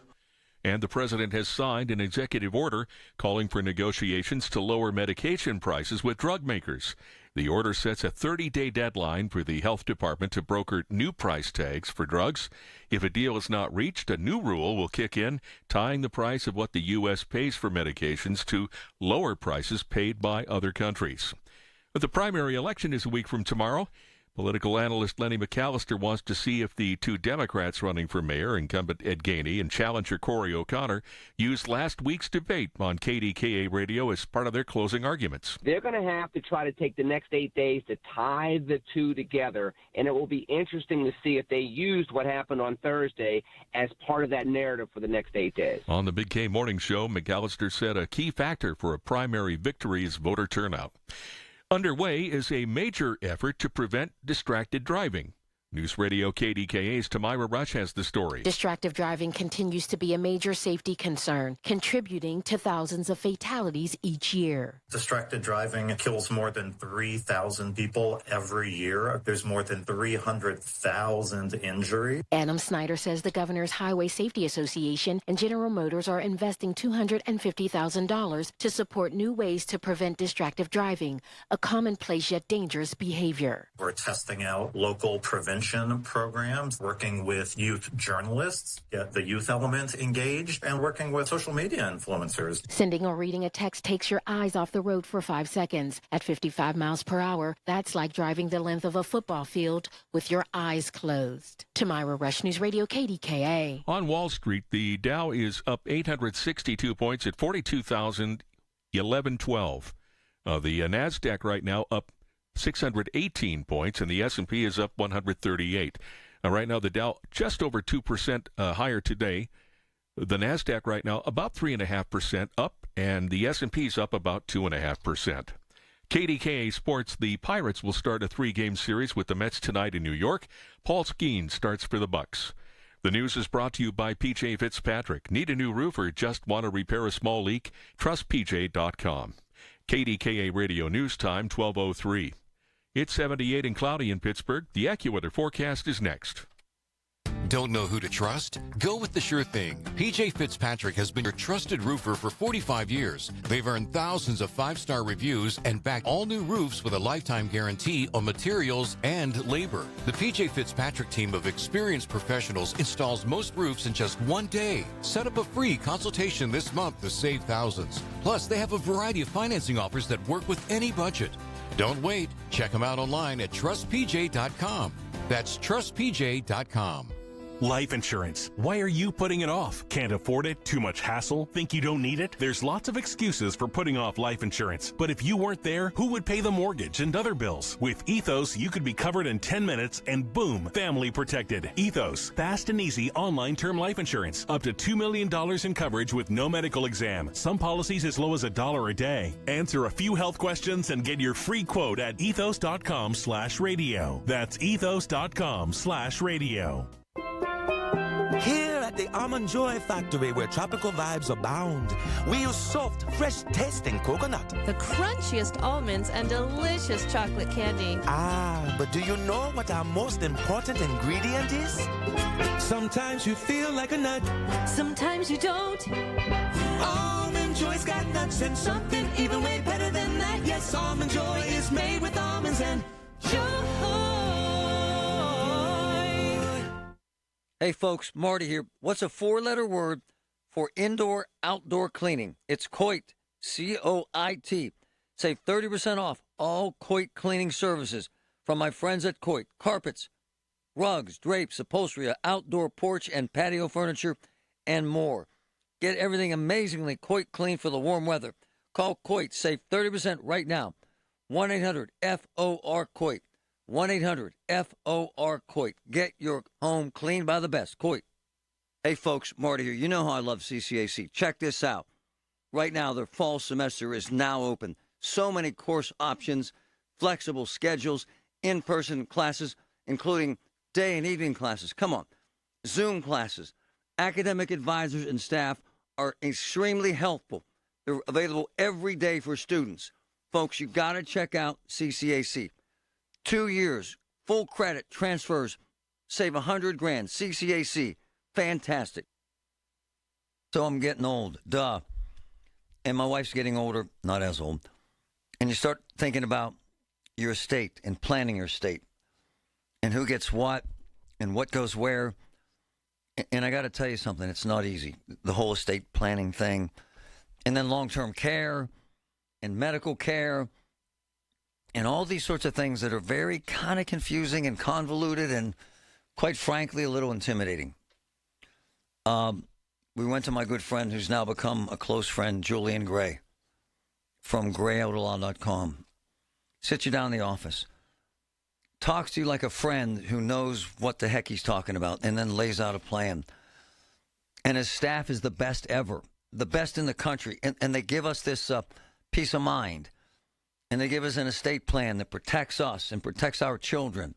And the president has signed an executive order calling for negotiations to lower medication prices with drug makers. The order sets a 30-day deadline for the health department to broker new price tags for drugs. If a deal is not reached, a new rule will kick in, tying the price of what the U.S. pays for medications to lower prices paid by other countries. But the primary election is a week from tomorrow. Political analyst Lenny McAllister wants to see if the two Democrats running for mayor, incumbent Ed Gainey and challenger Corey O'Connor, used last week's debate on KDKA radio as part of their closing arguments. They're going to have to try to take the next 8 days to tie the two together, and it will be interesting to see if they used what happened on Thursday as part of that narrative for the next 8 days. On the Big K Morning Show, McAllister said a key factor for a primary victory is voter turnout. Underway is a major effort to prevent distracted driving. News Radio KDKA's Tamira Rush has the story. Distracted driving continues to be a major safety concern, contributing to thousands of fatalities each year. Distracted driving kills more than 3,000 people every year. There's more than 300,000 injuries. Adam Snyder says the Governor's Highway Safety Association and General Motors are investing $250,000 to support new ways to prevent distracted driving, a commonplace yet dangerous behavior. We're testing out local prevention programs, working with youth journalists, get the youth element engaged, and working with social media influencers. Sending or reading a text takes your eyes off the road for 5 seconds. At 55 miles per hour, that's like driving the length of a football field with your eyes closed. Tamira Rush, News Radio KDKA. On Wall Street, the Dow is up 862 points at 42,1112. The NASDAQ right now up 618 points, and the S&P is up 138. Right now, the Dow just over 2% higher today. The NASDAQ right now about 3.5% up, and the S&P is up about 2.5%. KDKA Sports, the Pirates will start a 3-game series with the Mets tonight in New York. Paul Skeens starts for the Bucks. The news is brought to you by PJ Fitzpatrick. Need a new roof or just want to repair a small leak? Trust PJ.com. KDKA Radio News Time, 12:03. It's 78 and cloudy in Pittsburgh. The AccuWeather forecast is next. Don't know who to trust? Go with the sure thing. PJ Fitzpatrick has been your trusted roofer for 45 years. They've earned thousands of 5-star reviews and backed all new roofs with a lifetime guarantee on materials and labor. The PJ Fitzpatrick team of experienced professionals installs most roofs in just one day. Set up a free consultation this month to save thousands. Plus, they have a variety of financing offers that work with any budget. Don't wait. Check them out online at trustpj.com. That's trustpj.com. Life insurance. Why are you putting it off? Can't afford it? Too much hassle? Think you don't need it? There's lots of excuses for putting off life insurance. But if you weren't there, who would pay the mortgage and other bills? With Ethos, you could be covered in 10 minutes and boom, family protected. Ethos, fast and easy online term life insurance. Up to $2 million in coverage with no medical exam. Some policies as low as $1 a day. Answer a few health questions and get your free quote at ethos.com/radio. That's ethos.com/radio. Here at the Almond Joy Factory, where tropical vibes abound, we use soft, fresh-tasting coconut. The crunchiest almonds and delicious chocolate candy. Ah, but do you know what our most important ingredient is? Sometimes you feel like a nut. Sometimes you don't. Almond Joy's got nuts and something even way better than that. Yes, Almond Joy is made with almonds and joy. Hey folks, Marty here. What's a 4-letter word for indoor-outdoor cleaning? It's COIT, C-O-I-T. Save 30% off all COIT cleaning services from my friends at COIT. Carpets, rugs, drapes, upholstery, outdoor porch and patio furniture, and more. Get everything amazingly COIT clean for the warm weather. Call COIT. Save 30% right now. 1-800-FOR-COIT. 1-800-FOR-COIT. Get your home cleaned by the best. COIT. Hey, folks, Marty here. You know how I love CCAC. Check this out. Right now, their fall semester is now open. So many course options, flexible schedules, in-person classes, including day and evening classes. Come on. Zoom classes. Academic advisors and staff are extremely helpful. They're available every day for students. Folks, you got to check out CCAC. 2 years, full credit, transfers, save $100,000. CCAC, fantastic. So I'm getting old, duh. And my wife's getting older, not as old. And you start thinking about your estate and planning your estate and who gets what and what goes where. And I got to tell you something, it's not easy, the whole estate planning thing. And then long-term care and medical care. And all these sorts of things that are very kind of confusing and convoluted and, quite frankly, a little intimidating. We went to my good friend who's now become a close friend, Julian Gray, from grayoutlaw.com. Sits you down in the office. Talks to you like a friend who knows what the heck he's talking about and then lays out a plan. And his staff is the best ever, the best in the country. And they give us this peace of mind. And they give us an estate plan that protects us and protects our children.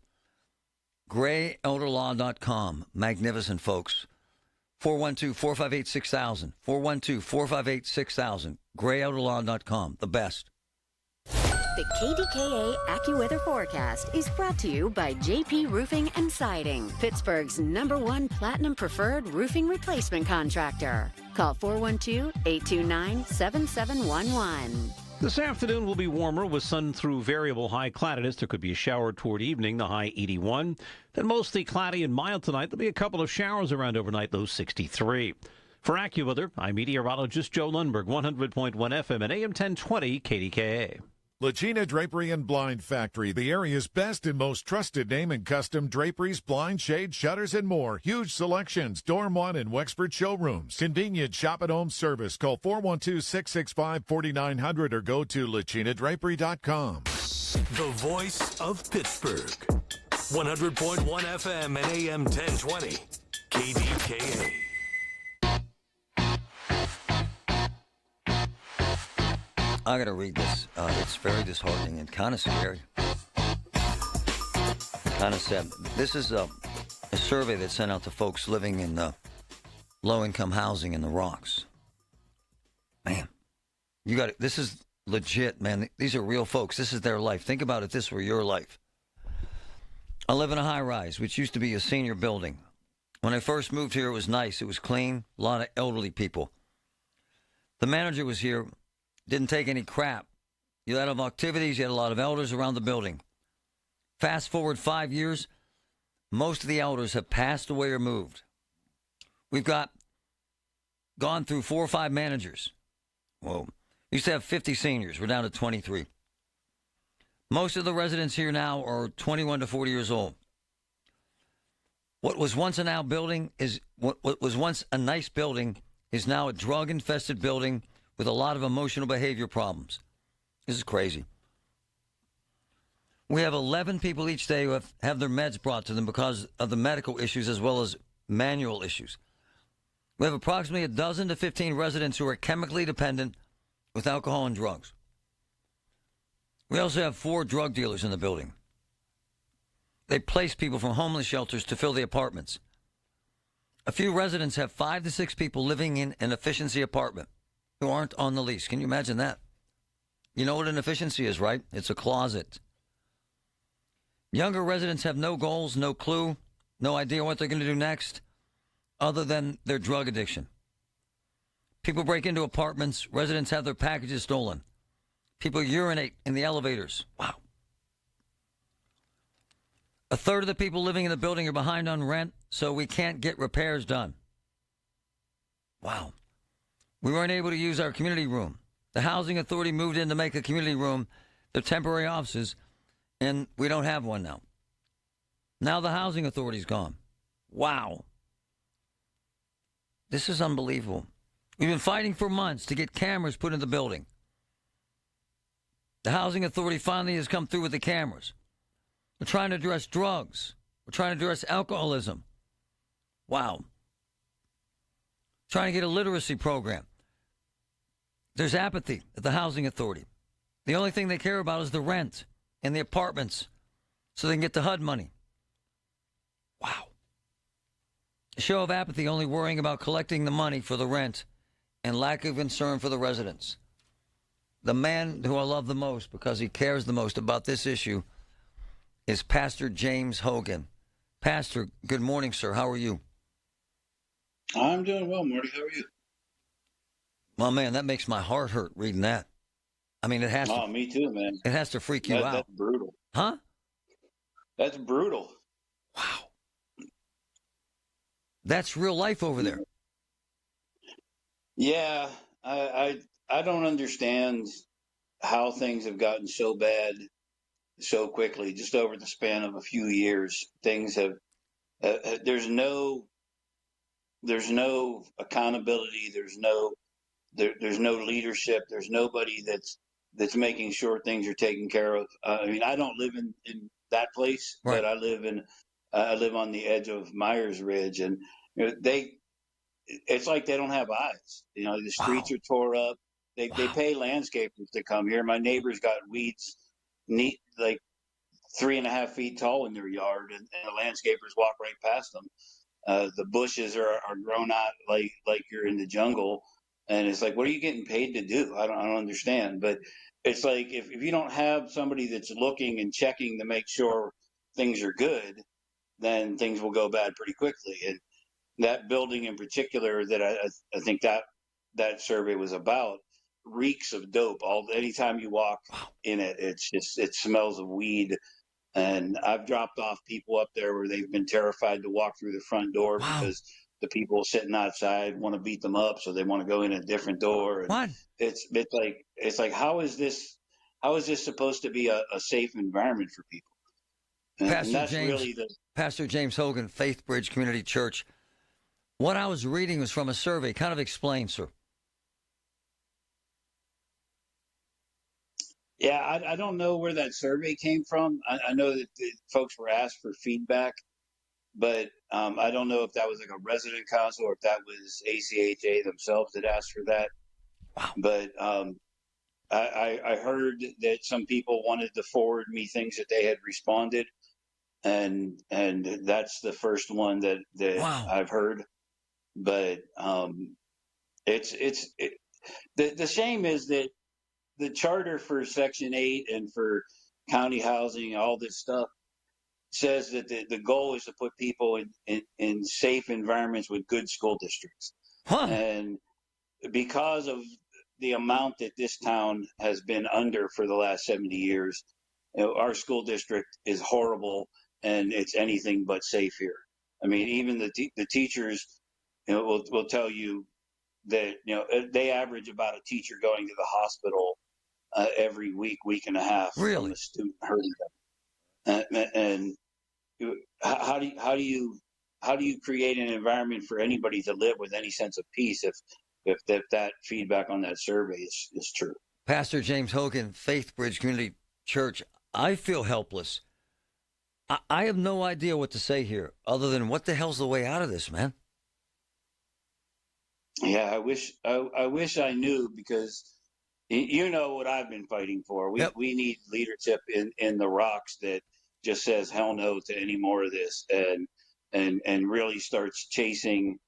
GrayElderLaw.com. Magnificent, folks. 412-458-6000. 412-458-6000. GrayElderLaw.com. The best. The KDKA AccuWeather forecast is brought to you by JP Roofing and Siding, Pittsburgh's #1 Platinum Preferred Roofing Replacement Contractor. Call 412-829-7711. This afternoon will be warmer with sun through variable high cloudiness. There could be a shower toward evening, the high 81. Then mostly cloudy and mild tonight. There'll be a couple of showers around overnight, low 63. For AccuWeather, I'm meteorologist Joe Lundberg, 100.1 FM and AM 1020 KDKA. Lacina Drapery and Blind Factory, the area's best and most trusted name in custom draperies, blind shade, shutters, and more. Huge selections, Dorm 1 and Wexford showrooms. Convenient shop-at-home service. Call 412-665-4900 or go to lacinadrapery.com. The voice of Pittsburgh. 100.1 FM and AM 1020. KDKA. I got to read this. It's very disheartening and kind of scary. Kind of sad. This is a survey that's sent out to folks living in low-income housing in the Rocks. Man, you got it. This is legit, man. These are real folks. This is their life. Think about if this were your life. I live in a high-rise, which used to be a senior building. When I first moved here, it was nice. It was clean, a lot of elderly people. The manager was here, didn't take any crap. You had a lot of activities, you had a lot of elders around the building. Fast forward 5 years, most of the elders have passed away or moved. We've gone through 4 or 5 managers. Whoa. We used to have 50 seniors. We're down to 23. Most of the residents here now are 21 to 40 years old. What was once a nice building is now a drug-infested building with a lot of emotional behavior problems. This is crazy. We have 11 people each day who have their meds brought to them because of the medical issues as well as manual issues. We have approximately 12 to 15 residents who are chemically dependent with alcohol and drugs. We also have 4 drug dealers in the building. They place people from homeless shelters to fill the apartments. A few residents have 5 to 6 people living in an efficiency apartment who aren't on the lease. Can you imagine that? You know what an efficiency is, right? It's a closet. Younger residents have no goals, no clue, no idea what they're going to do next other than their drug addiction. People break into apartments. Residents have their packages stolen. People urinate in the elevators. Wow. A third of the people living in the building are behind on rent, so we can't get repairs done. Wow. We weren't able to use our community room. The housing authority moved in to make a community room, their temporary offices, and we don't have one now. Now the housing authority's gone. Wow. This is unbelievable. We've been fighting for months to get cameras put in the building. The housing authority finally has come through with the cameras. We're trying to address drugs. We're trying to address alcoholism. Wow. Trying to get a literacy program. There's apathy at the housing authority. The only thing they care about is the rent and the apartments so they can get the HUD money. Wow. A show of apathy, only worrying about collecting the money for the rent and lack of concern for the residents. The man who I love the most because he cares the most about this issue is Pastor James Hogan. Pastor, good morning, sir. How are you? I'm doing well, Marty. How are you? Well, man, that makes my heart hurt reading that. I mean, it has to. Oh, me too, man. It has to freak you out. That's brutal. Huh? That's brutal. Wow. That's real life over there. Yeah, I don't understand how things have gotten so bad so quickly, just over the span of a few years. Things have there's no accountability, there's no leadership, there's nobody that's making sure things are taken care of. I mean, I don't live in that place, right, but I live on the edge of Myers Ridge, and you know, it's like they don't have eyes. You know, the streets are tore up. They pay landscapers to come here. My neighbor's got weeds like 3.5 feet tall in their yard, and the landscapers walk right past them. The bushes are grown out like you're in the jungle, and it's like, what are you getting paid to do? I don't understand. But it's like if you don't have somebody that's looking and checking to make sure things are good, then things will go bad pretty quickly. And that building in particular that I think that survey was about reeks of dope. Anytime you walk in it, it smells of weed. And I've dropped off people up there where they've been terrified to walk through the front door because the people sitting outside want to beat them up, so they want to go in a different door. And it's like how is this supposed to be a safe environment for people? And that's really Pastor James Hogan, Faith Bridge Community Church. What I was reading was from a survey. Kind of explain, sir. Yeah, I don't know where that survey came from. I know that the folks were asked for feedback, but I don't know if that was like a resident council or if that was ACHA themselves that asked for that. Wow. But I heard that some people wanted to forward me things that they had responded. and that's the first one that Wow. I've heard. But the shame is that the charter for Section 8 and for county housing, all this stuff, says that the goal is to put people in safe environments with good school districts. And because of the amount that this town has been under for the last 70 years, our school district is horrible, and it's anything but safe here. I mean, even the teachers, will tell you that they average about a teacher going to the hospital every week and a half from a student hurting them. And how do you create an environment for anybody to live with any sense of peace if that feedback on that survey is true? Pastor James Hogan, Faith Bridge Community Church, I feel helpless. I have no idea what to say here other than what the hell's the way out of this, man? Yeah, I wish I knew, because you know what I've been fighting for. We need leadership in the Rocks that just says hell no to any more of this, and really starts chasing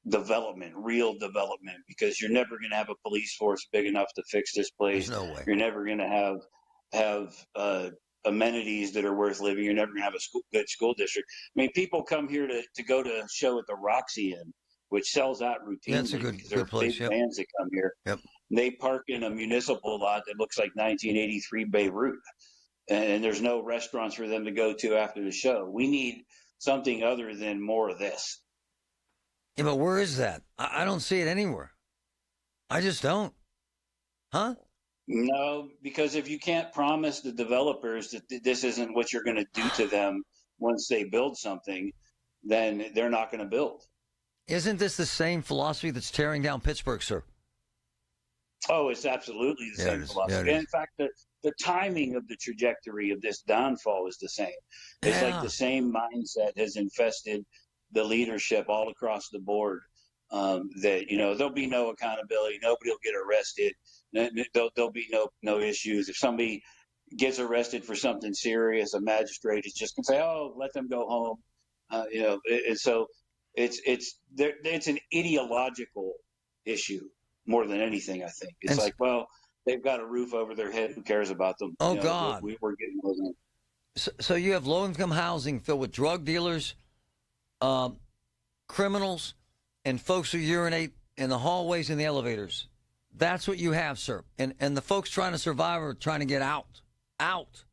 development, real development, because you're never going to have a police force big enough to fix this place. There's no way. You're never going to have amenities that are worth living. You're never going to have a good school district. I mean, people come here to go to a show at the Roxy Inn, which sells out routinely. That's a good place. Big fans that come here. Yep. They park in a municipal lot that looks like 1983 Beirut, and there's no restaurants for them to go to after the show. We need something other than more of this. Yeah, but where is that? I don't see it anywhere. I just don't. Huh? No, because if you can't promise the developers that this isn't what you're going to do to them once they build something, then they're not going to build. Isn't this the same philosophy that's tearing down Pittsburgh, sir? Oh, it's absolutely the same philosophy. In fact, the timing of the trajectory of this downfall is the same. It's like the same mindset has infested the leadership all across the board, that, there'll be no accountability. Nobody will get arrested. There'll be no issues. If somebody gets arrested for something serious, a magistrate is just going to say, oh, let them go home. So it's an ideological issue more than anything, I think. It's like, well, they've got a roof over their head. Who cares about them? Oh, God. We're getting those in. So you have low-income housing filled with drug dealers, criminals, and folks who urinate in the hallways and the elevators. That's what you have, sir. And the folks trying to survive are trying to get out. Out.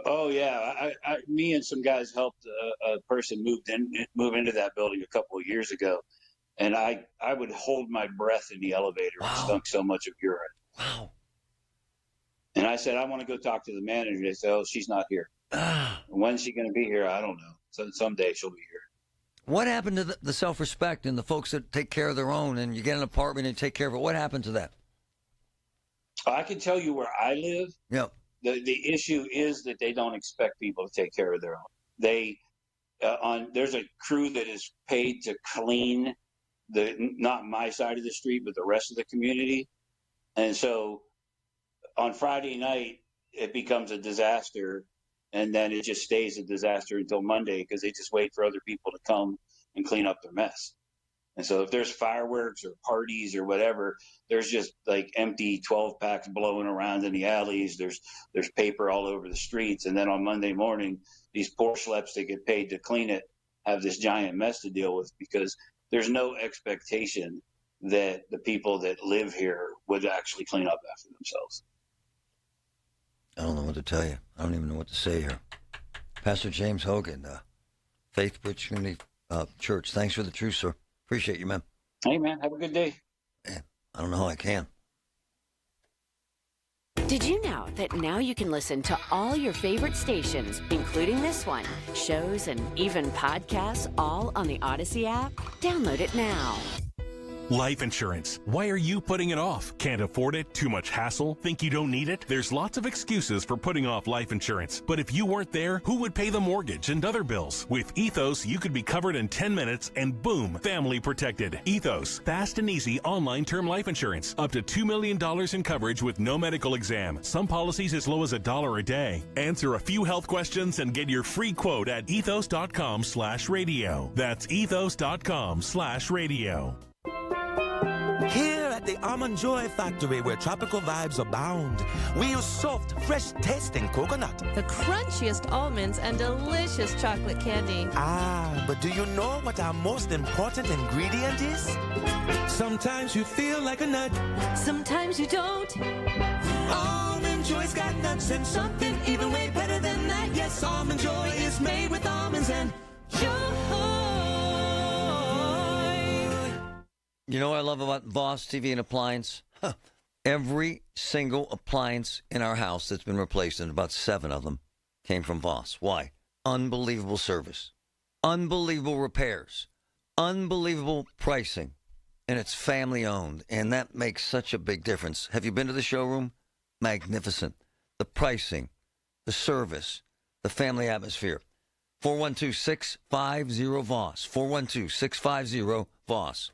Oh, yeah. Me and some guys helped a person move into that building a couple of years ago. And I would hold my breath in the elevator. Wow. It stunk so much of urine. Wow. And I said, I want to go talk to the manager. They said, oh, she's not here. When's she going to be here? I don't know. So someday she'll be here. What happened to the self-respect and the folks that take care of their own, and you get an apartment and take care of it? What happened to that? I can tell you where I live. Yep. The issue is that they don't expect people to take care of their own. There's a crew that is paid to clean not my side of the street, but the rest of the community. And so on Friday night, it becomes a disaster, and then it just stays a disaster until Monday, because they just wait for other people to come and clean up their mess. And so if there's fireworks or parties or whatever, there's just like empty 12-packs blowing around in the alleys. There's paper all over the streets. And then on Monday morning, these poor schleps that get paid to clean it have this giant mess to deal with, because there's no expectation that the people that live here would actually clean up after themselves. I don't know what to tell you. I don't even know what to say here. Pastor James Hogan, Faith Bridge Community Church. Thanks for the truth, sir. Appreciate you, man. Hey, man. Have a good day. Man, I don't know how I can. Did you know that now you can listen to all your favorite stations, including this one, shows, and even podcasts, all on the Odyssey app? Download it now. Life insurance. Why are you putting it off? Can't afford it? Too much hassle? Think you don't need it? There's lots of excuses for putting off life insurance. But if you weren't there, who would pay the mortgage and other bills? With Ethos, you could be covered in 10 minutes and boom, family protected. Ethos, fast and easy online term life insurance. Up to $2 million in coverage with no medical exam. Some policies as low as $1 a day. Answer a few health questions and get your free quote at ethos.com/radio. That's ethos.com/radio. Here at the Almond Joy Factory, where tropical vibes abound, we use soft, fresh-tasting coconut. The crunchiest almonds and delicious chocolate candy. Ah, but do you know what our most important ingredient is? Sometimes you feel like a nut. Sometimes you don't. Almond Joy's got nuts and something even way better than that. Yes, Almond Joy is made with almonds and joy. You know what I love about Voss TV and appliance? Every single appliance in our house that's been replaced, and about 7 of them, came from Voss. Why? Unbelievable service. Unbelievable repairs. Unbelievable pricing. And it's family owned. And that makes such a big difference. Have you been to the showroom? Magnificent. The pricing, the service, the family atmosphere. 412-650-VOSS. 412-650-VOSS.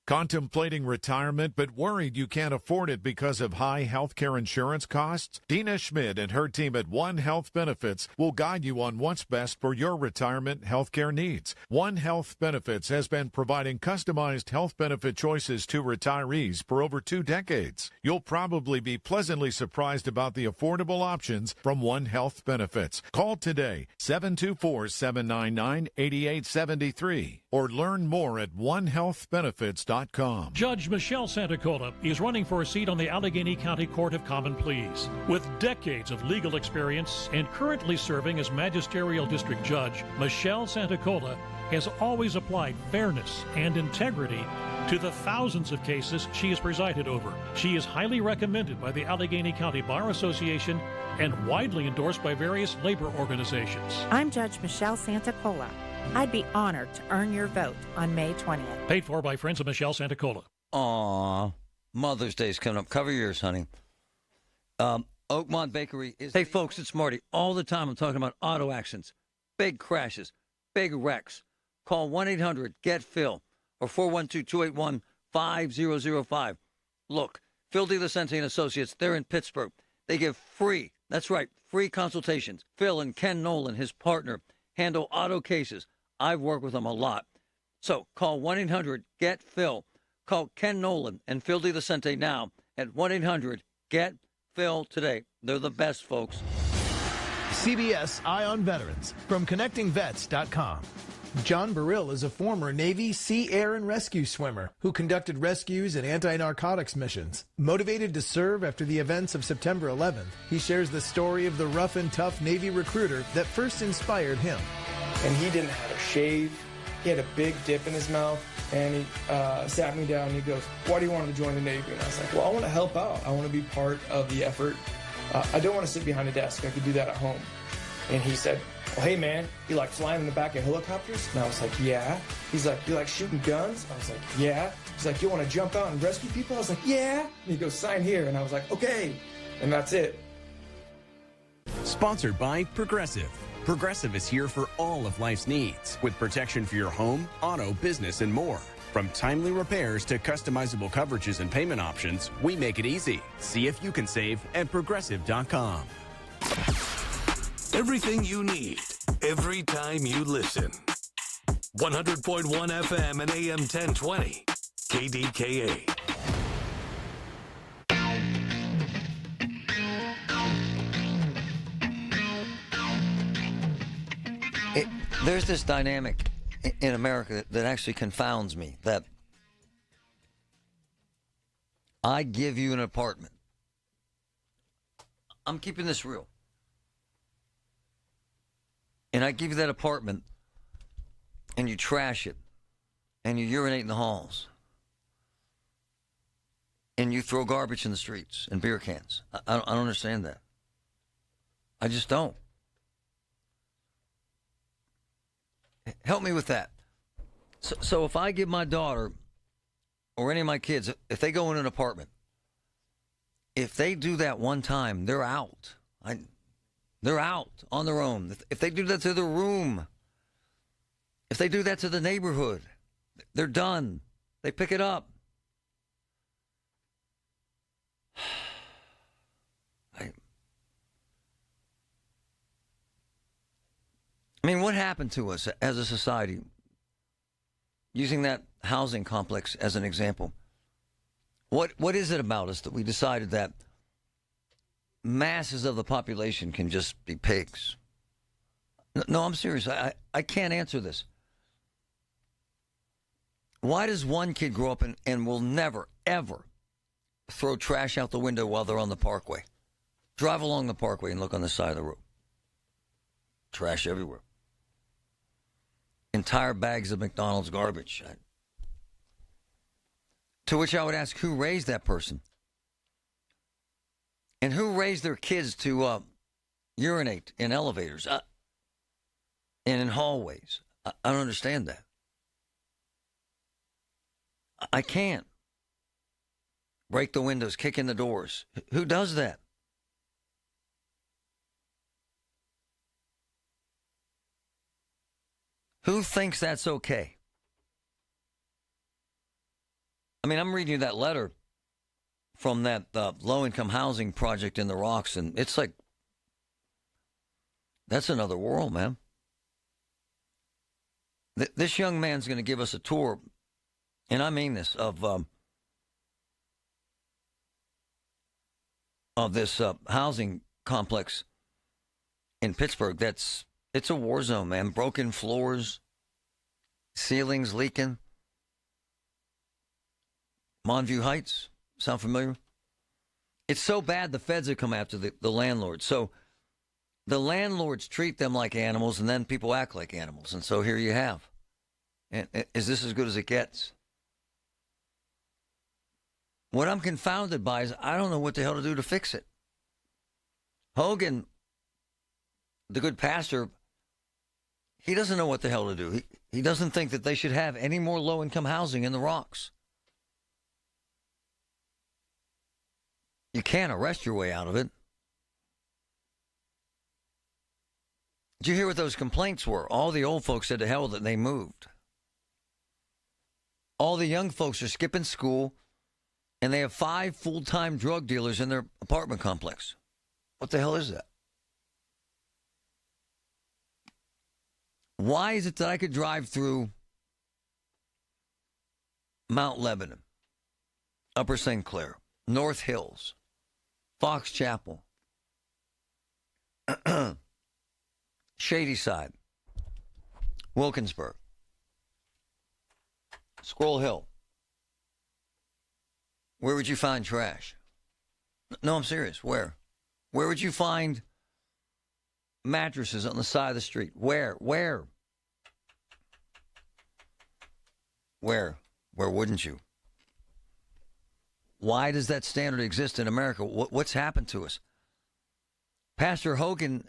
Contemplating retirement but worried you can't afford it because of high healthcare insurance costs? Dina Schmidt and her team at One Health Benefits will guide you on what's best for your retirement healthcare needs. One Health Benefits has been providing customized health benefit choices to retirees for over 2 decades. You'll probably be pleasantly surprised about the affordable options from One Health Benefits. Call today, 724-799-8873, or learn more at onehealthbenefits.com. Judge Michelle Santacola is running for a seat on the Allegheny County Court of Common Pleas. With decades of legal experience and currently serving as magisterial district judge, Michelle Santacola has always applied fairness and integrity to the thousands of cases she has presided over. She is highly recommended by the Allegheny County Bar Association and widely endorsed by various labor organizations. I'm Judge Michelle Santacola. I'd be honored to earn your vote on May 20th. Paid for by friends of Michelle Santacola. Aw, Mother's Day's coming up. Cover yours, honey. Oakmont Bakery is... Hey, folks, it's Marty. All the time I'm talking about auto accidents, big crashes, big wrecks. Call 1-800-GET-PHIL or 412-281-5005. Look, Phil DeLucente and Associates, they're in Pittsburgh. They give free, that's right, free consultations. Phil and Ken Nolan, his partner, handle auto cases. I've worked with them a lot. So call 1-800-GET-PHIL. Call Ken Nolan and Phil DeLucente now at 1-800-GET-PHIL today. They're the best, folks. CBS Eye on Veterans from ConnectingVets.com. John Burrill is a former Navy Sea, Air, and Rescue swimmer who conducted rescues and anti-narcotics missions. Motivated to serve after the events of September 11th, he shares the story of the rough and tough Navy recruiter that first inspired him. And he didn't have a shave. He had a big dip in his mouth, and he sat me down and he goes, "Why do you want to join the Navy?" And I was like, "Well, I want to help out. I want to be part of the effort. I don't want to sit behind a desk. I could do that at home." And he said, "Well, hey, man, you like flying in the back of helicopters?" And I was like, "Yeah." He's like, "You like shooting guns?" I was like, "Yeah." He's like, "You want to jump out and rescue people?" I was like, "Yeah." And he goes, "Sign here." And I was like, "Okay." And that's it. Sponsored by Progressive. Progressive is here for all of life's needs, with protection for your home, auto, business, and more. From timely repairs to customizable coverages and payment options, we make it easy. See if you can save at Progressive.com. Everything you need, every time you listen. 100.1 FM and AM 1020. KDKA. There's this dynamic in America that actually confounds me, that I give you an apartment. I'm keeping this real. And I give you that apartment, and you trash it, and you urinate in the halls, and you throw garbage in the streets and beer cans. I don't understand that. I just don't. Help me with that. So if I give my daughter or any of my kids, if they go in an apartment, if they do that one time, they're out. They're out on their own. If they do that to the room, if they do that to the neighborhood, they're done. They pick it up. I mean, what happened to us as a society? Using that housing complex as an example. What is it about us that we decided that masses of the population can just be pigs? No, I'm serious. I can't answer this. Why does one kid grow up and will never, ever throw trash out the window while they're on the parkway? Drive along the parkway and look on the side of the road. Trash everywhere. Entire bags of McDonald's garbage. To which I would ask, who raised that person? And who raised their kids to urinate in elevators and in hallways? I don't understand that. I can't. Break the windows, kick in the doors. Who does that? Who thinks that's okay? I mean, I'm reading you that letter from that low-income housing project in the Rocks, and it's like, that's another world, man. This young man's going to give us a tour, and I mean this, of this housing complex in Pittsburgh. It's a war zone, man. Broken floors, ceilings leaking. Monview Heights, sound familiar? It's so bad the feds have come after the landlords. So the landlords treat them like animals, and then people act like animals. And so here you have. And is this as good as it gets? What I'm confounded by is I don't know what the hell to do to fix it. Hogan, the good pastor, he doesn't know what the hell to do. He doesn't think that they should have any more low-income housing in the Rocks. You can't arrest your way out of it. Did you hear what those complaints were? All the old folks said to hell that they moved. All the young folks are skipping school, and they have 5 full-time drug dealers in their apartment complex. What the hell is that? Why is it that I could drive through Mount Lebanon, Upper St. Clair, North Hills, Fox Chapel, Shadyside, Wilkinsburg, Squirrel Hill? Where would you find trash? No, I'm serious. Where? Where would you find mattresses on the side of the street? Where? Where wouldn't you? Why does that standard exist in America? What's happened to us? Pastor Hogan,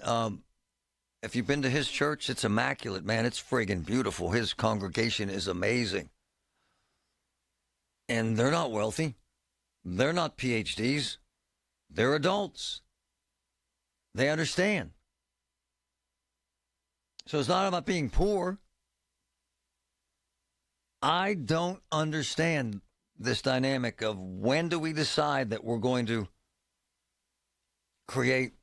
if you've been to his church, it's immaculate, man. It's friggin' beautiful. His congregation is amazing. And they're not wealthy. They're not PhDs. They're adults. They understand. So it's not about being poor. I don't understand this dynamic of when do we decide that we're going to create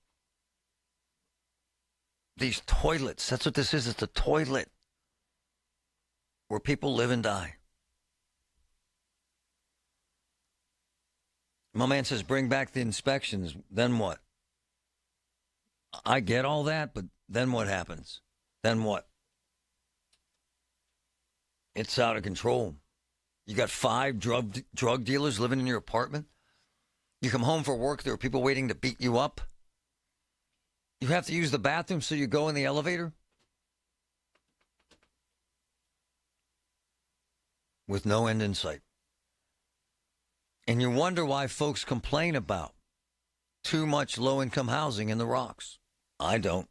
these toilets. That's what this is. It's a toilet where people live and die. My man says, bring back the inspections. Then what? I get all that, but then what happens? Then what? It's out of control. You got 5 drug dealers living in your apartment. You come home for work, there are people waiting to beat you up. You have to use the bathroom, so you go in the elevator. With no end in sight. And you wonder why folks complain about too much low-income housing in the Rocks. I don't.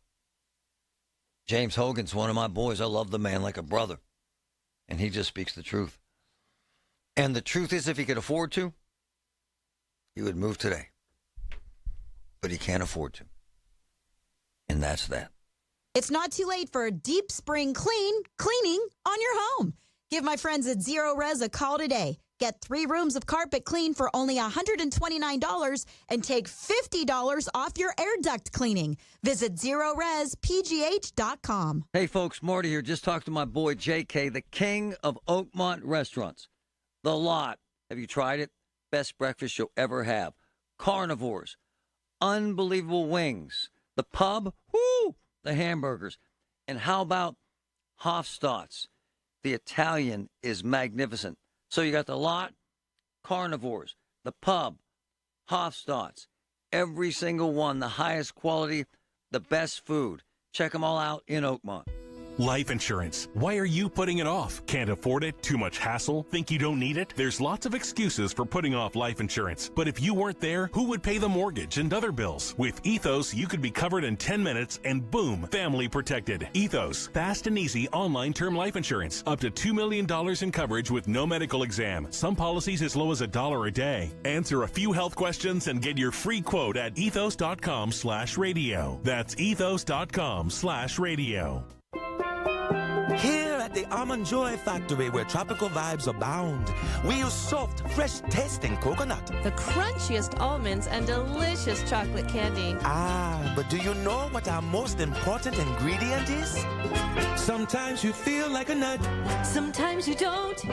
James Hogan's one of my boys. I love the man like a brother. And he just speaks the truth. And the truth is, if he could afford to, he would move today. But he can't afford to. And that's that. It's not too late for a deep spring cleaning on your home. Give my friends at Zero Res a call today. Get 3 rooms of carpet clean for only $129 and take $50 off your air duct cleaning. Visit ZeroResPGH.com. Hey, folks, Marty here. Just talked to my boy JK, the king of Oakmont restaurants. The Lot. Have you tried it? Best breakfast you'll ever have. Carnivores. Unbelievable wings. The Pub. Woo! The hamburgers. And how about Hofstadt's? The Italian is magnificent. So you got the Lot, Carnivores, the Pub, Hofstadt's, every single one, the highest quality, the best food. Check them all out in Oakmont. Life insurance. Why are you putting it off? Can't afford it? Too much hassle? Think you don't need it? There's lots of excuses for putting off life insurance. But if you weren't there, who would pay the mortgage and other bills? With Ethos, you could be covered in 10 minutes and boom, family protected. Ethos, fast and easy online term life insurance. Up to $2 million in coverage with no medical exam. Some policies as low as $1 a day. Answer a few health questions and get your free quote at ethos.com/radio. That's ethos.com/radio. Here at the Almond Joy Factory, where tropical vibes abound, we use soft, fresh-tasting coconut. The crunchiest almonds and delicious chocolate candy. Ah, but do you know what our most important ingredient is? Sometimes you feel like a nut. Sometimes you don't.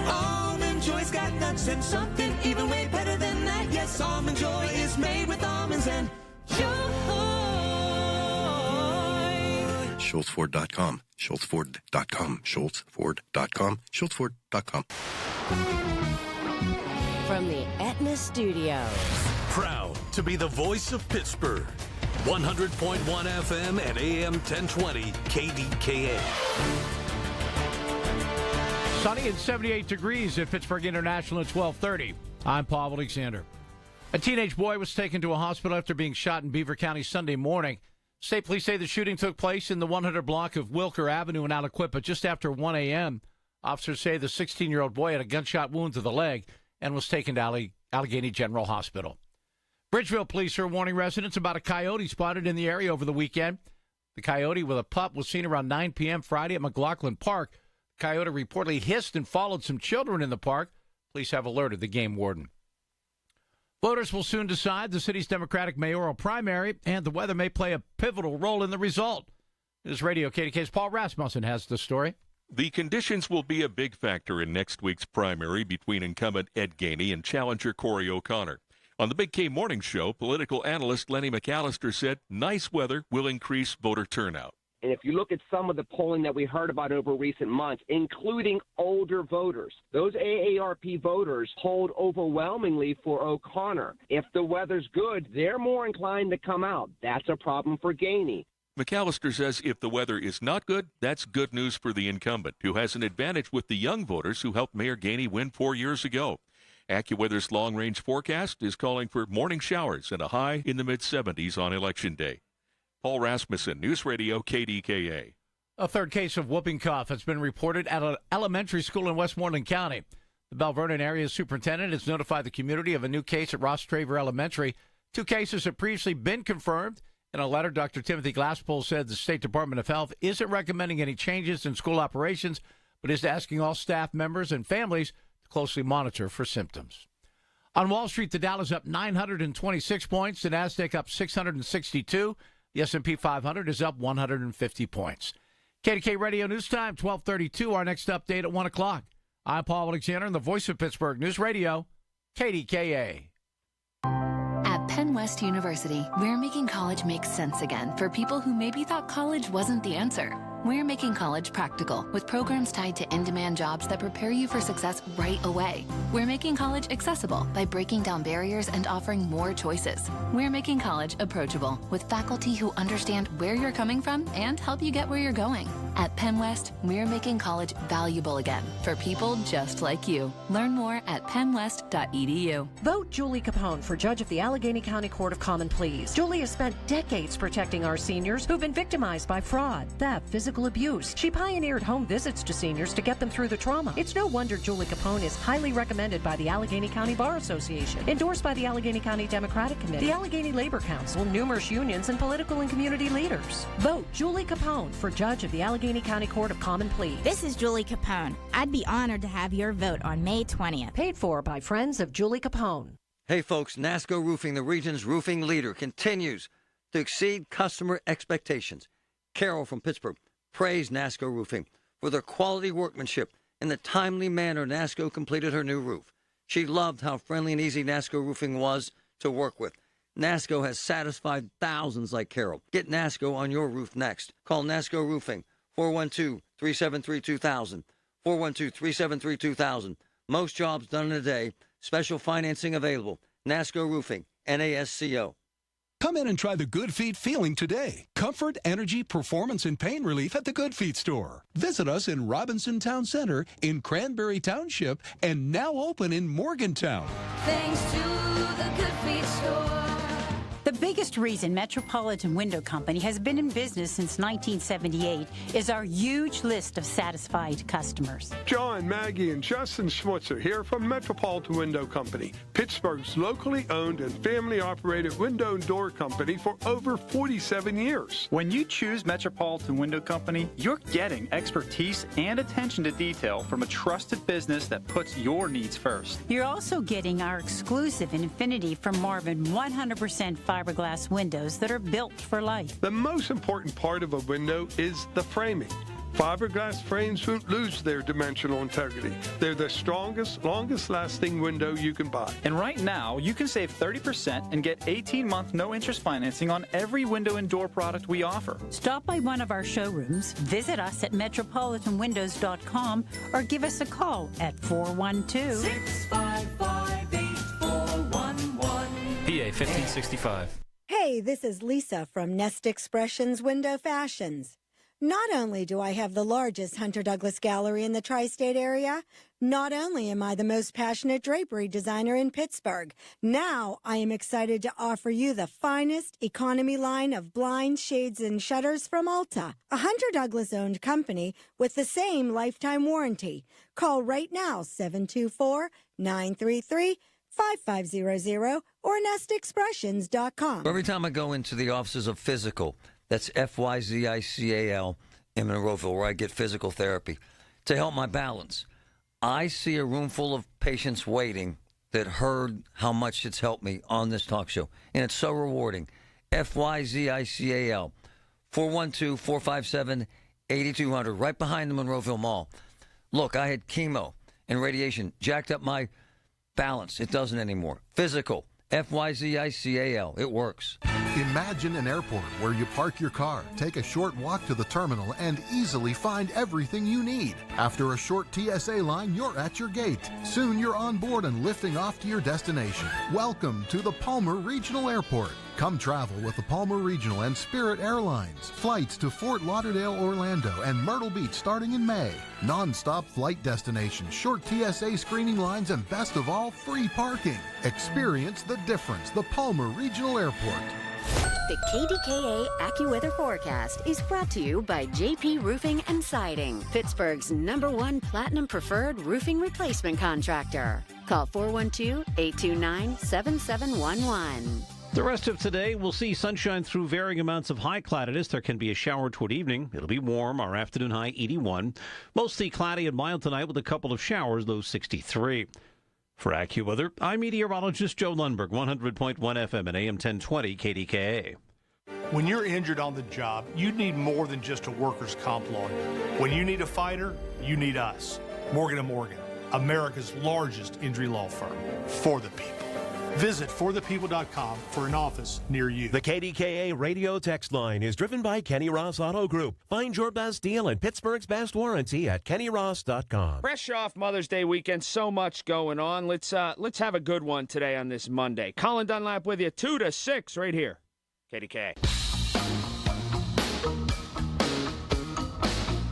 Almond Joy's got nuts and something even way better than that. Yes, Almond Joy is made with almonds and joy. SchultzFord.com, SchultzFord.com, SchultzFord.com, SchultzFord.com. From the Aetna Studios. Proud to be the voice of Pittsburgh. 100.1 FM and AM 1020 KDKA. Sunny and 78 degrees at Pittsburgh International at 12:30. I'm Paul Alexander. A teenage boy was taken to a hospital after being shot in Beaver County Sunday morning. State police say the shooting took place in the 100 block of Wilker Avenue in Aliquippa just after 1 a.m. Officers say the 16-year-old boy had a gunshot wound to the leg and was taken to Allegheny General Hospital. Bridgeville police are warning residents about a coyote spotted in the area over the weekend. The coyote with a pup was seen around 9 p.m. Friday at McLaughlin Park. The coyote reportedly hissed and followed some children in the park. Police have alerted the game warden. Voters will soon decide the city's Democratic mayoral primary, and the weather may play a pivotal role in the result. News Radio KDK's Paul Rasmussen has the story. The conditions will be a big factor in next week's primary between incumbent Ed Gainey and challenger Corey O'Connor. On the Big K Morning Show, political analyst Lenny McAllister said nice weather will increase voter turnout. And if you look at some of the polling that we heard about over recent months, including older voters, those AARP voters polled overwhelmingly for O'Connor. If the weather's good, they're more inclined to come out. That's a problem for Gainey. McAllister says if the weather is not good, that's good news for the incumbent, who has an advantage with the young voters who helped Mayor Gainey win 4 years ago. AccuWeather's long-range forecast is calling for morning showers and a high in the mid-70s on Election Day. Paul Rasmussen, News Radio KDKA. A third case of whooping cough has been reported at an elementary school in Westmoreland County. The Bell Vernon area superintendent has notified the community of a new case at Ross Traver Elementary. 2 cases have previously been confirmed. In a letter, Dr. Timothy Glasspool said the State Department of Health isn't recommending any changes in school operations, but is asking all staff members and families to closely monitor for symptoms. On Wall Street, the Dow is up 926 points, the NASDAQ up 662. The S&P 500 is up 150 points. KDK Radio News Time, 12:32. Our next update at 1 o'clock. I'm Paul Alexander, and the voice of Pittsburgh News Radio, KDKA. At Penn West University, we're making college make sense again for people who maybe thought college wasn't the answer. We're making college practical with programs tied to in-demand jobs that prepare you for success right away. We're making college accessible by breaking down barriers and offering more choices. We're making college approachable with faculty who understand where you're coming from and help you get where you're going. At Penn West, we're making college valuable again for people just like you. Learn more at pennwest.edu. Vote Julie Capone for judge of the Allegheny County Court of Common Pleas. Julie has spent decades protecting our seniors who've been victimized by fraud, theft, physical physical abuse. She pioneered home visits to seniors to get them through the trauma. It's no wonder Julie Capone is highly recommended by the Allegheny County Bar Association, endorsed by the Allegheny County Democratic Committee, the Allegheny Labor Council, numerous unions, and political and community leaders. Vote Julie Capone for judge of the Allegheny County Court of Common Pleas. This is Julie Capone. I'd be honored to have your vote on May 20th. Paid for by friends of Julie Capone. Hey folks, NASCO Roofing, the region's roofing leader, continues to exceed customer expectations. Carol from Pittsburgh praised NASCO Roofing for their quality workmanship and the timely manner NASCO completed her new roof. She loved how friendly and easy NASCO Roofing was to work with. NASCO has satisfied thousands like Carol. Get NASCO on your roof next. Call NASCO Roofing, 412-373-2000, 412-373-2000. Most jobs done in a day. Special financing available. NASCO Roofing, NASCO. Come in and try the Good Feet feeling today. Comfort, energy, performance, and pain relief at the Good Feet store. Visit us in Robinson Town Center, in Cranberry Township, and now open in Morgantown. Thanks to the Good Feet store. The biggest reason Metropolitan Window Company has been in business since 1978 is our huge list of satisfied customers. John, Maggie, and Justin Schmutzer here from Metropolitan Window Company, Pittsburgh's locally owned and family-operated window and door company for over 47 years. When you choose Metropolitan Window Company, you're getting expertise and attention to detail from a trusted business that puts your needs first. You're also getting our exclusive Infinity from Marvin 100% fiberglass windows that are built for life. The most important part of a window is the framing. Fiberglass frames won't lose their dimensional integrity. They're the strongest, longest-lasting window you can buy. And right now, you can save 30% and get 18-month no-interest financing on every window and door product we offer. Stop by one of our showrooms, visit us at metropolitanwindows.com, or give us a call at 412-655-8411. PA 1565. Hey, this is Lisa from Nest Expressions Window Fashions. Not only do I have the largest Hunter Douglas gallery in the tri-state area, not only am I the most passionate drapery designer in Pittsburgh, now I am excited to offer you the finest economy line of blinds, shades, and shutters from Ulta, a Hunter Douglas-owned company with the same lifetime warranty. Call right now, 724-933-5500 or nestexpressions.com. Every time I go into the offices of Physical, that's FYZICAL in Monroeville, where I get physical therapy, to help my balance, I see a room full of patients waiting that heard how much it's helped me on this talk show. And it's so rewarding. FYZICAL, 412-457-8200, right behind the Monroeville Mall. Look, I had chemo and radiation, jacked up my balance. It doesn't anymore. Physical, FYZICAL, it works. Imagine an airport where you park your car, take a short walk to the terminal, and easily find everything you need. After a short TSA line, you're at your gate. Soon you're on board and lifting off to your destination. Welcome to the Palmer Regional Airport. Come travel with the Palmer Regional and Spirit Airlines. Flights to Fort Lauderdale, Orlando, and Myrtle Beach starting in May. Non-stop flight destinations, short TSA screening lines, and best of all, free parking. Experience the difference. The Palmer Regional Airport. The KDKA AccuWeather forecast is brought to you by JP Roofing and Siding, Pittsburgh's #1 Platinum Preferred Roofing Replacement Contractor. Call 412-829-7711. The rest of today, we'll see sunshine through varying amounts of high cloudiness. There can be a shower toward evening. It'll be warm. Our afternoon high, 81. Mostly cloudy and mild tonight with a couple of showers, low 63. For AccuWeather, I'm meteorologist Joe Lundberg, 100.1 FM and AM 1020 KDKA. When you're injured on the job, you need more than just a workers' comp lawyer. When you need a fighter, you need us. Morgan & Morgan, America's largest injury law firm. For the people. Visit forthepeople.com for an office near you. The KDKA radio text line is driven by Kenny Ross Auto Group. Find your best deal and Pittsburgh's best warranty at kennyross.com. Fresh off Mother's Day weekend, so much going on. Let's have a good one today on this Monday. Colin Dunlap with you 2 to 6 right here. KDKA.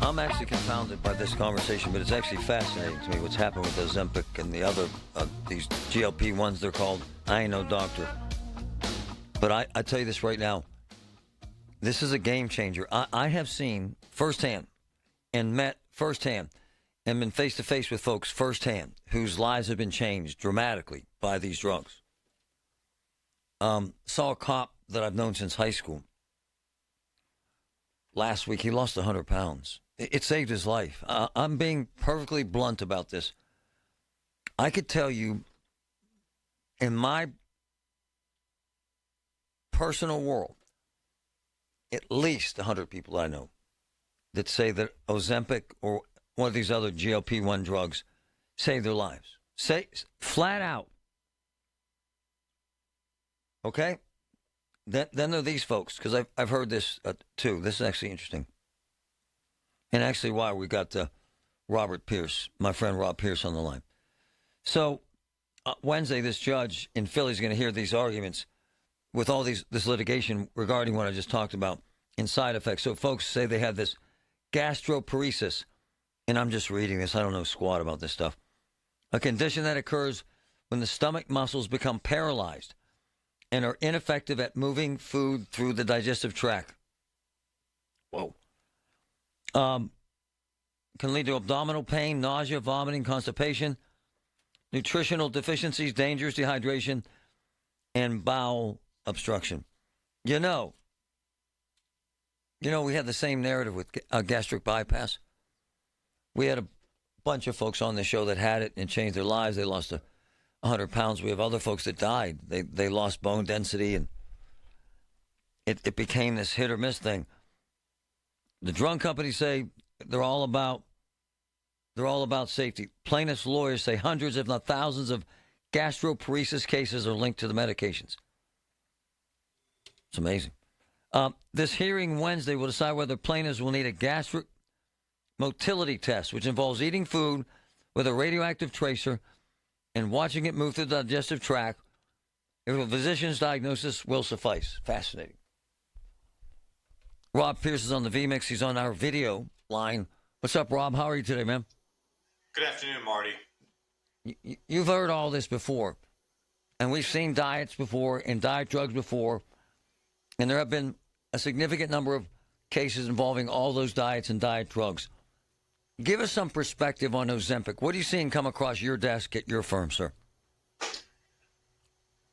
I'm actually confounded by this conversation, but it's actually fascinating to me what's happened with Ozempic and the other, these GLP-1s they're called. I ain't no doctor. But I tell you this right now. This is a game changer. I have seen firsthand and met firsthand and been face-to-face with folks firsthand whose lives have been changed dramatically by these drugs. Saw a cop that I've known since high school. Last week, he lost 100 pounds. It saved his life. I'm being perfectly blunt about this. I could tell you, in my personal world, at least 100 people I know that say that Ozempic or one of these other GLP-1 drugs save their lives. Say flat out. Okay? Then there are these folks, because I've heard this too. This is actually interesting. And actually why we got Robert Pierce, my friend Rob Pierce, on the line. So Wednesday, this judge in Philly is going to hear these arguments with all this litigation regarding what I just talked about in side effects. So folks say they have this gastroparesis, and I'm just reading this. I don't know squat about this stuff. A condition that occurs when the stomach muscles become paralyzed and are ineffective at moving food through the digestive tract. Whoa. Can lead to abdominal pain, nausea, vomiting, constipation, nutritional deficiencies, dangerous dehydration, and bowel obstruction. You know, we had the same narrative with gastric bypass. We had a bunch of folks on the show that had it and changed their lives. They lost 100 pounds. We have other folks that died. They lost bone density, and it became this hit or miss thing. The drug companies say they're all about safety. Plaintiffs' lawyers say hundreds, if not thousands, of gastroparesis cases are linked to the medications. It's amazing. This hearing Wednesday will decide whether plaintiffs will need a gastric motility test, which involves eating food with a radioactive tracer and watching it move through the digestive tract. If a physician's diagnosis will suffice. Fascinating. Rob Pierce is on the VMix. He's on our video line. What's up, Rob? How are you today, man? Good afternoon, Marty. You've heard all this before, and we've seen diets before and diet drugs before, and there have been a significant number of cases involving all those diets and diet drugs. Give us some perspective on Ozempic. What are you seeing come across your desk at your firm, sir?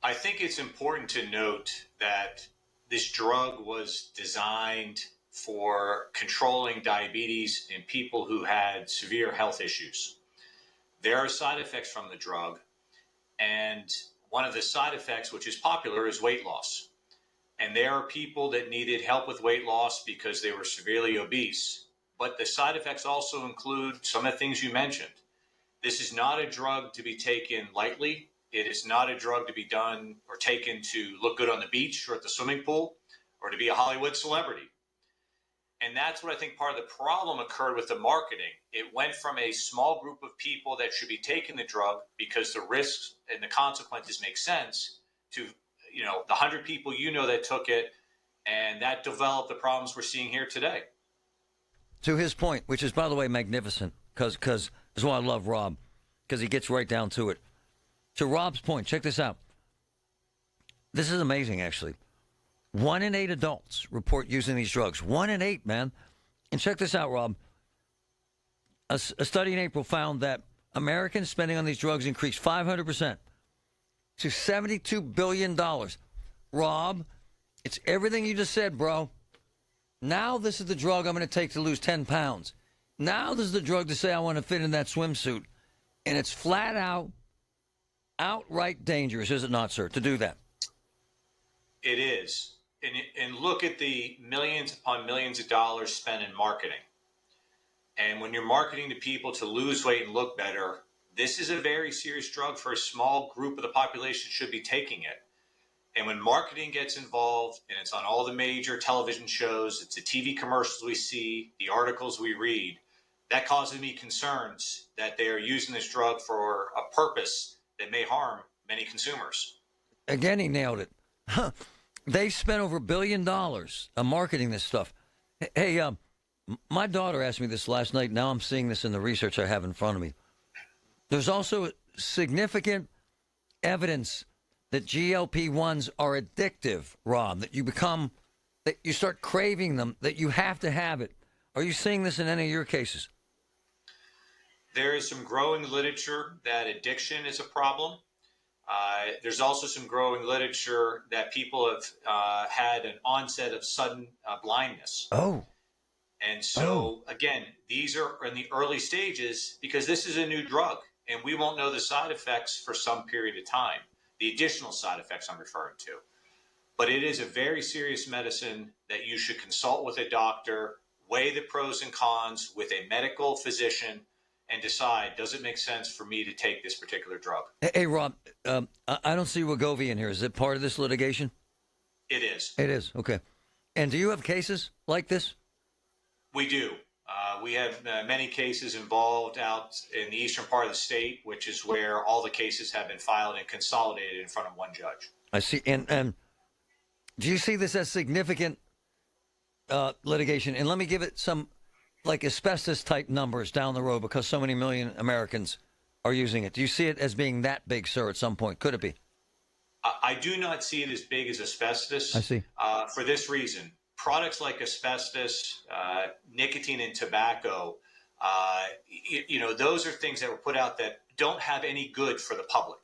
I think it's important to note that this drug was designed for controlling diabetes in people who had severe health issues. There are side effects from the drug, and one of the side effects, which is popular, is weight loss. And there are people that needed help with weight loss because they were severely obese. But the side effects also include some of the things you mentioned. This is not a drug to be taken lightly. It is not a drug to be done or taken to look good on the beach or at the swimming pool or to be a Hollywood celebrity. And that's what I think part of the problem occurred with the marketing. It went from a small group of people that should be taking the drug because the risks and the consequences make sense to, the 100 people that took it, and that developed the problems we're seeing here today. To his point, which is, by the way, magnificent, because that's why I love Rob, because he gets right down to it. To Rob's point, check this out. This is amazing, actually. 1 in 8 adults report using these drugs. 1 in 8, man. And check this out, Rob. A study in April found that Americans spending on these drugs increased 500% to $72 billion. Rob, it's everything you just said, bro. Now this is the drug I'm going to take to lose 10 pounds. Now this is the drug to say I want to fit in that swimsuit. And it's flat out, outright dangerous, is it not, sir, to do that? It is. And look at the millions upon millions of dollars spent in marketing. And when you're marketing to people to lose weight and look better, this is a very serious drug for a small group of the population should be taking it. And when marketing gets involved, and it's on all the major television shows, it's the TV commercials we see, the articles we read, that causes me concerns that they are using this drug for a purpose that may harm many consumers. Again, he nailed it. They spent over $1 billion on marketing this stuff. Hey, my daughter asked me this last night. Now I'm seeing this in the research I have in front of me. There's also significant evidence that GLP-1s are addictive, Rob, that you become that you start craving them, that you have to have it. Are you seeing this in any of your cases? There is some growing literature that addiction is a problem. There's also some growing literature that people have had an onset of sudden blindness. Oh. And so, again, these are in the early stages because this is a new drug, and we won't know the side effects for some period of time, the additional side effects I'm referring to. But it is a very serious medicine that you should consult with a doctor, weigh the pros and cons with a medical physician, and decide, does it make sense for me to take this particular drug? Hey, Rob, I don't see Wegovy in here. Is it part of this litigation? It is. It is, okay. And do you have cases like this? We do. We have many cases involved out in the eastern part of the state, which is where all the cases have been filed and consolidated in front of one judge. I see. And do you see this as significant litigation? And let me give it some like asbestos-type numbers down the road because so many million Americans are using it. Do you see it as being that big, sir, at some point? Could it be? I do not see it as big as asbestos. I see. For this reason. Products like asbestos, nicotine, and tobacco, those are things that were put out that don't have any good for the public.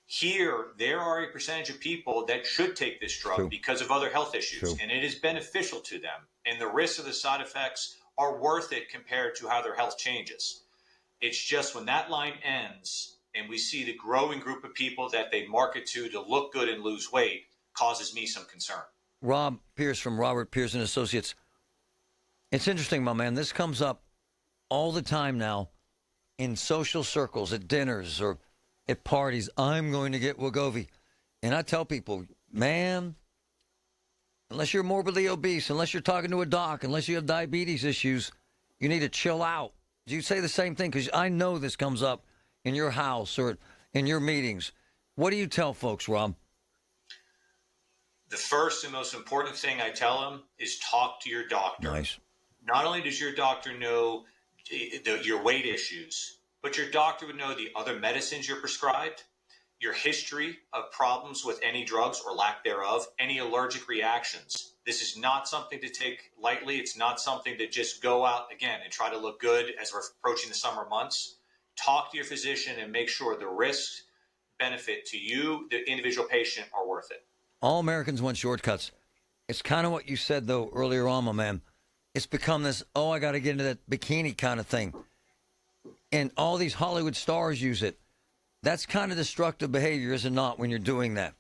Here, there are a percentage of people that should take this drug because of other health issues, and it is beneficial to them. And the risks of the side effects are worth it compared to how their health changes. It's just when that line ends and we see the growing group of people that they market to look good and lose weight causes me some concern. Rob Pierce from Robert Pierce and Associates. It's interesting, my man. This comes up all the time now in social circles, at dinners or at parties. I'm going to get Wegovy. And I tell people, man, unless you're morbidly obese, unless you're talking to a doc, unless you have diabetes issues, you need to chill out. Do you say the same thing? Because I know this comes up in your house or in your meetings. What do you tell folks, Rob? The first and most important thing I tell them is talk to your doctor. Nice. Not only does your doctor know your weight issues, but your doctor would know the other medicines you're prescribed, your history of problems with any drugs or lack thereof, any allergic reactions. This is not something to take lightly. It's not something to just go out again and try to look good as we're approaching the summer months. Talk to your physician and make sure the risks, benefit to you, the individual patient, are worth it. All Americans want shortcuts. It's kind of what you said, though, earlier on, my man. It's become this, I got to get into that bikini kind of thing. And all these Hollywood stars use it. That's kind of destructive behavior, is it not, when you're doing that?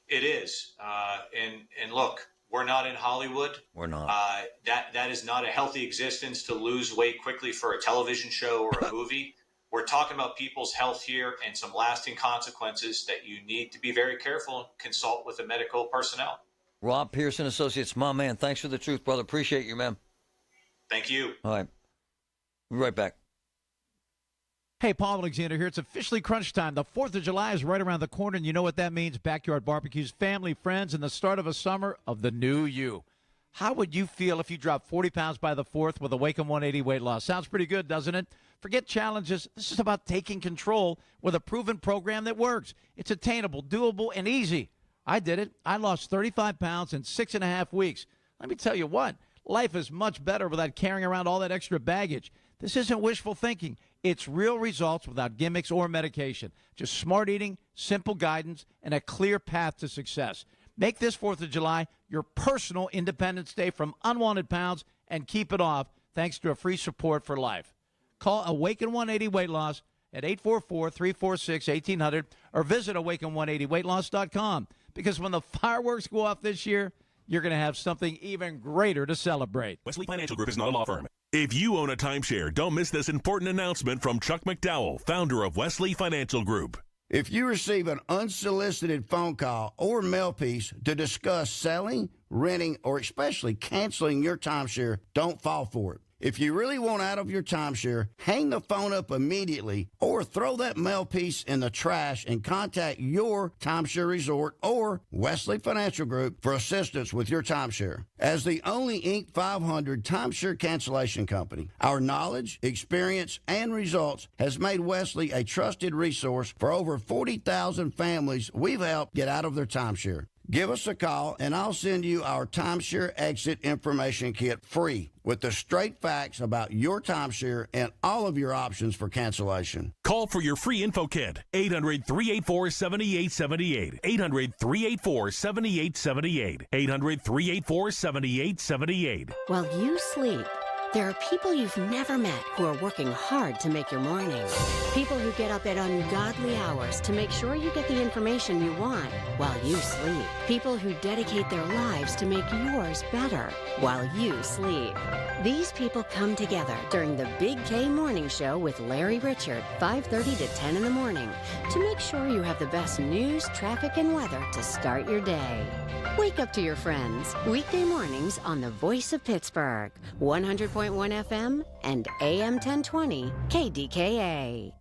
It is. And look, we're not in Hollywood. We're not. That is not a healthy existence to lose weight quickly for a television show or a movie. We're talking about people's health here and some lasting consequences that you need to be very careful and consult with the medical personnel. Rob Pierce and Associates, my man. Thanks for the truth, brother. Appreciate you, man. Thank you. All right. We'll be right back. Hey, Paul Alexander here. It's officially crunch time. The 4th of July is right around the corner, and you know what that means. Backyard barbecues, family, friends, and the start of a summer of the new you. How would you feel if you dropped 40 pounds by the 4th with Awaken 180 weight loss? Sounds pretty good, doesn't it? Forget challenges. This is about taking control with a proven program that works. It's attainable, doable, and easy. I did it. I lost 35 pounds in 6.5 weeks. Let me tell you what, life is much better without carrying around all that extra baggage. This isn't wishful thinking. It's real results without gimmicks or medication. Just smart eating, simple guidance, and a clear path to success. Make this 4th of July your personal Independence Day from unwanted pounds and keep it off thanks to a free support for life. Call Awaken 180 Weight Loss at 844-346-1800 or visit awaken180weightloss.com because when the fireworks go off this year, you're going to have something even greater to celebrate. Wesley Financial Group is not a law firm. If you own a timeshare, don't miss this important announcement from Chuck McDowell, founder of Wesley Financial Group. If you receive an unsolicited phone call or mail piece to discuss selling, renting, or especially canceling your timeshare, don't fall for it. If you really want out of your timeshare, hang the phone up immediately or throw that mail piece in the trash and contact your timeshare resort or Wesley Financial Group for assistance with your timeshare. As the only Inc. 500 timeshare cancellation company, our knowledge, experience, and results has made Wesley a trusted resource for over 40,000 families we've helped get out of their timeshare. Give us a call, and I'll send you our timeshare exit information kit free with the straight facts about your timeshare and all of your options for cancellation. Call for your free info kit. 800-384-7878. 800-384-7878. 800-384-7878. While you sleep, there are people you've never met who are working hard to make your morning. People who get up at ungodly hours to make sure you get the information you want while you sleep. People who dedicate their lives to make yours better while you sleep. These people come together during the Big K Morning Show with Larry Richard, 5:30 to 10 in the morning, to make sure you have the best news, traffic, and weather to start your day. Wake up to your friends, weekday mornings on the Voice of Pittsburgh, 100.1 FM and AM 1020 KDKA.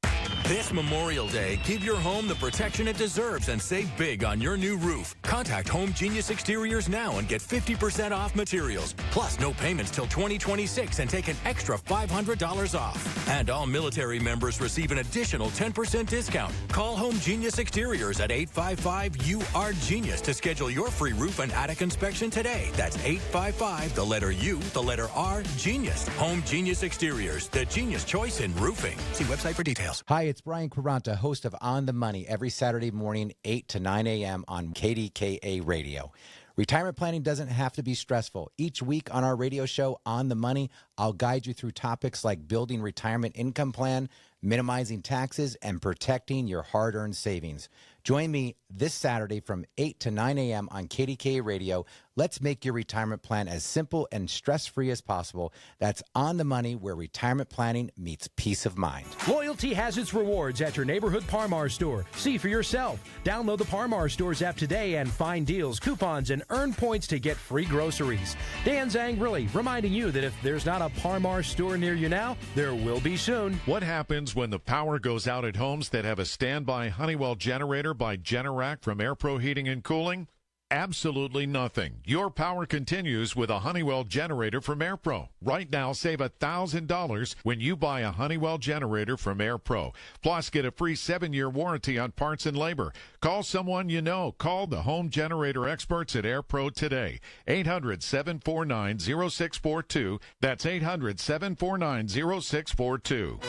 This Memorial Day, give your home the protection it deserves and save big on your new roof. Contact Home Genius Exteriors now and get 50% off materials. Plus, no payments till 2026 and take an extra $500 off. And all military members receive an additional 10% discount. Call Home Genius Exteriors at 855-UR-GENIUS to schedule your free roof and attic inspection today. That's 855, the letter U, the letter R, Genius. Home Genius Exteriors, the genius choice in roofing. See website for details. Hi, it's Brian Quaranta, host of On the Money, every Saturday morning, 8 to 9 a.m. on KDKA Radio. Retirement planning doesn't have to be stressful. Each week on our radio show, On the Money, I'll guide you through topics like building retirement income plan, minimizing taxes, and protecting your hard-earned savings. Join me this Saturday from 8 to 9 a.m. on KDKA Radio. Let's make your retirement plan as simple and stress-free as possible. That's On the Money, where retirement planning meets peace of mind. Loyalty has its rewards at your neighborhood Par-Mar store. See for yourself. Download the Par-Mar stores app today and find deals, coupons, and earn points to get free groceries. Dan Zangrilli reminding you that if there's not a Par-Mar store near you now, there will be soon. What happens when the power goes out at homes that have a standby Honeywell generator by Generac from Air Pro Heating and Cooling? Absolutely nothing. Your power continues with a Honeywell generator from Air Pro. Right now, save $1,000 when you buy a Honeywell generator from Air Pro. Plus, get a free 7-year warranty on parts and labor. Call someone you know. Call the home generator experts at Air Pro today. 800-749-0642. That's 800-749-0642.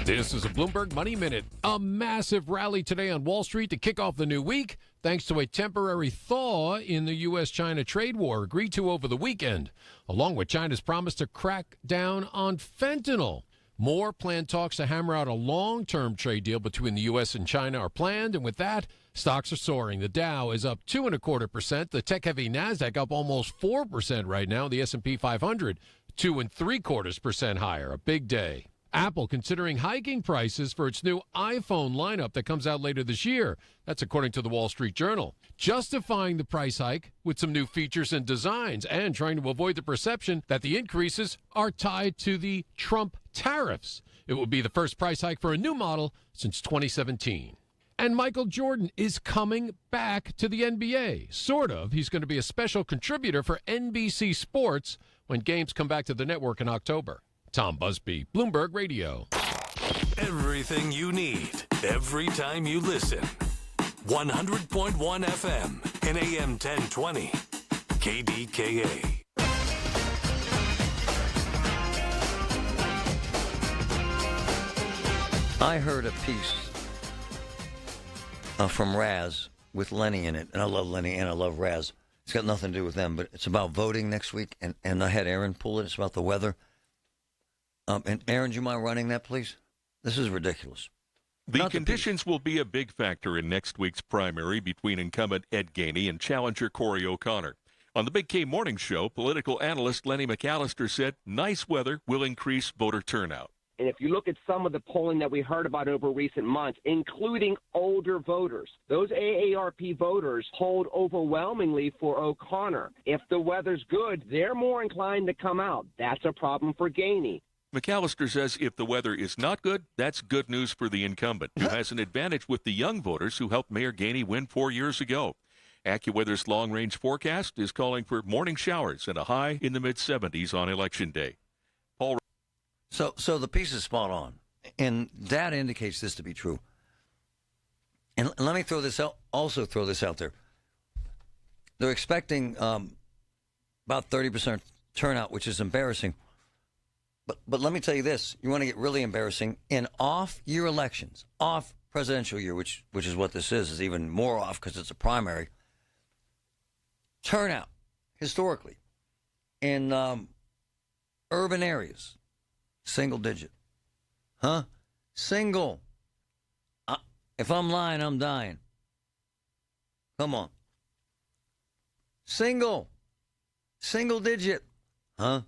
This is a Bloomberg Money Minute. A massive rally today on Wall Street to kick off the new week, thanks to a temporary thaw in the U.S.-China trade war agreed to over the weekend, along with China's promise to crack down on fentanyl. More planned talks to hammer out a long-term trade deal between the U.S. and China are planned, and with that, stocks are soaring. The Dow is up 2.25%. The tech-heavy Nasdaq up almost 4% right now. The S&P 500 2.75% higher. A big day. Apple considering hiking prices for its new iPhone lineup that comes out later this year. That's according to the Wall Street Journal. Justifying the price hike with some new features and designs and trying to avoid the perception that the increases are tied to the Trump tariffs. It will be the first price hike for a new model since 2017. And Michael Jordan is coming back to the NBA. Sort of. He's going to be a special contributor for NBC Sports when games come back to the network in October. Tom Busby, Bloomberg Radio. Everything you need, every time you listen. 100.1 FM and AM 1020. KDKA. I heard a piece from Raz with Lenny in it, and I love Lenny and I love Raz. It's got nothing to do with them, but it's about voting next week, and I had Aaron pull it. It's about the weather. And Aaron, do you mind running that, please? This is ridiculous. The conditions will be a big factor in next week's primary between incumbent Ed Gainey and challenger Corey O'Connor. On the Big K Morning Show, political analyst Lenny McAllister said nice weather will increase voter turnout. And if you look at some of the polling that we heard about over recent months, including older voters, those AARP voters polled overwhelmingly for O'Connor. If the weather's good, they're more inclined to come out. That's a problem for Gainey. McAllister says if the weather is not good, that's good news for the incumbent, who has an advantage with the young voters who helped Mayor Gainey win 4 years ago. AccuWeather's long-range forecast is calling for morning showers and a high in the mid-70s on Election Day. Paul. So the piece is spot on, and that indicates this to be true. And let me throw this out there. They're expecting about 30% turnout, which is embarrassing. But let me tell you this. You want to get really embarrassing. In off-year elections, off presidential year, which is what this is even more off because it's a primary, turnout, historically, in urban areas, single digit. Huh? Single. If I'm lying, I'm dying. Come on. Single digit. Huh?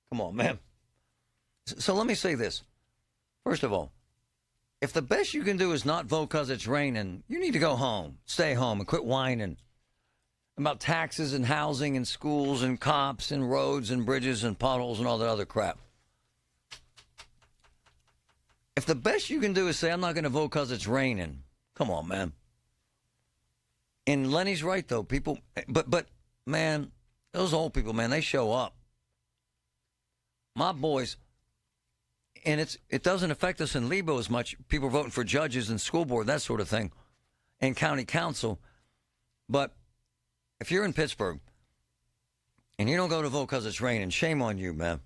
Come on, man. So let me say this. First of all, if the best you can do is not vote because it's raining, you need to go home. Stay home and quit whining about taxes and housing and schools and cops and roads and bridges and potholes and all that other crap. If the best you can do is say, I'm not going to vote because it's raining, come on, man. And Lenny's right, though. People, but man, those old people, man, they show up. My boys, and it doesn't affect us in Lebo as much. People are voting for judges and school board, that sort of thing, and county council. But if you're in Pittsburgh and you don't go to vote because it's raining, shame on you, man.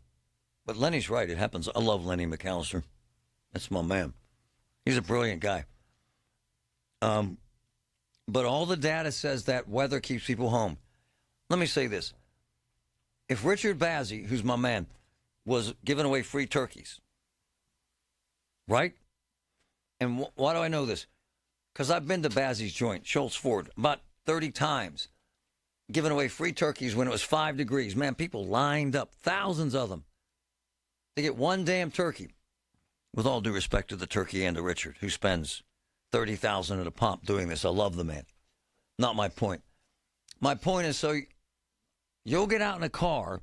But Lenny's right. It happens. I love Lenny McAllister. That's my man. He's a brilliant guy. But all the data says that weather keeps people home. Let me say this. If Richard Bazzi, who's my man, was giving away free turkeys, right? And why do I know this? Because I've been to Bazzi's joint, Schultz Ford, about 30 times, giving away free turkeys when it was 5 degrees. Man, people lined up, thousands of them, to get one damn turkey. With all due respect to the turkey and to Richard, who spends $30,000 at a pop doing this. I love the man. Not my point. My point is, so you'll get out in a car,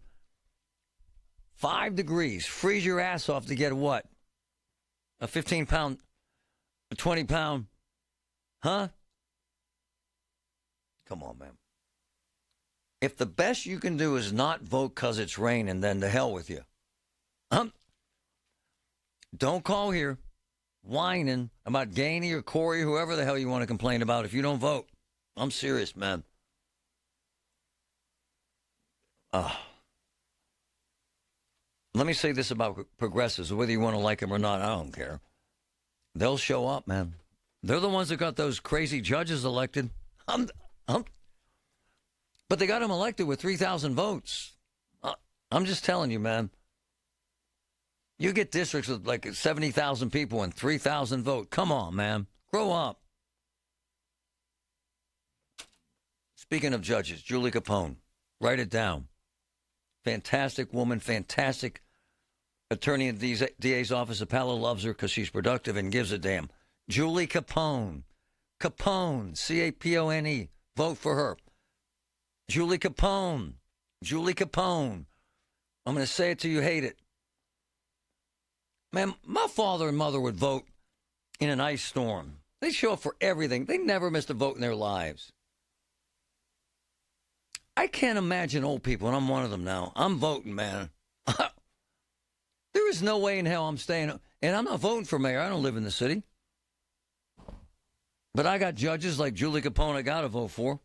5 degrees, freeze your ass off to get what? A 15-pound, a 20-pound, huh? Come on, man. If the best you can do is not vote because it's raining, then to hell with you. Don't call here whining about Gainey or Corey, whoever the hell you want to complain about if you don't vote. I'm serious, man. Let me say this about progressives, whether you want to like them or not, I don't care. They'll show up, man. They're the ones that got those crazy judges elected. But they got them elected with 3,000 votes. I'm just telling you, man. You get districts with like 70,000 people and 3,000 vote. Come on, man. Grow up. Speaking of judges, Julie Capone. Write it down. Fantastic woman, fantastic attorney in the DA's office. Apala loves her because she's productive and gives a damn. Julie Capone. Capone. C-A-P-O-N-E. Vote for her. Julie Capone. Julie Capone. I'm going to say it till you hate it. Man, my father and mother would vote in an ice storm. They show up for everything. They never missed a vote in their lives. I can't imagine old people, and I'm one of them now. I'm voting, man. There is no way in hell I'm staying. And I'm not voting for mayor. I don't live in the city. But I got judges like Julie Capone I got to vote for.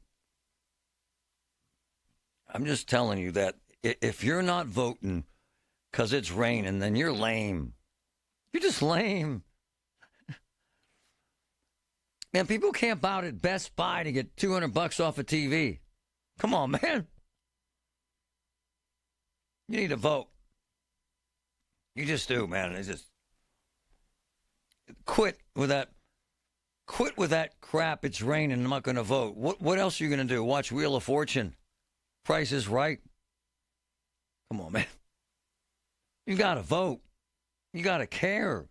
I'm just telling you that if you're not voting because it's raining, then you're lame. You're just lame. Man, people camp out at Best Buy to get $200 off a TV. Come on, man. You need to vote. You just do, man. It's just quit with that. Quit with that crap. It's raining. I'm not going to vote. What else are you going to do? Watch Wheel of Fortune. Price is Right. Come on, man. You got to vote. You got to care.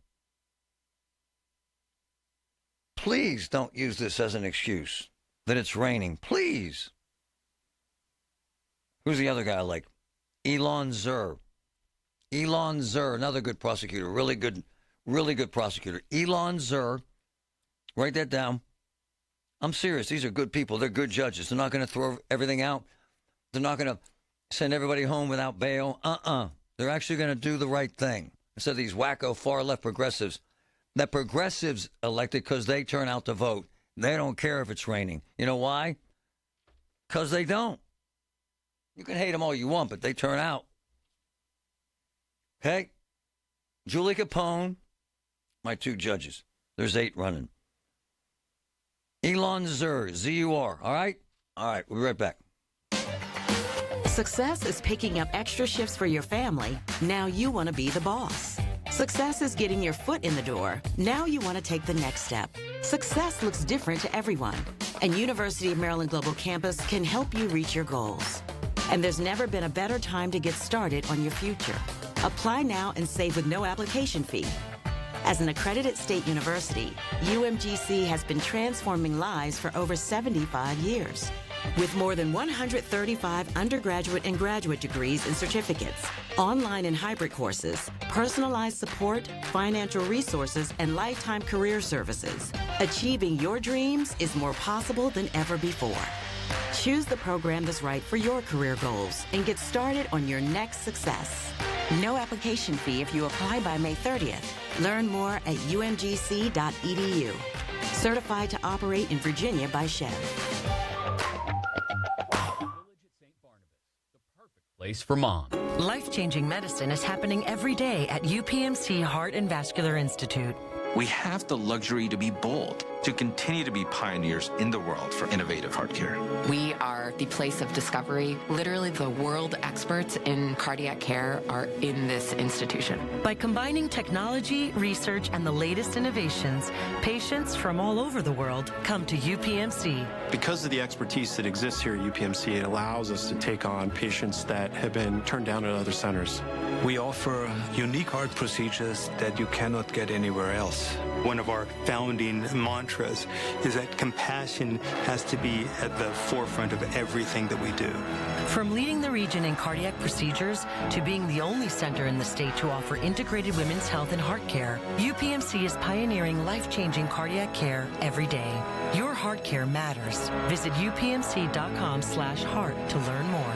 Please don't use this as an excuse that it's raining. Please. Who's the other guy I like? Elon Zur. Elon Zur, another good prosecutor. Really good prosecutor. Elon Zur. Write that down. I'm serious. These are good people. They're good judges. They're not going to throw everything out. They're not going to send everybody home without bail. They're actually going to do the right thing. Instead of these wacko far-left progressives that progressives elected because they turn out to vote They don't care if it's raining. You know why? Because they don't. You can hate them all you want, but they turn out. Okay? Julie Capone, my 2 judges. There's 8 running. Elon Zur, Z-U-R. All right? All right, we'll be right back. Success is picking up extra shifts for your family. Now you want to be the boss. Success is getting your foot in the door. Now you want to take the next step. Success looks different to everyone, and University of Maryland Global Campus can help you reach your goals. And there's never been a better time to get started on your future. Apply now and save with no application fee. As an accredited state university, UMGC has been transforming lives for over 75 years. With more than 135 undergraduate and graduate degrees and certificates, online and hybrid courses, personalized support, financial resources, and lifetime career services, achieving your dreams is more possible than ever before. Choose the program that's right for your career goals and get started on your next success. No application fee if you apply by May 30th. Learn more at umgc.edu. Certified to operate in Virginia by Chev. Place for mom. Life-changing medicine is happening every day at UPMC Heart and Vascular Institute. We have the luxury to be bold, to continue to be pioneers in the world for innovative heart care. We are the place of discovery. Literally, the world experts in cardiac care are in this institution. By combining technology, research, and the latest innovations, patients from all over the world come to UPMC. Because of the expertise that exists here at UPMC, it allows us to take on patients that have been turned down at other centers. We offer unique heart procedures that you cannot get anywhere else. One of our founding mantras is that compassion has to be at the forefront of everything that we do. From leading the region in cardiac procedures to being the only center in the state to offer integrated women's health and heart care, UPMC is pioneering life-changing cardiac care every day. Your heart care matters. Visit upmc.com/heart to learn more.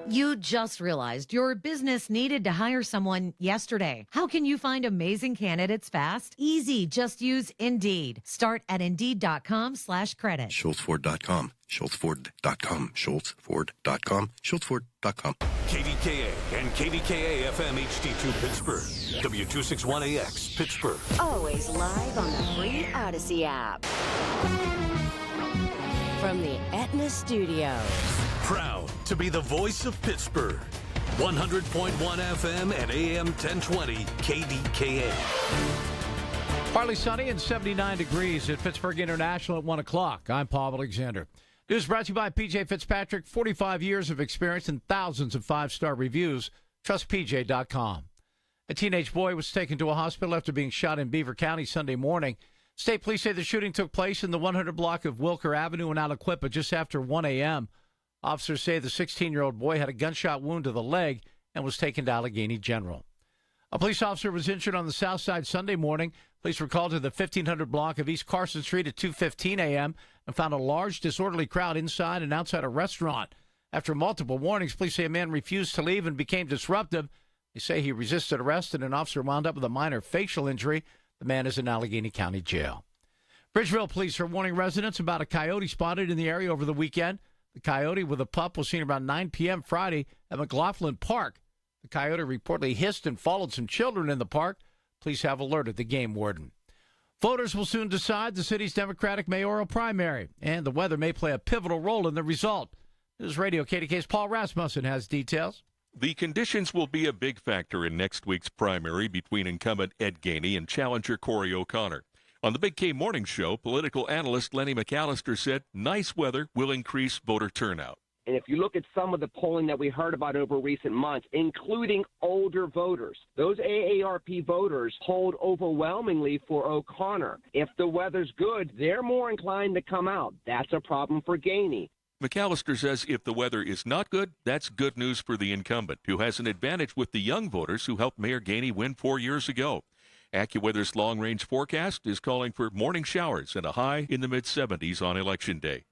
You just realized your business needed to hire someone yesterday. How can you find amazing candidates fast? Easy. Just use Indeed. Start at Indeed.com/credit. SchultzFord.com. SchultzFord.com. SchultzFord.com. SchultzFord.com. KDKA and KDKA FM HD2 Pittsburgh. W261AX Pittsburgh. Always live on the free Odyssey app. From the Aetna Studios. Proud to be the voice of Pittsburgh. 100.1 FM and AM 1020 KDKA. Partly sunny and 79 degrees at Pittsburgh International at 1 o'clock. I'm Paul Alexander. News brought to you by PJ Fitzpatrick. 45 years of experience and thousands of five-star reviews. Trust PJ.com. A teenage boy was taken to a hospital after being shot in Beaver County Sunday morning. State police say the shooting took place in the 100 block of Wilker Avenue in Aliquippa just after 1 a.m. Officers say the 16-year-old boy had a gunshot wound to the leg and was taken to Allegheny General. A police officer was injured on the south side Sunday morning. Police were called to the 1500 block of East Carson Street at 2:15 a.m. and found a large disorderly crowd inside and outside a restaurant. After multiple warnings, police say a man refused to leave and became disruptive. They say he resisted arrest and an officer wound up with a minor facial injury. The man is in Allegheny County Jail. Bridgeville police are warning residents about a coyote spotted in the area over the weekend. The coyote with a pup was seen around 9 p.m. Friday at McLaughlin Park. The coyote reportedly hissed and followed some children in the park. Police have alerted the game warden. Voters will soon decide the city's Democratic mayoral primary, and the weather may play a pivotal role in the result. News Radio KDK's Paul Rasmussen has details. The conditions will be a big factor in next week's primary between incumbent Ed Gainey and challenger Corey O'Connor. On the Big K Morning Show, political analyst Lenny McAllister said nice weather will increase voter turnout. And if you look at some of the polling that we heard about over recent months, including older voters, those AARP voters hold overwhelmingly for O'Connor. If the weather's good, they're more inclined to come out. That's a problem for Gainey. McAllister says if the weather is not good, that's good news for the incumbent, who has an advantage with the young voters who helped Mayor Gainey win 4 years ago. AccuWeather's long-range forecast is calling for morning showers and a high in the mid-70s on Election Day.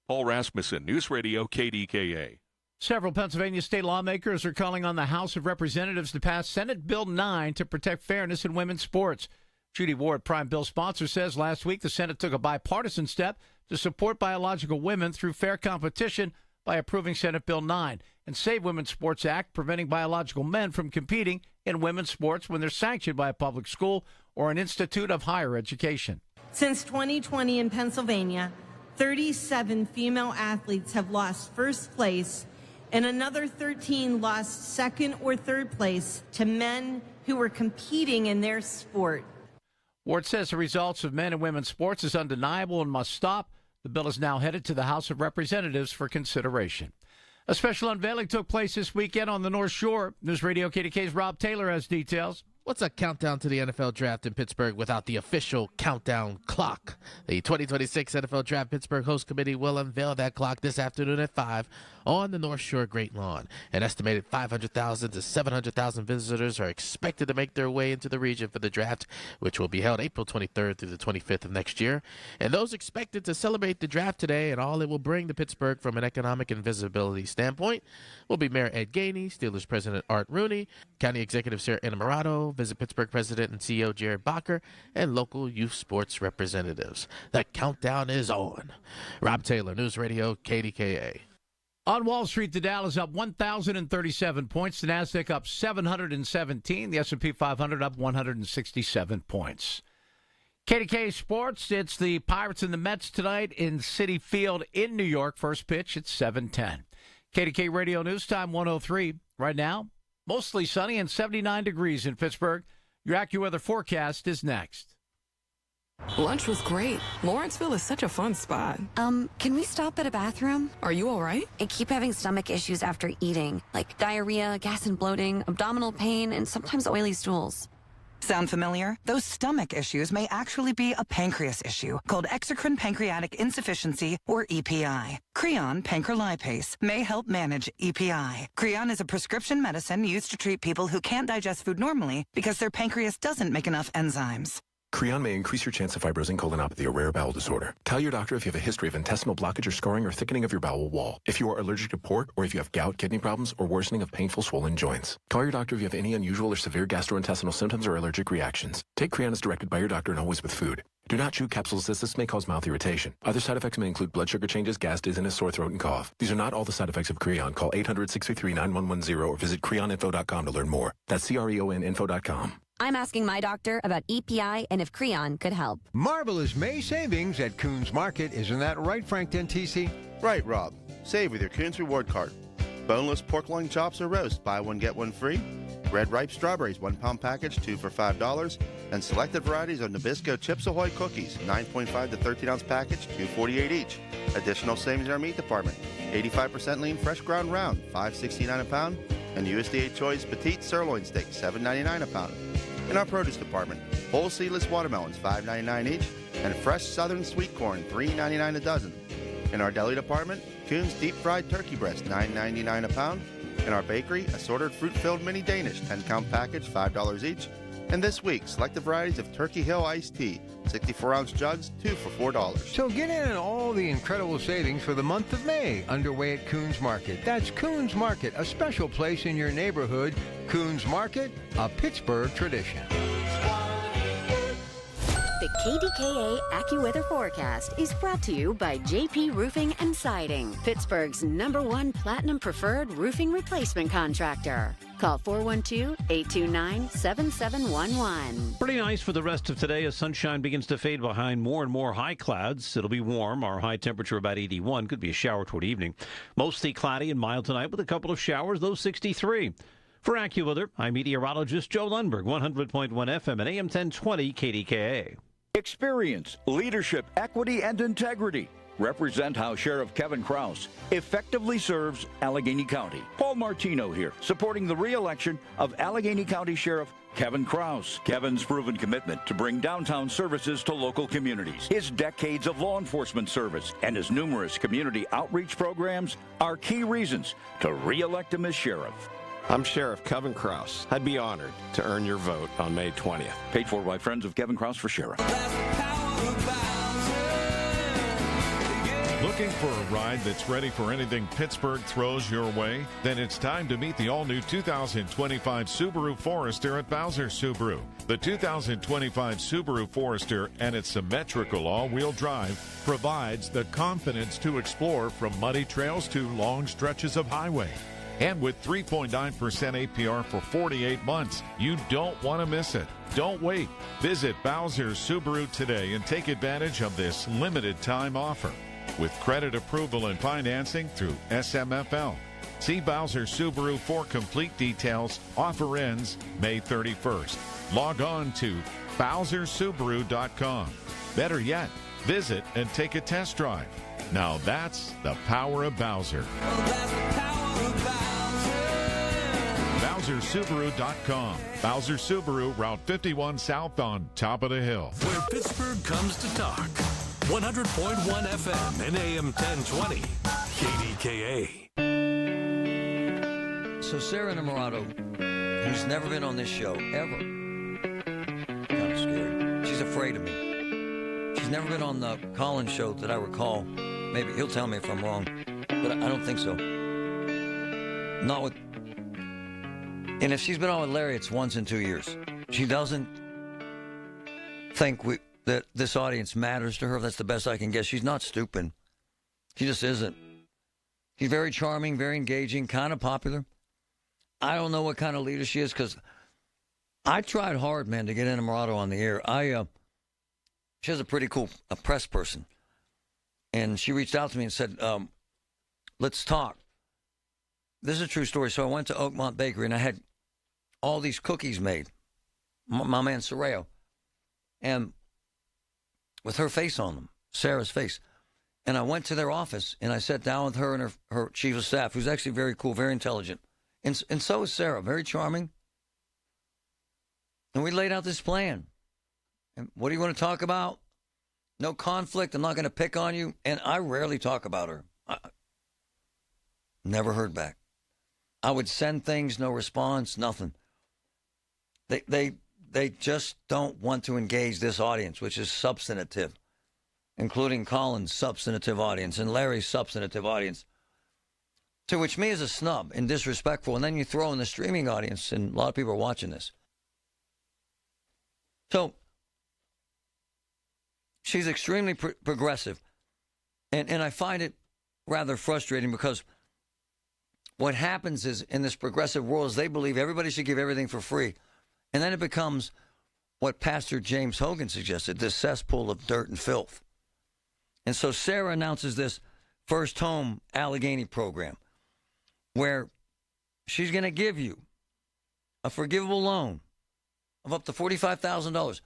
Paul Rasmussen, News Radio KDKA. Several Pennsylvania state lawmakers are calling on the House of Representatives to pass Senate Bill 9 to protect fairness in women's sports. Judy Ward, Prime Bill sponsor, says last week the Senate took a bipartisan step to support biological women through fair competition by approving Senate Bill 9 and Save Women's Sports Act, preventing biological men from competing in women's sports when they're sanctioned by a public school or an institute of higher education. Since 2020 in Pennsylvania, 37 female athletes have lost first place, and another 13 lost second or third place to men who were competing in their sport. Ward says the results of men and women's sports is undeniable and must stop. The bill is now headed to the House of Representatives for consideration. A special unveiling took place this weekend on the North Shore. News Radio KDK's Rob Taylor has details. What's a countdown to the NFL Draft in Pittsburgh without the official countdown clock? The 2026 NFL Draft Pittsburgh Host Committee will unveil that clock this afternoon at 5 on the North Shore Great Lawn. An estimated 500,000 to 700,000 visitors are expected to make their way into the region for the draft, which will be held April 23rd through the 25th of next year. And those expected to celebrate the draft today and all it will bring to Pittsburgh from an economic and visibility standpoint will be Mayor Ed Gainey, Steelers President Art Rooney, County Executive Sarah Innamorato, Visit Pittsburgh President and CEO Jared Bacher, and local youth sports representatives. The countdown is on. Rob Taylor, News Radio KDKA. On Wall Street, the Dow is up 1,037 points. The Nasdaq up 717. The S&P 500 up 167 points. KDKA Sports, it's the Pirates and the Mets tonight in Citi Field in New York. First pitch at 7:10. KDK Radio News Time 103. Right now, mostly sunny and 79 degrees in Pittsburgh. Your AccuWeather forecast is next. Lunch was great. Lawrenceville is such a fun spot. Can we stop at a bathroom? Are you all right? I keep having stomach issues after eating, like diarrhea, gas and bloating, abdominal pain, and sometimes oily stools. Sound familiar? Those stomach issues may actually be a pancreas issue called exocrine pancreatic insufficiency, or EPI. Creon pancrelipase may help manage EPI. Creon is a prescription medicine used to treat people who can't digest food normally because their pancreas doesn't make enough enzymes. Creon may increase your chance of fibrosing colonopathy, a rare bowel disorder. Tell your doctor if you have a history of intestinal blockage or scarring or thickening of your bowel wall. If you are allergic to pork, or if you have gout, kidney problems, or worsening of painful swollen joints. Call your doctor if you have any unusual or severe gastrointestinal symptoms or allergic reactions. Take Creon as directed by your doctor and always with food. Do not chew capsules as this may cause mouth irritation. Other side effects may include blood sugar changes, gas, dizziness, sore throat, and cough. These are not all the side effects of Creon. Call 800-633-9110 or visit creoninfo.com to learn more. That's CREONinfo.com. I'm asking my doctor about EPI and if Creon could help. Marvelous May savings at Coons Market. Isn't that right, Frank Dentisi? Right, Rob. Save with your Coons Reward Card. Boneless pork loin chops or roast, buy one, get one free. Red ripe strawberries, 1 pound package, 2 for $5. And selected varieties of Nabisco Chips Ahoy cookies, 9.5 to 13 ounce package, $2.48 each. Additional savings in our meat department. 85% lean fresh ground round, $5.69 a pound. And USDA Choice Petite Sirloin Steak, $7.99 a pound. In our produce department, whole seedless watermelons, $5.99 each, and fresh southern sweet corn, $3.99 a dozen. In our deli department, Coons deep fried turkey breast, $9.99 a pound. In our bakery, assorted fruit-filled mini Danish, 10-count package, $5 each. And this week, selected varieties of Turkey Hill iced tea, 64-ounce jugs, 2 for $4. So get in on all the incredible savings for the month of May, underway at Coons Market. That's Coons Market, a special place in your neighborhood. Coons Market, a Pittsburgh tradition. The KDKA AccuWeather forecast is brought to you by JP Roofing and Siding, Pittsburgh's #1 Platinum Preferred Roofing Replacement Contractor. Call 412-829-7711. Pretty nice for the rest of today as sunshine begins to fade behind more and more high clouds. It'll be warm. Our high temperature about 81. Could be a shower toward evening. Mostly cloudy and mild tonight with a couple of showers, low 63. For AccuWeather, I'm meteorologist Joe Lundberg, 100.1 FM and AM 1020 KDKA. Experience, leadership, equity, and integrity represent how Sheriff Kevin Krause effectively serves Allegheny County. Paul Martino here, supporting the re-election of Allegheny County Sheriff Kevin Krause. Kevin's proven commitment to bring downtown services to local communities, his decades of law enforcement service, and his numerous community outreach programs are key reasons to re-elect him as sheriff. I'm Sheriff Kevin Krause. I'd be honored to earn your vote on May 20th. Paid for by Friends of Kevin Krause for Sheriff. Looking for a ride that's ready for anything Pittsburgh throws your way? Then it's time to meet the all-new 2025 Subaru Forester at Bowser Subaru. The 2025 Subaru Forester and its symmetrical all-wheel drive provides the confidence to explore from muddy trails to long stretches of highway. And with 3.9% APR for 48 months, you don't want to miss it. Don't wait. Visit Bowser Subaru today and take advantage of this limited time offer. With credit approval and financing through SMFL. See Bowser Subaru for complete details. Offer ends May 31st. Log on to BowserSubaru.com. Better yet, visit and take a test drive. Now that's the power of Bowser. BowserSubaru.com. Bowser Subaru, Route 51 South on top of the hill. Where Pittsburgh comes to talk. 100.1 FM and AM 1020. KDKA. So Sarah Namarato, who's never been on this show, ever. Kind of scary. She's afraid of me. She's never been on the Collins show that I recall. Maybe he'll tell me if I'm wrong, but I don't think so. Not with... And if she's been on with Larry, it's once in 2 years. She doesn't think that this audience matters to her. That's the best I can guess. She's not stupid. She just isn't. She's very charming, very engaging, kind of popular. I don't know what kind of leader she is because I tried hard, man, to get Anna Murato on the air. She has a pretty cool press person. And she reached out to me and said, let's talk. This is a true story. So I went to Oakmont Bakery and I had all these cookies made. My man Sorreo. And with her face on them, Sarah's face. And I went to their office and I sat down with her and her chief of staff, who's actually very cool, very intelligent. And so is Sarah, very charming. And we laid out this plan. And what do you want to talk about? No conflict. I'm not going to pick on you. And I rarely talk about her. Never heard back. I would send things, no response, nothing. They just don't want to engage this audience, which is substantive, including Colin's substantive audience and Larry's substantive audience, to which me is a snub and disrespectful. And then you throw in the streaming audience, and a lot of people are watching this. So she's extremely progressive, and I find it rather frustrating because what happens is in this progressive world is they believe everybody should give everything for free. And then it becomes what Pastor James Hogan suggested, this cesspool of dirt and filth. And so Sarah announces this First Home Allegheny program where she's going to give you a forgivable loan of up to $45,000.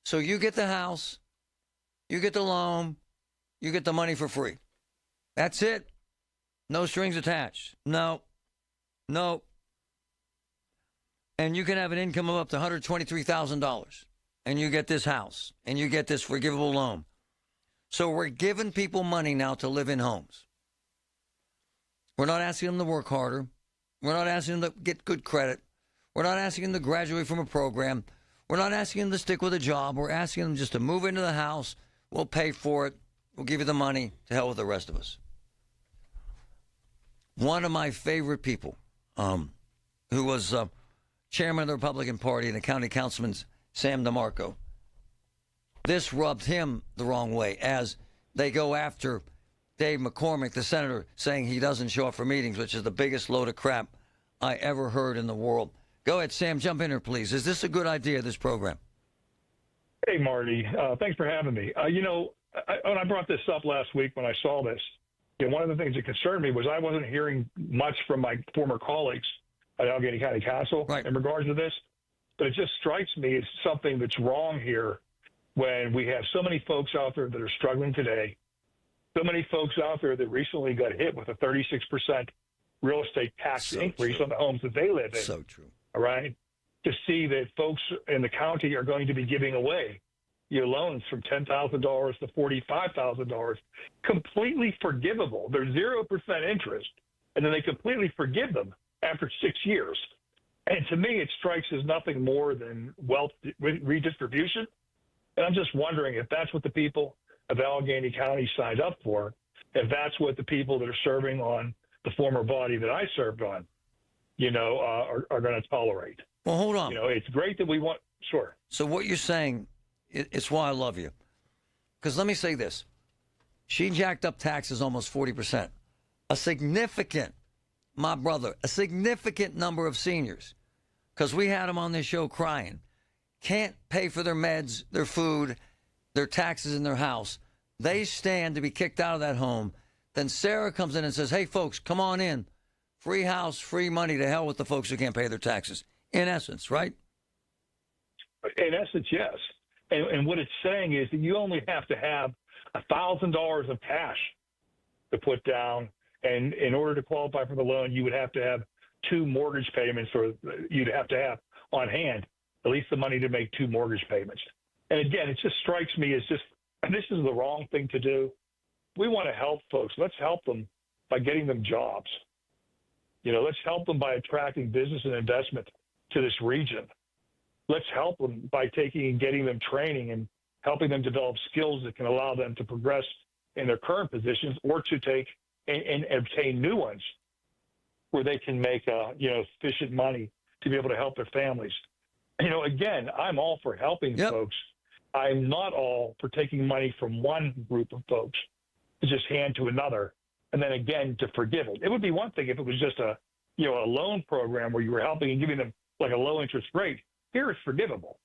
So you get the house, you get the loan, you get the money for free. That's it. No strings attached. No. And you can have an income of up to $123,000. And you get this house. And you get this forgivable loan. So we're giving people money now to live in homes. We're not asking them to work harder. We're not asking them to get good credit. We're not asking them to graduate from a program. We're not asking them to stick with a job. We're asking them just to move into the house. We'll pay for it. We'll give you the money. To hell with the rest of us. One of my favorite people, who was chairman of the Republican Party and the county councilman, Sam DeMarco, this rubbed him the wrong way as they go after Dave McCormick, the senator, saying he doesn't show up for meetings, which is the biggest load of crap I ever heard in the world. Go ahead, Sam, jump in here, please. Is this a good idea, this program? Hey, Marty. Thanks for having me. When I brought this up last week when I saw this, one of the things that concerned me was I wasn't hearing much from my former colleagues at Allegheny County Council in regards to this. But it just strikes me as something that's wrong here when we have so many folks out there that are struggling today, so many folks out there that recently got hit with a 36% real estate tax increase on the homes that they live in. So true. All right? To see that folks in the county are going to be giving away your loans from $10,000 to $45,000, completely forgivable. They're 0% interest, and then they completely forgive them after 6 years. And to me, it strikes as nothing more than wealth redistribution. And I'm just wondering if that's what the people of Allegheny County signed up for, if that's what the people that are serving on the former body that I served on, are going to tolerate. Well, hold on. It's great that we want. Sure. So what you're saying, it's why I love you. Because let me say this. She jacked up taxes almost 40%. A significant number of seniors, because we had them on this show crying, can't pay for their meds, their food, their taxes in their house. They stand to be kicked out of that home. Then Sarah comes in and says, hey, folks, come on in. Free house, free money, to hell with the folks who can't pay their taxes. In essence, right? In essence, yes. And what it's saying is that you only have to have $1,000 of cash to put down. And in order to qualify for the loan, you would have to have 2 mortgage payments, or you'd have to have on hand at least the money to make 2 mortgage payments. And again, it just strikes me as this is the wrong thing to do. We want to help folks. Let's help them by getting them jobs. Let's help them by attracting business and investment to this region. Let's help them by taking and getting them training and helping them develop skills that can allow them to progress in their current positions, or to take and obtain new ones where they can make sufficient money to be able to help their families. Again, I'm all for helping folks. I'm not all for taking money from one group of folks to just hand to another, and then again to forgive it. It would be one thing if it was just a loan program where you were helping and giving them like a low interest rate. Here it's forgivable.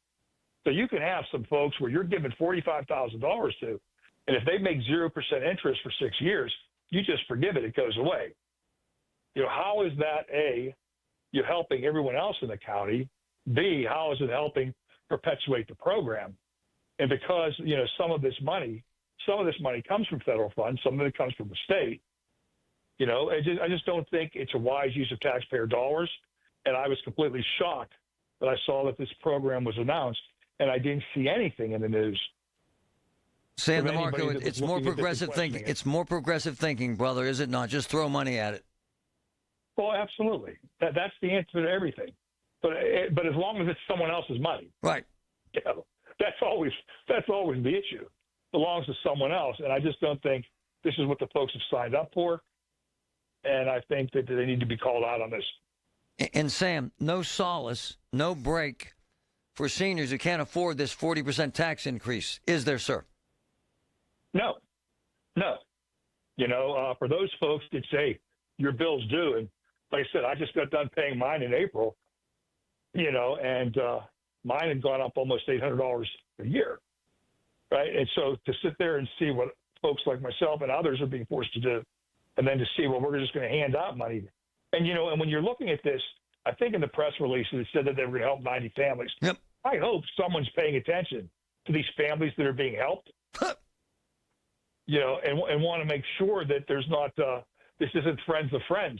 So you can have some folks where you're giving $45,000 to, and if they make 0% interest for 6 years, you just forgive it. It goes away. How is that, A, you're helping everyone else in the county? B, how is it helping perpetuate the program? And because, some of this money comes from federal funds, some of it comes from the state, I just don't think it's a wise use of taxpayer dollars. And I was completely shocked that I saw that this program was announced, and I didn't see anything in the news. Sam DeMarco, it's more progressive thinking. It's more progressive thinking, brother, is it not? Just throw money at it. Well, absolutely. That's the answer to everything. But as long as it's someone else's money, right? That's always the issue. It belongs to someone else, and I just don't think this is what the folks have signed up for. And I think that they need to be called out on this. And Sam, no solace, no break for seniors who can't afford this 40% tax increase, is there, sir? No. For those folks that say your bill's due, and like I said, I just got done paying mine in April, and mine had gone up almost $800 a year, right? And so to sit there and see what folks like myself and others are being forced to do, and then to see, well, we're just going to hand out money. And, and when you're looking at this, I think in the press release it said that they were going to help 90 families. Yep. I hope someone's paying attention to these families that are being helped, and want to make sure that there's not, this isn't Friends of Friends.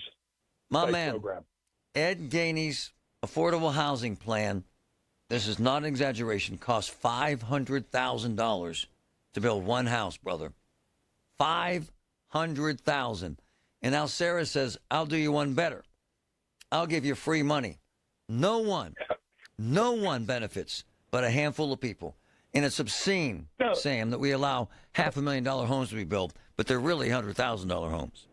My man, program. Ed Gainey's affordable housing plan, this is not an exaggeration, cost $500,000 to build one house, brother. $500,000. And now Sarah says, I'll do you one better. I'll give you free money. No one benefits but a handful of people. And it's obscene, Sam, that we allow $500,000 homes to be built, but they're really $100,000 homes.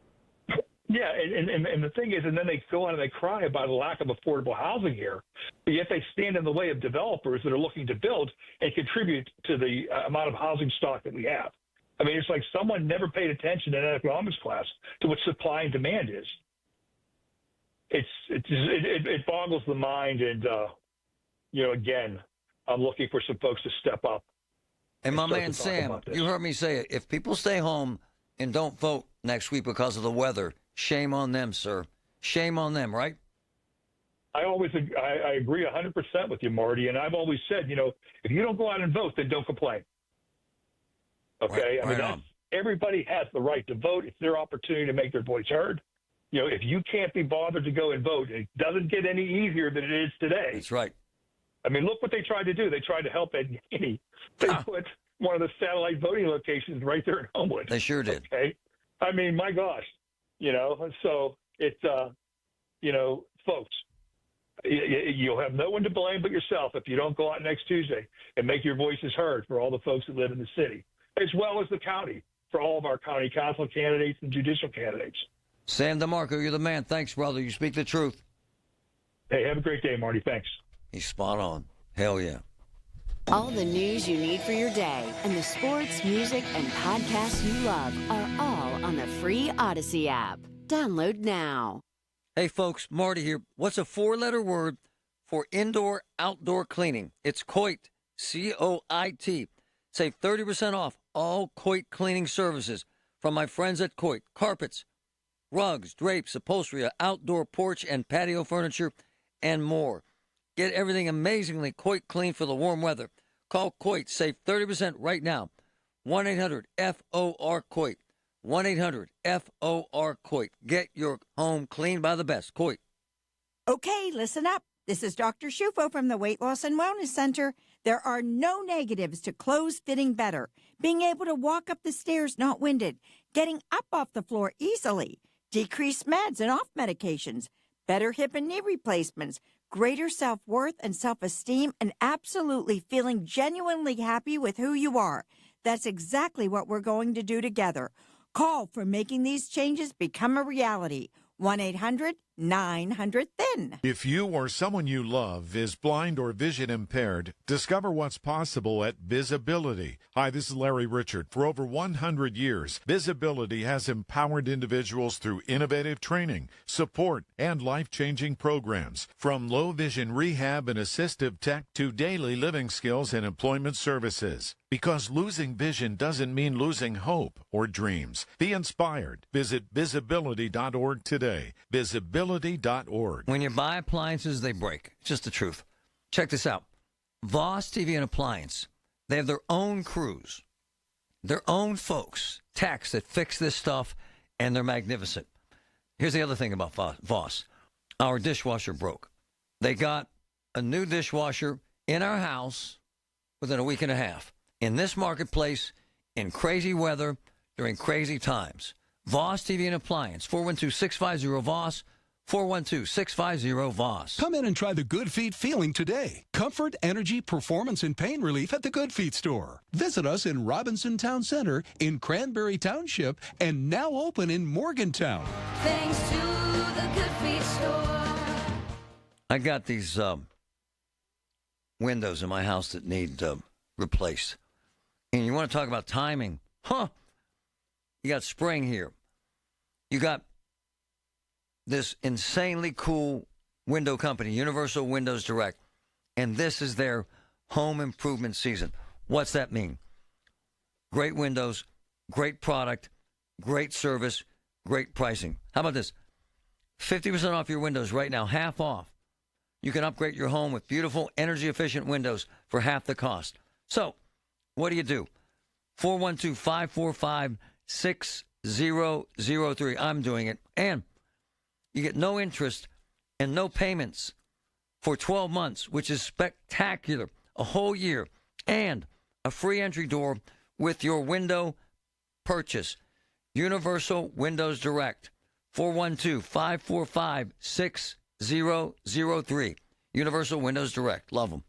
Yeah, and the thing is, and then they go on and they cry about a lack of affordable housing here, but yet they stand in the way of developers that are looking to build and contribute to the amount of housing stock that we have. I mean, it's like someone never paid attention in an economics class to what supply and demand is. It boggles the mind, and again, I'm looking for some folks to step up. And my man Sam, you heard me say it. If people stay home and don't vote next week because of the weather, shame on them, sir. Shame on them, right? I agree 100% with you, Marty. And I've always said, if you don't go out and vote, then don't complain. Okay? Everybody has the right to vote. It's their opportunity to make their voice heard. If you can't be bothered to go and vote, it doesn't get any easier than it is today. That's right. I mean, look what they tried to do. They tried to help Ed Gainey. They put one of the satellite voting locations right there in Homewood. They sure did. Okay? I mean, my gosh. So it's, folks, you'll have no one to blame but yourself if you don't go out next Tuesday and make your voices heard for all the folks that live in the city, as well as the county. for all of our county council candidates and judicial candidates. Sam DeMarco, you're the man. Thanks, brother. You speak the truth. Hey, have a great day, Marty. Thanks. He's spot on. Hell yeah. All the news you need for your day and the sports, music, and podcasts you love are all on the free Odyssey app. Download now. Hey, folks, Marty here. What's a four-letter word for indoor-outdoor cleaning? It's COIT, C-O-I-T. Save 30% off all COIT cleaning services from my friends at COIT. Carpets, rugs, drapes, upholstery, outdoor porch and patio furniture, and more. Get everything amazingly COIT clean for the warm weather. Call COIT. Save 30% right now. 1-800-FOR-COIT. 1-800-FOR-COIT. Get your home cleaned by the best. COIT. Okay, listen up. This is Dr. Shufo from the Weight Loss and Wellness Center. There are no negatives to clothes fitting better. Being able to walk up the stairs not winded. Getting up off the floor easily. Decreased meds and off medications. Better hip and knee replacements. Greater self-worth and self-esteem, and absolutely feeling genuinely happy with who you are. That's exactly what we're going to do together. Call for making these changes become a reality. 1-800-900-THIN. If you or someone you love is blind or vision impaired, discover what's possible at Visibility. Hi, this is Larry Richard. For over 100 years, Visibility has empowered individuals through innovative training, support, and life-changing programs. From low vision rehab and assistive tech to daily living skills and employment services. Because losing vision doesn't mean losing hope or dreams. Be inspired. Visit visibility.org today. Visibility.org. When you buy appliances, they break. It's just the truth. Check this out. Voss TV and Appliance. They have their own crews, their own folks, techs that fix this stuff, and they're magnificent. Here's the other thing about Voss. Our dishwasher broke. They got a new dishwasher in our house within a week and a half. In this marketplace, in crazy weather, during crazy times. Voss TV and Appliance, 412-650-VOSS, 412-650-VOSS. Come in and try the Good Feet feeling today. Comfort, energy, performance, and pain relief at the Good Feet store. Visit us in Robinson Town Center, in Cranberry Township, and now open in Morgantown. Thanks to the Good Feet store. I got these windows in my house that need replaced. And you want to talk about timing? Huh. You got spring here. You got this insanely cool window company, Universal Windows Direct. And this is their home improvement season. What's that mean? Great windows, great product, great service, great pricing. How about this? 50% off your windows right now, half off. You can upgrade your home with beautiful, energy-efficient windows for half the cost. So, what do? 412-545-6003. I'm doing it. And you get no interest and no payments for 12 months, which is spectacular. A whole year. And a free entry door with your window purchase. Universal Windows Direct. 412-545-6003. Universal Windows Direct. Love them.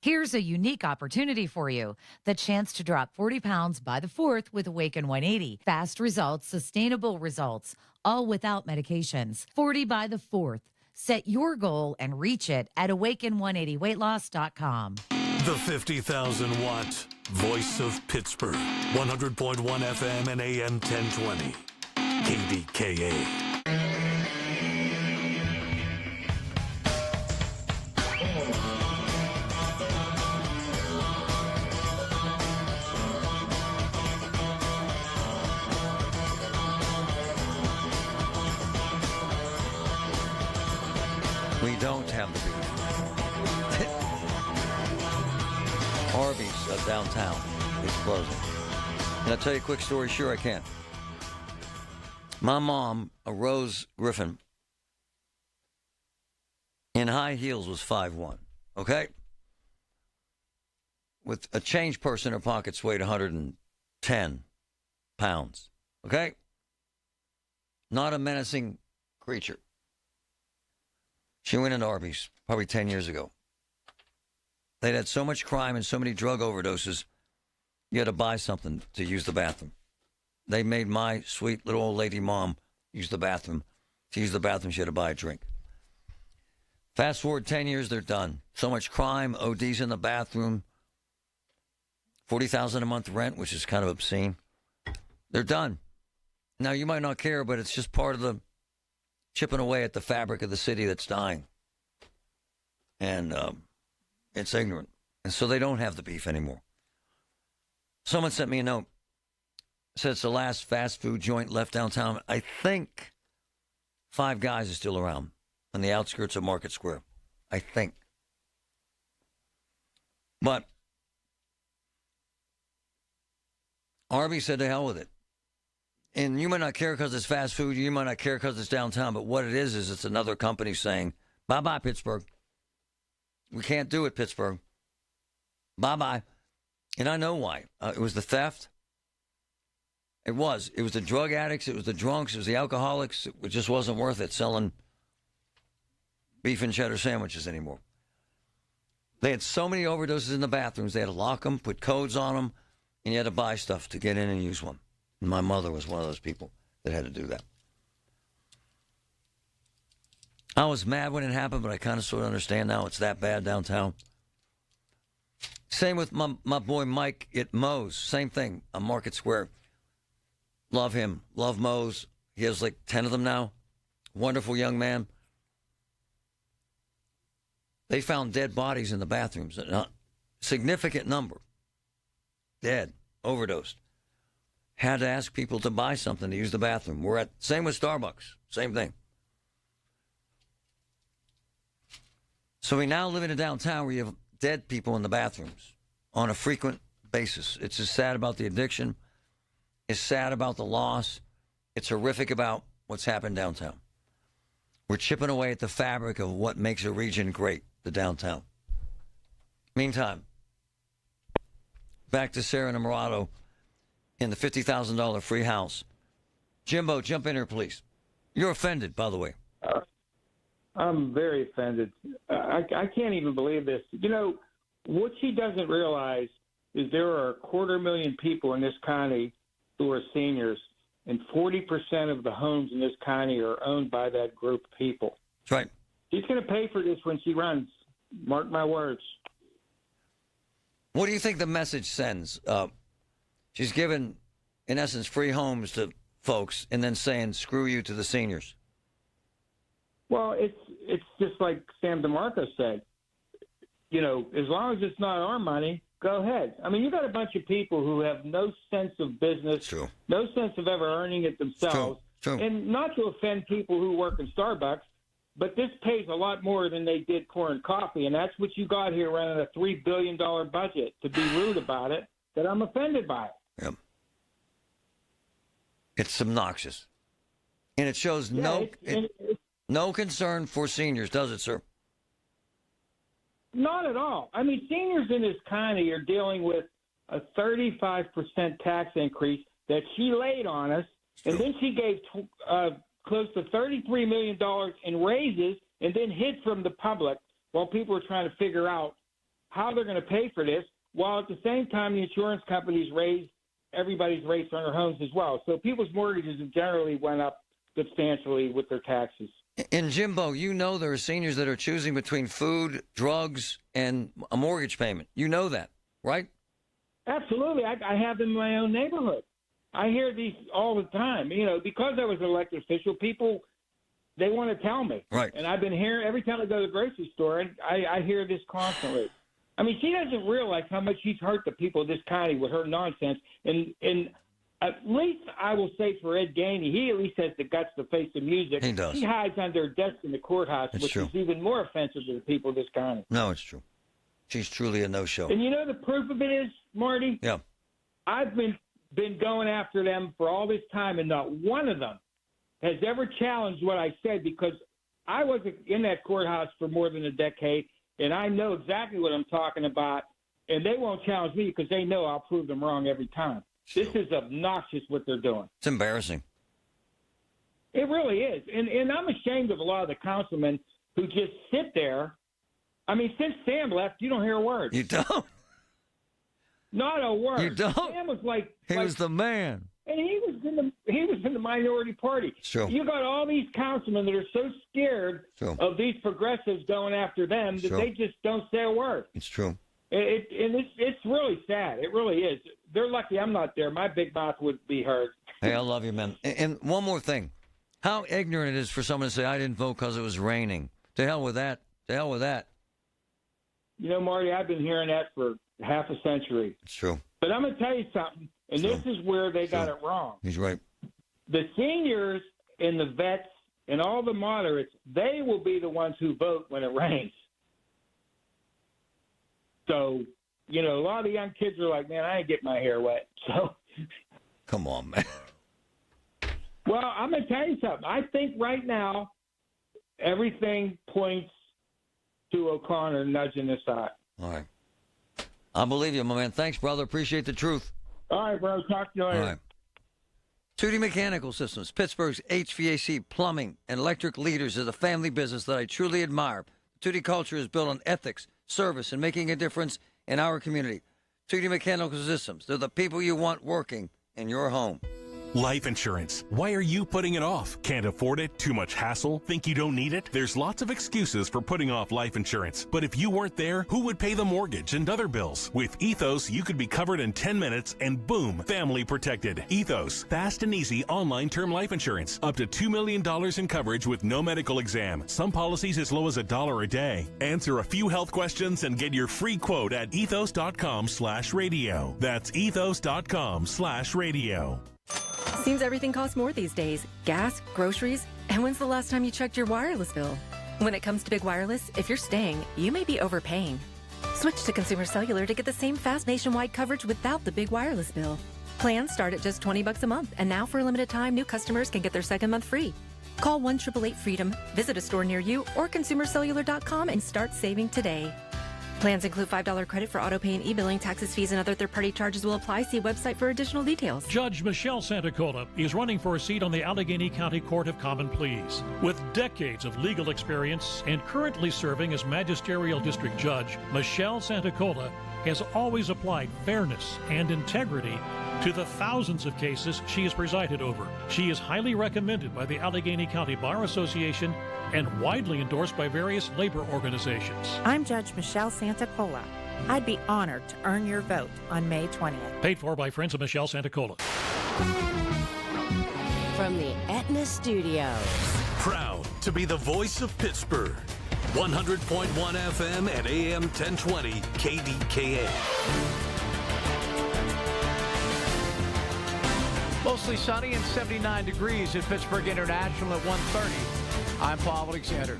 Here's a unique opportunity for you. The chance to drop 40 pounds by the 4th with Awaken 180. Fast results, sustainable results, all without medications. 40 by the 4th. Set your goal and reach it at awaken180weightloss.com. The 50,000-watt voice of Pittsburgh. 100.1 FM and AM 1020. KDKA. We don't have the beef. Arby's downtown is closing. Can I tell you a quick story? Sure I can. My mom, Rose Griffin, in high heels was 5'1", okay? With a change purse in her pockets weighed 110 pounds, okay? Not a menacing creature. She went into Arby's probably 10 years ago. They'd had so much crime and so many drug overdoses, you had to buy something to use the bathroom. They made my sweet little old lady mom use the bathroom. To use the bathroom, she had to buy a drink. Fast forward 10 years, they're done. So much crime, ODs in the bathroom, $40,000 a month rent, which is kind of obscene. They're done. Now, you might not care, but it's just part of the chipping away at the fabric of the city that's dying. And it's ignorant. And so they don't have the beef anymore. Someone sent me a note. Said it's the last fast food joint left downtown. I think Five Guys is still around on the outskirts of Market Square. I think. But Arby's said to hell with it. And you might not care because it's fast food. You might not care because it's downtown. But what it is it's another company saying, bye-bye, Pittsburgh. We can't do it, Pittsburgh. Bye-bye. And I know why. It was the theft. It was the drug addicts. It was the drunks. It was the alcoholics. It just wasn't worth it selling beef and cheddar sandwiches anymore. They had so many overdoses in the bathrooms. They had to lock them, put codes on them, and you had to buy stuff to get in and use one. And my mother was one of those people that had to do that. I was mad when it happened, but I kind of sort of understand now it's that bad downtown. Same with my boy Mike at Moe's. Same thing on Market Square. Love him. Love Moe's. He has like 10 of them now. Wonderful young man. They found dead bodies in the bathrooms. A significant number. Dead. Overdosed. Had to ask people to buy something to use the bathroom. Same with Starbucks. Same thing. So we now live in a downtown where you have dead people in the bathrooms on a frequent basis. It's just sad about the addiction. It's sad about the loss. It's horrific about what's happened downtown. We're chipping away at the fabric of what makes a region great, the downtown. Meantime, back to Sarah Namorado in the $50,000 free house. Jimbo, jump in here, please. You're offended, by the way. I'm very offended. I can't even believe this. You know, what she doesn't realize is there are 250,000 people in this county who are seniors, and 40% of the homes in this county are owned by that group of people. That's right. She's going to pay for this when she runs. Mark my words. What do you think the message sends? She's given, in essence, free homes to folks and then saying, screw you to the seniors. Well, it's just like Sam DeMarco said. You know, as long as it's not our money, go ahead. I mean, you got a bunch of people who have no sense of business, True. no sense of ever earning it themselves. True. And not to offend people who work in Starbucks, but this pays a lot more than they did pouring coffee, and that's what you got here running a $3 billion budget. To be rude about it, that I'm offended by it. Yep. It's obnoxious. And it shows no concern for seniors, does it, sir? Not at all. I mean, seniors in this county are dealing with a 35% tax increase that she laid on us, and then she gave close to $33 million in raises and then hid from the public while people are trying to figure out how they're going to pay for this, while at the same time the insurance companies raised everybody's rates on their homes as well. So people's mortgages have generally went up substantially with their taxes. And Jimbo, you know there are seniors that are choosing between food, drugs, and a mortgage payment. You know that, right? Absolutely. I have them in my own neighborhood. I hear these all the time. You know, because I was an elected official, people, they want to tell me. Right. And I've been hearing, every time I go to the grocery store, I hear this constantly. I mean, she doesn't realize how much she's hurt the people of this county with her nonsense. And at least I will say for Ed Gainey, he at least has the guts to face the music. He does. He hides under a desk in the courthouse, which is even more offensive to the people of this county. No, it's true. She's truly a no-show. And you know the proof of it is, Marty? Yeah. I've been going after them for all this time, and not one of them has ever challenged what I said, because I was in that courthouse for more than a decade, and I know exactly what I'm talking about, and they won't challenge me because they know I'll prove them wrong every time. This is obnoxious what they're doing. It's embarrassing. It really is. And I'm ashamed of a lot of the councilmen who just sit there. I mean, since Sam left, you don't hear a word. You don't? Not a word. You don't? Sam was like He was the man. And he was in the minority party. True. You got all these councilmen that are so scared of these progressives going after them that they just don't say a word. It's true. It's really sad. It really is. They're lucky I'm not there. My big mouth would be hurt. Hey, I love you, man. And one more thing. How ignorant it is for someone to say, I didn't vote because it was raining. To hell with that. To hell with that. You know, Marty, I've been hearing that for half a century. It's true. But I'm going to tell you something, and this is where they got it wrong. He's right. The seniors and the vets and all the moderates, they will be the ones who vote when it rains. So, you know, a lot of the young kids are like, man, I ain't getting my hair wet. So, come on, man. Well, I'm going to tell you something. I think right now everything points to O'Connor nudging this out. All right. I believe you, my man. Thanks, brother. Appreciate the truth. All right, bro. Talk to you later. All right. 2D Mechanical Systems, Pittsburgh's HVAC, plumbing, and electric leaders, is a family business that I truly admire. 2D culture is built on ethics, service, and making a difference in our community. 2D Mechanical Systems, they're the people you want working in your home. Life insurance. Why are you putting it off? Can't afford it? Too much hassle? Think you don't need it? There's lots of excuses for putting off life insurance. But if you weren't there, who would pay the mortgage and other bills? With Ethos, you could be covered in 10 minutes and boom, family protected. Ethos, fast and easy online term life insurance. Up to $2 million in coverage with no medical exam. Some policies as low as $1 a day. Answer a few health questions and get your free quote at ethos.com/radio. That's ethos.com/radio. Seems everything costs more these days. Gas, groceries, and when's the last time you checked your wireless bill? When it comes to big wireless, if you're staying, you may be overpaying. Switch to Consumer Cellular to get the same fast nationwide coverage without the big wireless bill. Plans start at just $20 a month, and now for a limited time, new customers can get their second month free. Call 1-888-FREEDOM, visit a store near you, or consumercellular.com and start saving today. Plans include $5 credit for auto pay and e-billing. Taxes, fees, and other third-party charges will apply. See website for additional details. Judge Michelle Santacola is running for a seat on the Allegheny County Court of Common Pleas. With decades of legal experience and currently serving as magisterial district judge, Michelle Santacola has always applied fairness and integrity to the thousands of cases she has presided over. She is highly recommended by the Allegheny County Bar Association and widely endorsed by various labor organizations. I'm Judge Michelle Santacola. I'd be honored to earn your vote on May 20th. Paid for by friends of Michelle Santacola. From the Aetna Studios. Proud to be the voice of Pittsburgh. 100.1 FM and AM 1020 KDKA. Mostly sunny and 79 degrees at Pittsburgh International at 1:30. I'm Paul Alexander.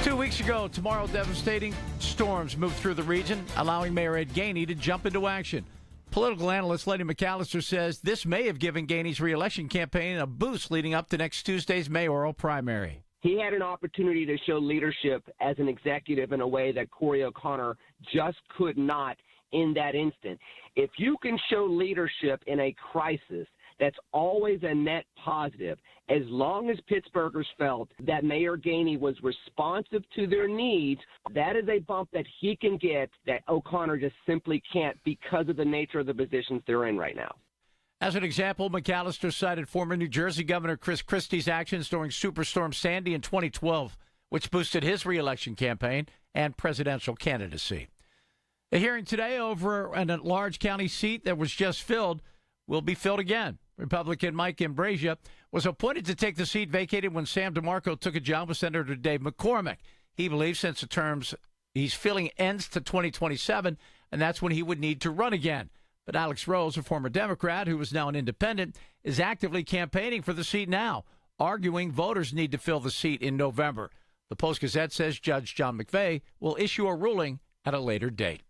2 weeks ago, tomorrow, devastating storms moved through the region, allowing Mayor Ed Gainey to jump into action. Political analyst Lenny McAllister says this may have given Gainey's reelection campaign a boost leading up to next Tuesday's mayoral primary. He had an opportunity to show leadership as an executive in a way that Corey O'Connor just could not in that instant. If you can show leadership in a crisis, that's always a net positive. As long as Pittsburghers felt that Mayor Gainey was responsive to their needs, that is a bump that he can get that O'Connor just simply can't because of the nature of the positions they're in right now. As an example, McAllister cited former New Jersey Governor Chris Christie's actions during Superstorm Sandy in 2012, which boosted his reelection campaign and presidential candidacy. A hearing today over an at-large county seat that was just filled will be filled again. Republican Mike Imbruglia was appointed to take the seat vacated when Sam DeMarco took a job with Senator Dave McCormick. He believes since the terms he's filling ends to 2027, and that's when he would need to run again. But Alex Rose, a former Democrat who is now an independent, is actively campaigning for the seat now, arguing voters need to fill the seat in November. The Post-Gazette says Judge John McVeigh will issue a ruling at a later date.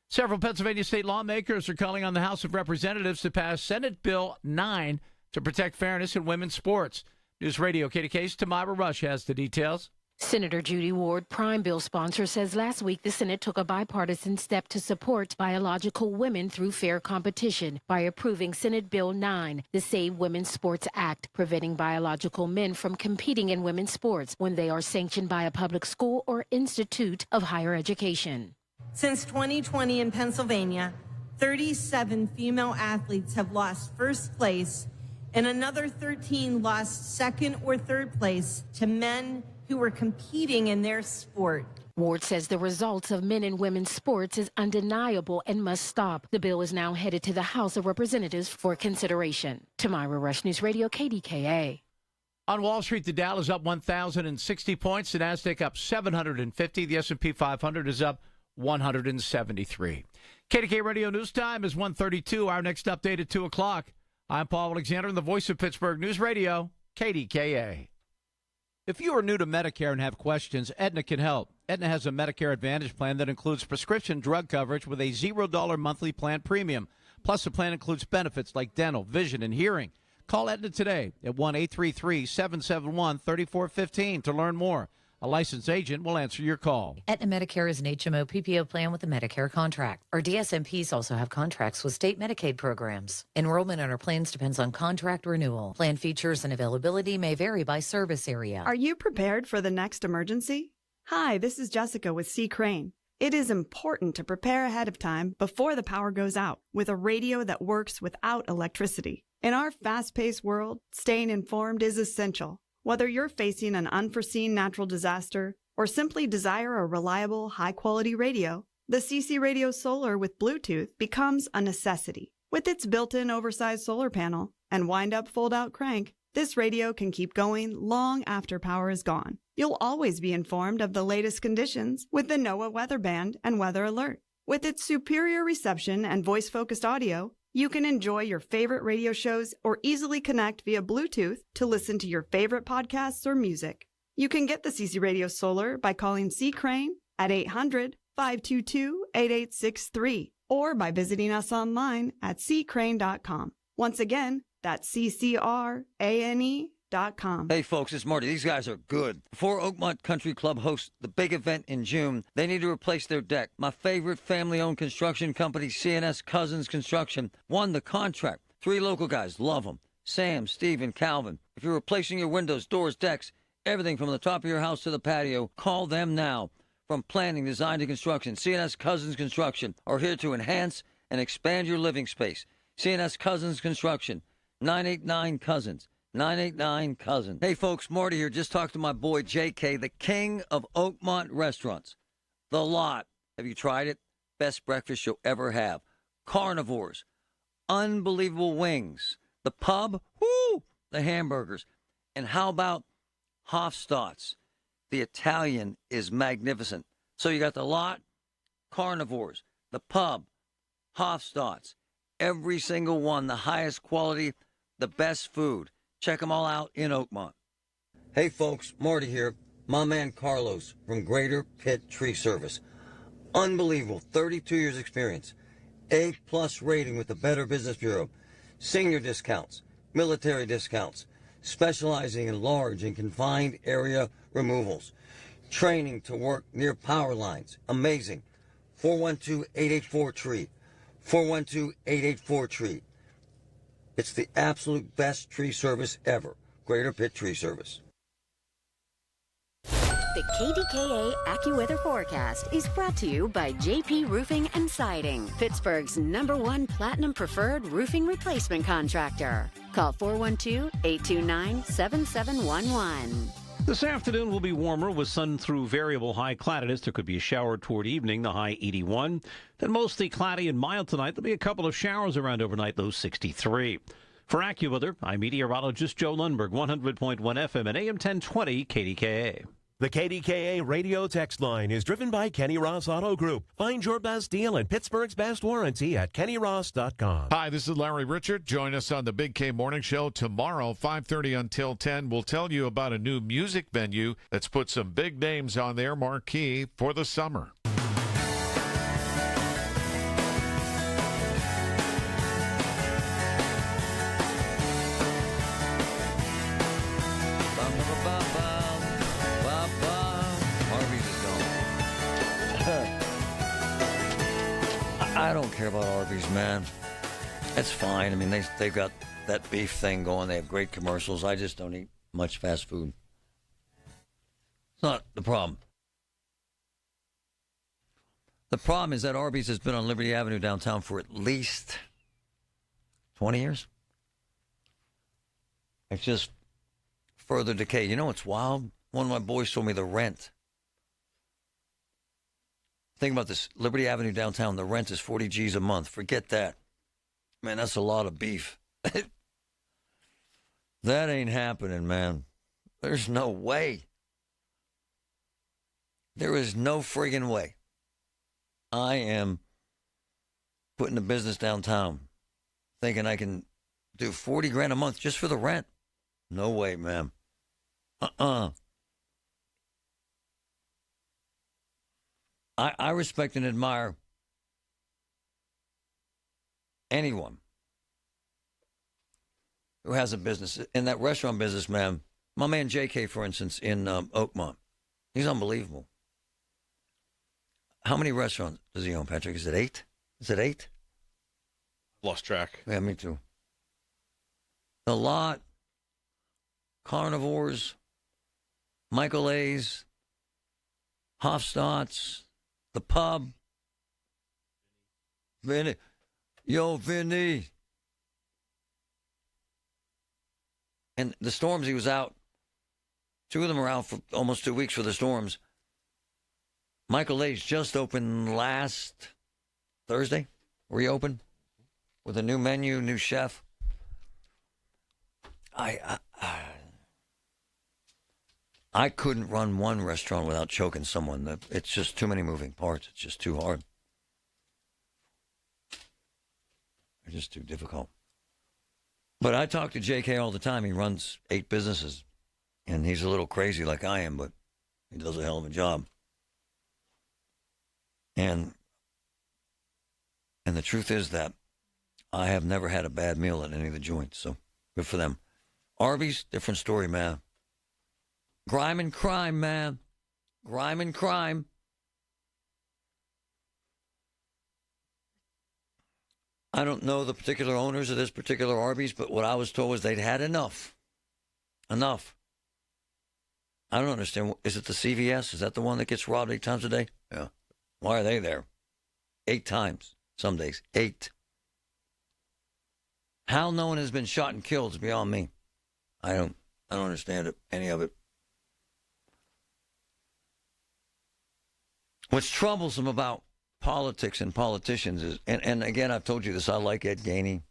Several Pennsylvania state lawmakers are calling on the House of Representatives to pass Senate Bill 9 to protect fairness in women's sports. News Radio KDKA's Tamara Rush has the details. Senator Judy Ward, Prime Bill sponsor, says last week the Senate took a bipartisan step to support biological women through fair competition by approving Senate Bill 9, the Save Women's Sports Act, preventing biological men from competing in women's sports when they are sanctioned by a public school or institute of higher education. Since 2020 in Pennsylvania, 37 female athletes have lost first place, and another 13 lost second or third place to men who were competing in their sport. Ward says the results of men and women's sports is undeniable and must stop. The bill is now headed to the House of Representatives for consideration. Tamira Rush, News Radio, KDKA. On Wall Street, the Dow is up 1,060 points. The Nasdaq up 750. The S&P 500 is up 173. KDKA Radio News Time is 1:32. Our next update at 2 o'clock. I'm Paul Alexander, the voice of Pittsburgh News Radio, KDKA. If you are new to Medicare and have questions, Aetna can help. Aetna has a Medicare Advantage plan that includes prescription drug coverage with a $0 monthly plan premium. Plus, the plan includes benefits like dental, vision, and hearing. Call Aetna today at 1-833-771-3415 to learn more. A licensed agent will answer your call. Aetna Medicare is an HMO PPO plan with a Medicare contract. Our DSMPs also have contracts with state Medicaid programs. Enrollment in our plans depends on contract renewal. Plan features and availability may vary by service area. Are you prepared for the next emergency? Hi, this is Jessica with C. Crane. It is important to prepare ahead of time before the power goes out with a radio that works without electricity. In our fast-paced world, staying informed is essential. Whether you're facing an unforeseen natural disaster or simply desire a reliable, high-quality radio, the CC Radio Solar with Bluetooth becomes a necessity. With its built-in oversized solar panel and wind-up, fold-out crank, this radio can keep going long after power is gone. You'll always be informed of the latest conditions with the NOAA Weather Band and Weather Alert. With its superior reception and voice-focused audio, you can enjoy your favorite radio shows or easily connect via Bluetooth to listen to your favorite podcasts or music. You can get the CC Radio Solar by calling C. Crane at 800-522-8863 or by visiting us online at ccrane.com. Once again, that's CCRANE.com. Hey, folks, it's Marty. These guys are good. Before Oakmont Country Club hosts the big event in June, they need to replace their deck. My favorite family-owned construction company, C&S Cousins Construction, won the contract. 3 local guys, love them. Sam, Steve, and Calvin. If you're replacing your windows, doors, decks, everything from the top of your house to the patio, call them now. From planning, design to construction, C&S Cousins Construction are here to enhance and expand your living space. C&S Cousins Construction, 989-COUSINS. 989-COUSINS. Hey, folks, Marty here. Just talked to my boy, JK, the king of Oakmont restaurants. The Lot. Have you tried it? Best breakfast you'll ever have. Carnivores. Unbelievable wings. The Pub. Woo! The hamburgers. And how about Hofstadt's? The Italian is magnificent. So you got The Lot, Carnivores, the Pub, Hofstadt's. Every single one, the highest quality, the best food. Check them all out in Oakmont. Hey, folks, Marty here. My man Carlos from Greater Pitt Tree Service. Unbelievable, 32 years experience. A-plus rating with the Better Business Bureau. Senior discounts, military discounts, specializing in large and confined area removals. Training to work near power lines. Amazing. 412-884-TREE. 412-884-TREE. It's the absolute best tree service ever. Greater Pitt Tree Service. The KDKA AccuWeather forecast is brought to you by JP Roofing and Siding, Pittsburgh's #1 Platinum Preferred Roofing Replacement Contractor. Call 412-829-7711. This afternoon will be warmer with sun through variable high cloudiness. There could be a shower toward evening, the high 81. Then mostly cloudy and mild tonight. There'll be a couple of showers around overnight, low 63. For AccuWeather, I'm meteorologist Joe Lundberg, 100.1 FM and AM 1020 KDKA. The KDKA radio text line is driven by Kenny Ross Auto Group. Find your best deal and Pittsburgh's best warranty at kennyross.com. Hi, this is Larry Richard. Join us on the Big K Morning Show tomorrow, 5:30 until 10. We'll tell you about a new music venue that's put some big names on their marquee for the summer. I don't care about Arby's, man. It's fine. I mean, they've got that beef thing going. They have great commercials. I just don't eat much fast food. It's not the problem. The problem is that Arby's has been on Liberty Avenue downtown for at least 20 years. It's just further decay. You know what's wild? One of my boys told me the rent. Think about this. Liberty Avenue downtown, the rent is 40 G's a month. Forget that. Man, that's a lot of beef. That ain't happening, man. There's no way. There is no friggin' way. I am putting a business downtown thinking I can do 40 grand a month just for the rent. No way, man. I respect and admire anyone who has a business. In that restaurant business, man, my man JK, for instance, in Oakmont, he's unbelievable. How many restaurants does he own, Patrick? Is it 8? Is it 8? Lost track. Yeah, me too. The Lot, Carnivores, Michael A's, Hofstadt's, The Pub, Vinny. Yo, Vinny. And the storms, he was out. 2 of them are out for almost 2 weeks for the storms. Michael A's just opened last Thursday. Reopened with a new menu, new chef. I couldn't run one restaurant without choking someone. It's just too many moving parts. It's just too hard. It's just too difficult. But I talk to JK all the time. He runs 8 businesses. And he's a little crazy like I am, but he does a hell of a job. And the truth is that I have never had a bad meal at any of the joints. So good for them. Arby's, different story, man. Grime and crime, man. Grime and crime. I don't know the particular owners of this particular Arby's, but what I was told was they'd had enough. Enough. I don't understand. Is it the CVS? Is that the one that gets robbed 8 times a day? Yeah. Why are they there? 8 times. Some days. 8. How no one has been shot and killed is beyond me. I don't understand it, any of it. What's troublesome about politics and politicians is, and again, I've told you this, I like Ed Gainey,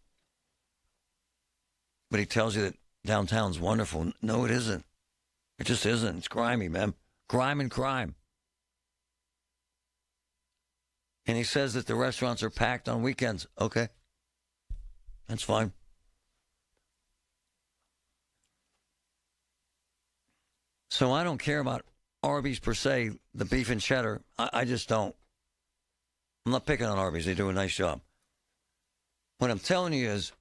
but he tells you that downtown's wonderful. No, it isn't. It just isn't. It's grimy, man. Grime and crime. And he says that the restaurants are packed on weekends. Okay. That's fine. So I don't care about Arby's per se, the beef and cheddar. I just don't. I'm not picking on Arby's. They do a nice job. What I'm telling you is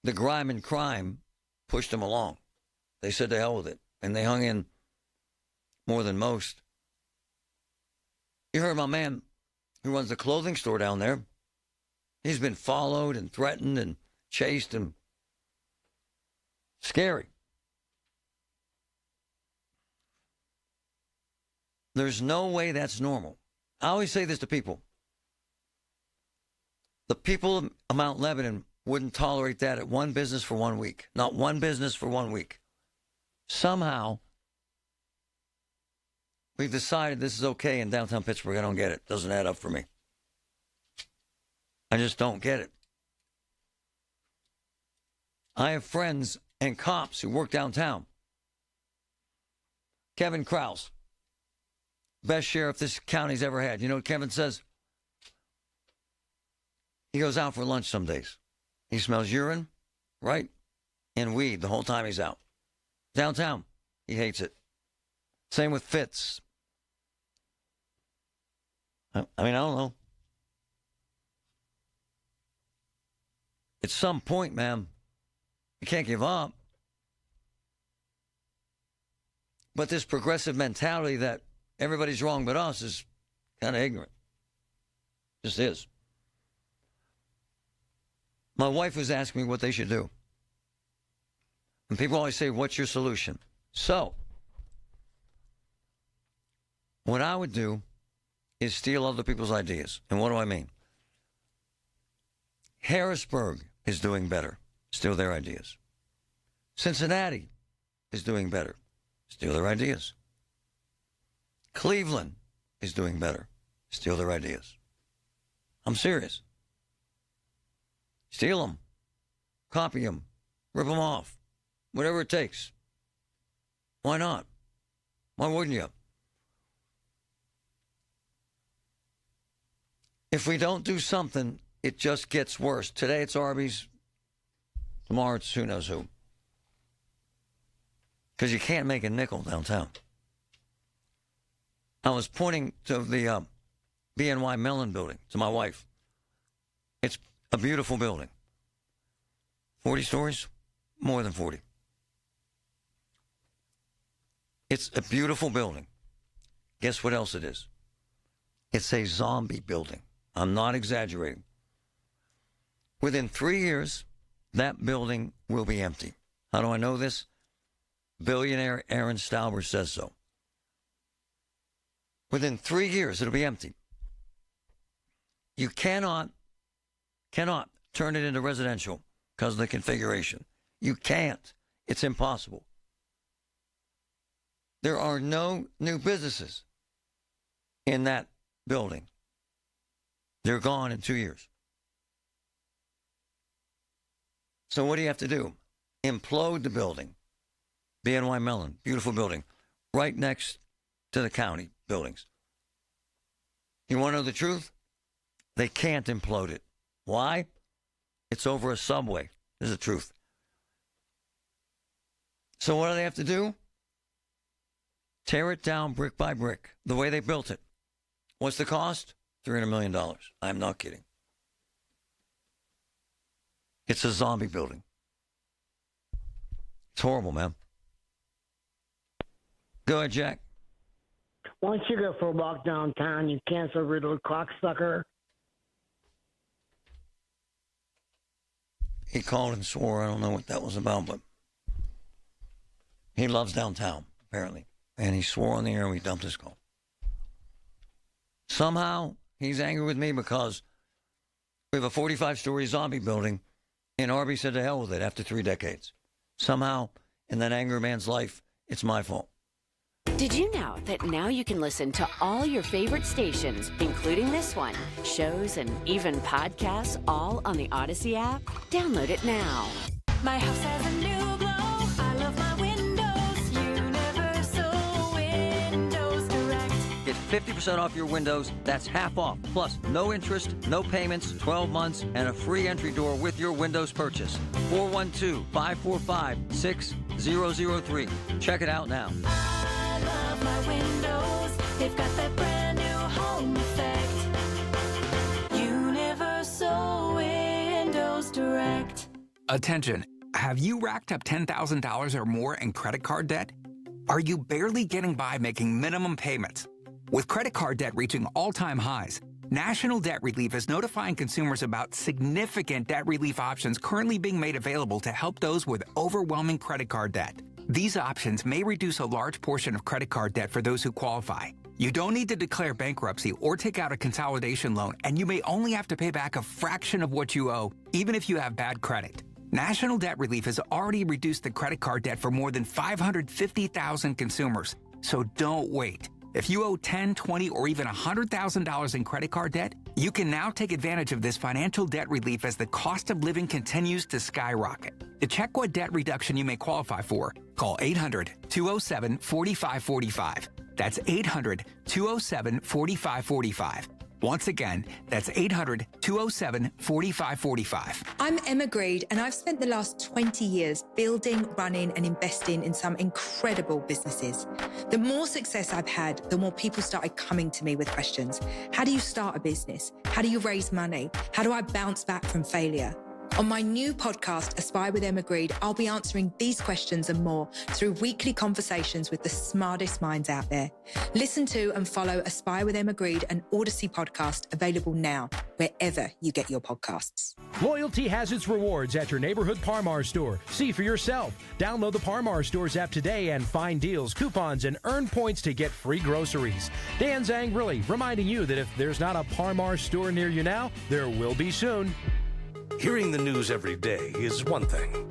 the grime and crime pushed them along. They said to hell with it. And they hung in more than most. You heard my man who runs the clothing store down there. He's been followed and threatened and chased and scary. There's no way that's normal. I always say this to people. The people of Mount Lebanon wouldn't tolerate that at one business for 1 week. Not one business for 1 week. Somehow, we've decided this is okay in downtown Pittsburgh. I don't get it. Doesn't add up for me. I just don't get it. I have friends and cops who work downtown. Kevin Krause, best sheriff this county's ever had. You know what Kevin says? He goes out for lunch some days. He smells urine, right? And weed the whole time he's out. Downtown, he hates it. Same with Fitz. I mean, I don't know. At some point, man, you can't give up. But this progressive mentality that everybody's wrong but us is kind of ignorant. Just is. My wife was asking me what they should do. And people always say, what's your solution? So, what I would do is steal other people's ideas. And what do I mean? Harrisburg is doing better. Steal their ideas. Cincinnati is doing better. Steal their ideas. Cleveland is doing better. Steal their ideas. I'm serious. Steal them. Copy them. Rip them off. Whatever it takes. Why not? Why wouldn't you? If we don't do something, it just gets worse. Today it's Arby's. Tomorrow it's who knows who. Because you can't make a nickel downtown. I was pointing to the BNY Mellon building to my wife. It's a beautiful building. 40 stories? More than 40. It's a beautiful building. Guess what else it is? It's a zombie building. I'm not exaggerating. Within 3 years, that building will be empty. How do I know this? Billionaire Aaron Stauber says so. Within 3 years, it'll be empty. You cannot turn it into residential because of the configuration. You can't. It's impossible. There are no new businesses in that building. They're gone in 2 years. So what do you have to do? Implode the building. BNY Mellon, beautiful building, right next to the county buildings. You want to know the truth? They can't implode it. Why? It's over a subway. This is the truth. So what do they have to do? Tear it down brick by brick, the way they built it. What's the cost? $300 million. I'm not kidding. It's a zombie building. It's horrible, man. Go ahead, Jack. Why don't you go for a walk downtown, you cancer riddled cocksucker? He called and swore. I don't know what that was about, but he loves downtown, apparently. And he swore on the air and we dumped his call. Somehow, he's angry with me because we have a 45-story zombie building, and Arby said to hell with it after 3 decades. Somehow, in that angry man's life, it's my fault. Did you know that now you can listen to all your favorite stations, including this one, shows, and even podcasts, all on the Odyssey app? Download it now. My house has a new glow. I love my windows. Universal Windows Direct. Get 50% off your windows. That's half off. Plus, no interest, no payments, 12 months, and a free entry door with your windows purchase. 412-545-6003. Check it out now. I love my windows. They've got that brand new home effect. Universal Windows Direct. Attention. Have you racked up $10,000 or more in credit card debt? Are you barely getting by making minimum payments? With credit card debt reaching all-time highs, National Debt Relief is notifying consumers about significant debt relief options currently being made available to help those with overwhelming credit card debt. These options may reduce a large portion of credit card debt for those who qualify. You don't need to declare bankruptcy or take out a consolidation loan, and you may only have to pay back a fraction of what you owe, even if you have bad credit. National Debt Relief has already reduced the credit card debt for more than 550,000 consumers, so don't wait. If you owe $10,000, $20,000, or even $100,000 in credit card debt, you can now take advantage of this financial debt relief as the cost of living continues to skyrocket. To check what debt reduction you may qualify for, call 800-207-4545. That's 800-207-4545. Once again, that's 800-207-4545. I'm Emma Greed, and I've spent the last 20 years building, running, and investing in some incredible businesses. The more success I've had, the more people started coming to me with questions. How do you start a business? How do you raise money? How do I bounce back from failure? On my new podcast, Aspire with Emma Greed, I'll be answering these questions and more through weekly conversations with the smartest minds out there. Listen to and follow Aspire with Emma Greed, an Odyssey podcast, available now wherever you get your podcasts. Loyalty has its rewards at your neighborhood Parmar store. See for yourself. Download the Parmar Stores app today and find deals, coupons, and earn points to get free groceries. Dan Zangrilli reminding you that if there's not a Parmar store near you now, there will be soon. Hearing the news every day is one thing.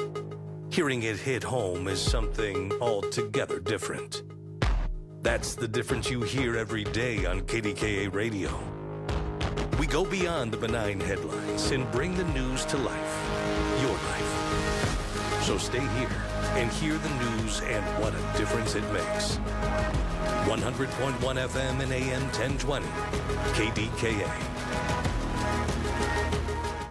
Hearing it hit home is something altogether different. That's the difference you hear every day on KDKA Radio. We go beyond the benign headlines and bring the news to life, your life. So stay here and hear the news and what a difference it makes. 100.1 FM and AM 1020, KDKA.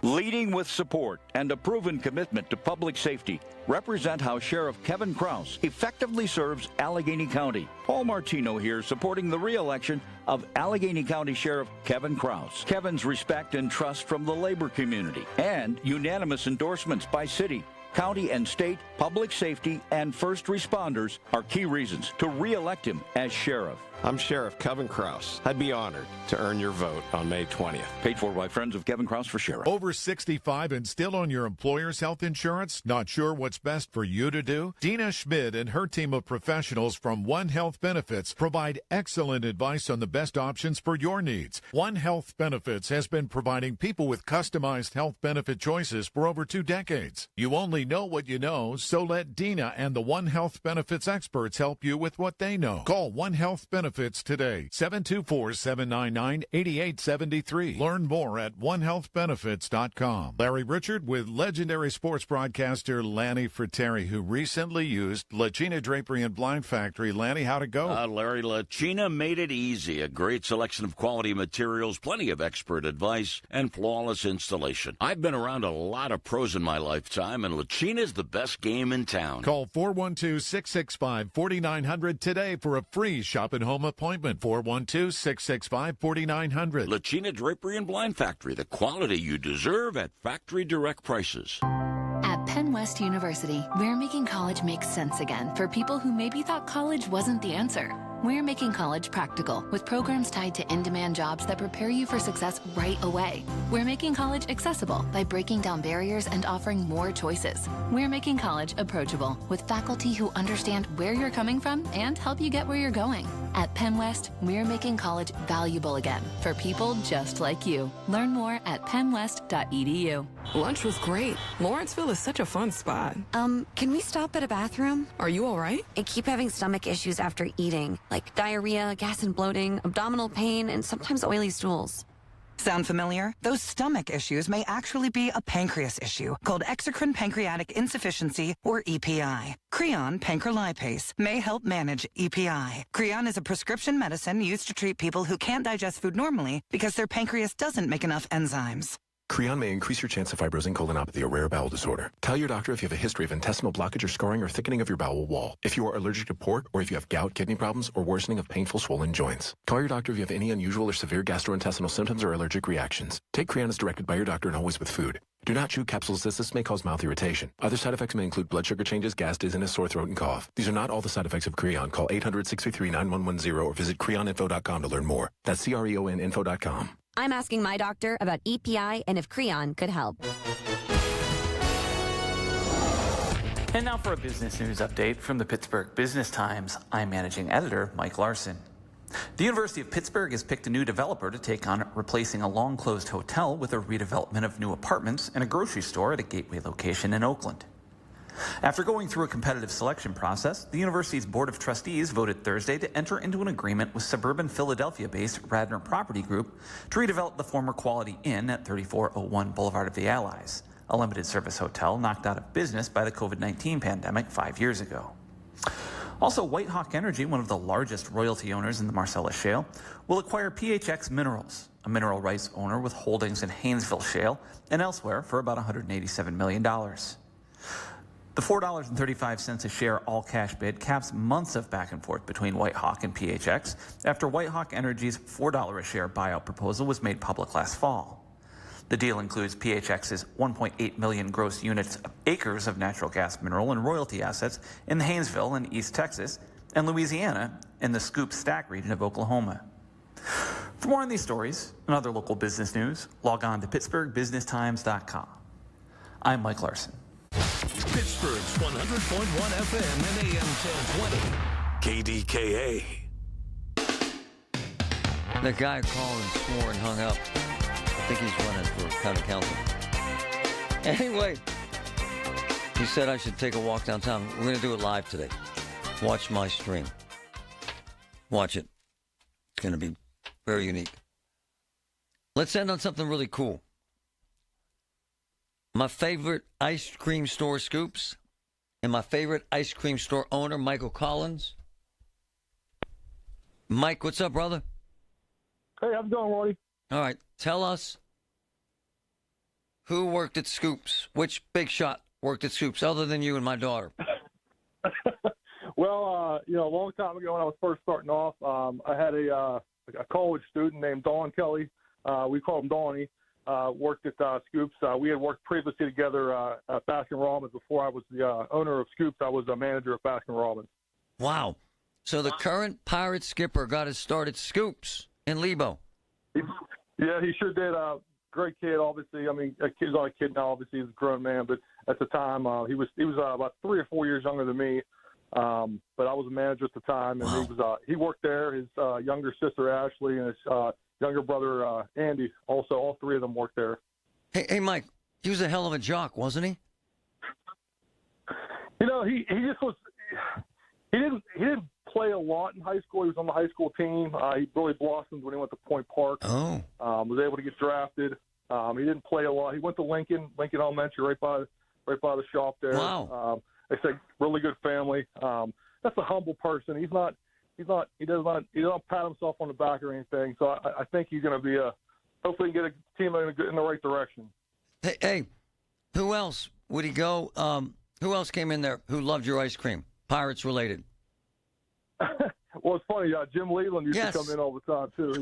Leading with support and a proven commitment to public safety represent how Sheriff Kevin Krause effectively serves Allegheny County. Paul Martino here supporting the re-election of Allegheny County Sheriff Kevin Krause. Kevin's respect and trust from the labor community and unanimous endorsements by city, county and state, public safety, and first responders are key reasons to re-elect him as sheriff. I'm Sheriff Kevin Krause. I'd be honored to earn your vote on May 20th. Paid for by friends of Kevin Krause for sheriff. Over 65 and still on your employer's health insurance? Not sure what's best for you to do? Dina Schmidt and her team of professionals from One Health Benefits provide excellent advice on the best options for your needs. One Health Benefits has been providing people with customized health benefit choices for over 2 decades. You only know what you know, so let Dina and the One Health Benefits experts help you with what they know. Call One Health Benefits today, 724-799-8873. Learn more at onehealthbenefits.com. Larry Richard with legendary sports broadcaster Lanny Fratteri, who recently used Lacina Drapery and Blind Factory. Lanny, how'd it go? Larry, Lacina made it easy. A great selection of quality materials, plenty of expert advice, and flawless installation. I've been around a lot of pros in my lifetime, and Lacina's the best game in town. Call 412-665-4900 today for a free shop and home appointment. 412-665-4900. Lacina Drapery and Blind Factory, the quality you deserve at factory direct prices. At Penn West University, we're making college make sense again for people who maybe thought college wasn't the answer. We're making college practical with programs tied to in-demand jobs that prepare you for success right away. We're making college accessible by breaking down barriers and offering more choices. We're making college approachable with faculty who understand where you're coming from and help you get where you're going. At Penn West, we're making college valuable again for people just like you. Learn more at pennwest.edu. Lunch was great. Lawrenceville is such a fun spot. Can we stop at a bathroom? Are you all right? I keep having stomach issues after eating, like diarrhea, gas and bloating, abdominal pain, and sometimes oily stools. Sound familiar? Those stomach issues may actually be a pancreas issue called exocrine pancreatic insufficiency, or EPI. Creon pancrelipase may help manage EPI. Creon is a prescription medicine used to treat people who can't digest food normally because their pancreas doesn't make enough enzymes. Creon may increase your chance of fibrosing colonopathy, a rare bowel disorder. Tell your doctor if you have a history of intestinal blockage or scarring or thickening of your bowel wall. If you are allergic to pork, or if you have gout, kidney problems, or worsening of painful swollen joints. Call your doctor if you have any unusual or severe gastrointestinal symptoms or allergic reactions. Take Creon as directed by your doctor and always with food. Do not chew capsules as this may cause mouth irritation. Other side effects may include blood sugar changes, gas, dizziness, sore throat, and cough. These are not all the side effects of Creon. Call 800-633-9110 or visit creoninfo.com to learn more. That's CREONinfo.com. I'm asking my doctor about EPI and if Creon could help. And now for a business news update from the Pittsburgh Business Times. I'm managing editor Mike Larson. The University of Pittsburgh has picked a new developer to take on replacing a long-closed hotel with a redevelopment of new apartments and a grocery store at a Gateway location in Oakland. After going through a competitive selection process, the university's Board of Trustees voted Thursday to enter into an agreement with suburban Philadelphia-based Radnor Property Group to redevelop the former Quality Inn at 3401 Boulevard of the Allies, a limited-service hotel knocked out of business by the COVID-19 pandemic 5 years ago. Also, Whitehawk Energy, one of the largest royalty owners in the Marcellus Shale, will acquire PHX Minerals, a mineral rights owner with holdings in Haynesville Shale and elsewhere, for about $187 million. The $4.35 a share all-cash bid caps months of back and forth between Whitehawk and PHX after Whitehawk Energy's $4 a share buyout proposal was made public last fall. The deal includes PHX's 1.8 million gross acres of natural gas mineral and royalty assets in the Haynesville in East Texas and Louisiana and the Scoop Stack region of Oklahoma. For more on these stories and other local business news, log on to PittsburghBusinessTimes.com. I'm Mike Larson. Pittsburgh's 100.1 FM and AM 1020. KDKA. The guy called and swore and hung up. I think he's running for county council. Anyway, he said I should take a walk downtown. We're going to do it live today. Watch my stream. Watch it. It's going to be very unique. Let's end on something really cool. My favorite ice cream store scoops and my favorite ice cream store owner, Michael Collins. Mike, what's up, brother? Hey, how's it going, Marty? All right, tell us who worked at Scoops. Which big shot worked at Scoops, other than you and my daughter? Well, a long time ago when I was first starting off, I had a college student named Dawn Kelly. We called him Donnie. Worked at Scoops. We had worked previously together at Baskin-Robbins. Before I was the owner of Scoops, I was a manager of Baskin-Robbins. Wow. So the current Pirate skipper got his start at Scoops in Lebo. Yeah, he sure did. Great kid, obviously. I mean, he's not a kid now. Obviously, he's a grown man. But at the time, he was about 3 or 4 years younger than me. But I was a manager at the time, and he worked there. His younger sister Ashley and his younger brother Andy. Also, all three of them worked there. Hey, Mike, he was a hell of a jock, wasn't he? He just was. He didn't play a lot in high school. He was on the high school team. He really blossomed when he went to Point Park. Oh. Was able to get drafted. He didn't play a lot. He went to Lincoln Elementary, right by the shop there. Wow. They say really good family. That's a humble person. He doesn't pat himself on the back or anything. So I think he's going to be hopefully get a team in the right direction. Hey, who else would he go? Who else came in there who loved your ice cream? Pirates related. Well, it's funny. Jim Leland used to come in all the time too.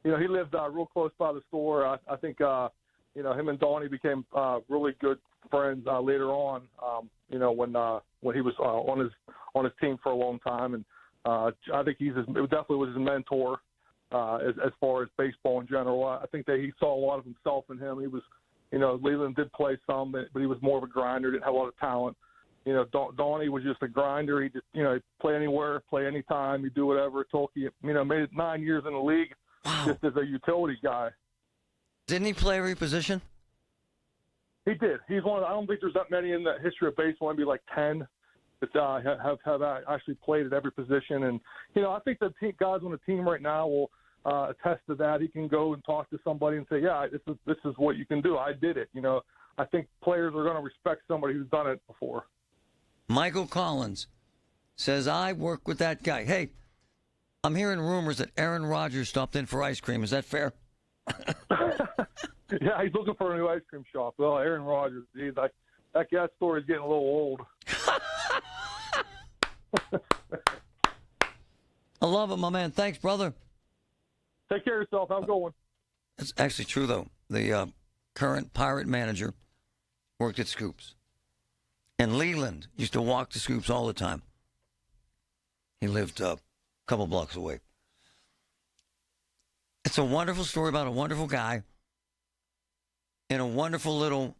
He lived real close by the store. I think him and Donnie became really good friends later on. When he was on his team for a long time, and I think it definitely was his mentor as far as baseball in general. I think that he saw a lot of himself in him. He was, Leland did play some, but he was more of a grinder. Didn't have a lot of talent. Donnie was just a grinder. He just, he'd play anywhere, play anytime. He'd do whatever. He made it 9 years in the league just as a utility guy. Didn't he play every position? He did. He's one. I don't think there's that many in the history of baseball. Maybe like 10 that have actually played at every position. And I think the guys on the team right now will attest to that. He can go and talk to somebody and say, "Yeah, this is what you can do. I did it." I think players are going to respect somebody who's done it before. Michael Collins says, I work with that guy. Hey, I'm hearing rumors that Aaron Rodgers stopped in for ice cream. Is that fair? Yeah, he's looking for a new ice cream shop. Well, Aaron Rodgers, that story's getting a little old. I love it, my man. Thanks, brother. Take care of yourself. Have a good one. It's actually true, though. The current Pirate manager worked at Scoops. And Leland used to walk to Scoops all the time. He lived a couple blocks away. It's a wonderful story about a wonderful guy in a wonderful little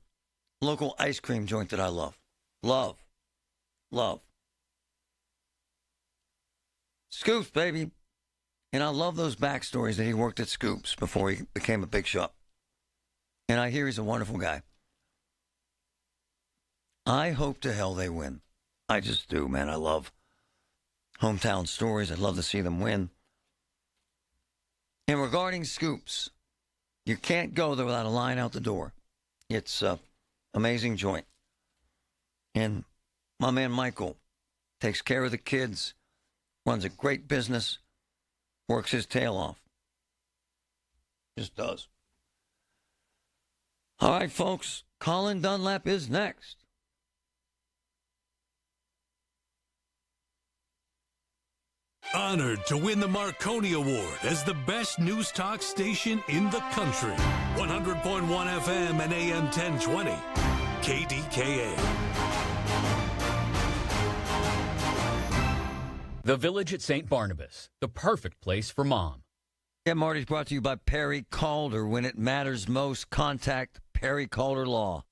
local ice cream joint that I love. Love. Scoops, baby. And I love those backstories that he worked at Scoops before he became a big shot. And I hear he's a wonderful guy. I hope to hell they win. I just do, man. I love hometown stories. I'd love to see them win. And regarding Scoops, you can't go there without a line out the door. It's an amazing joint. And my man Michael takes care of the kids, runs a great business, works his tail off. Just does. All right, folks. Colin Dunlap is next. Honored to win the Marconi Award as the best news talk station in the country. 100.1 FM and AM 1020. KDKA. The Village at St. Barnabas, the perfect place for mom. Get Marty's brought to you by Perry Calder. When it matters most, contact Perry Calder Law.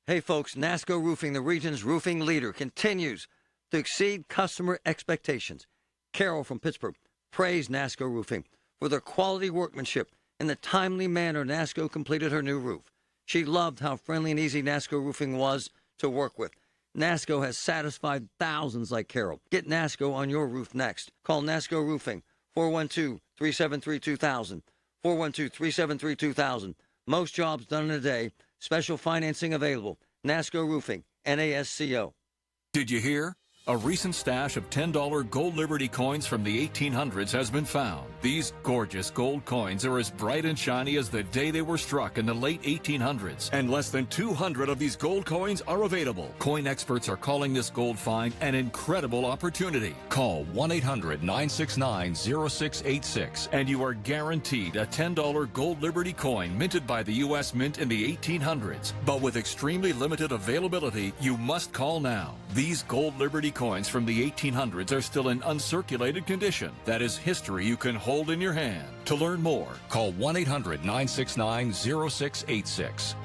Hey folks, NASCO Roofing, the region's roofing leader, continues to exceed customer expectations. Carol from Pittsburgh praised NASCO Roofing for their quality workmanship and the timely manner NASCO completed her new roof. She loved how friendly and easy NASCO Roofing was to work with. NASCO has satisfied thousands like Carol. Get NASCO on your roof next. Call NASCO Roofing, 412-373-2000, 412-373-2000. Most jobs done in a day. Special financing available. NASCO Roofing, NASCO. Did you hear? A recent stash of $10 gold Liberty coins from the 1800s has been found. These gorgeous gold coins are as bright and shiny as the day they were struck in the late 1800s. And less than 200 of these gold coins are available. Coin experts are calling this gold find an incredible opportunity. Call 1-800-969-0686 and you are guaranteed a $10 gold Liberty coin minted by the U.S. Mint in the 1800s. But with extremely limited availability, you must call now. These gold Liberty coins from the 1800s are still in uncirculated condition. That is history you can hold in your hand. To learn more, call 1-800-969-0686.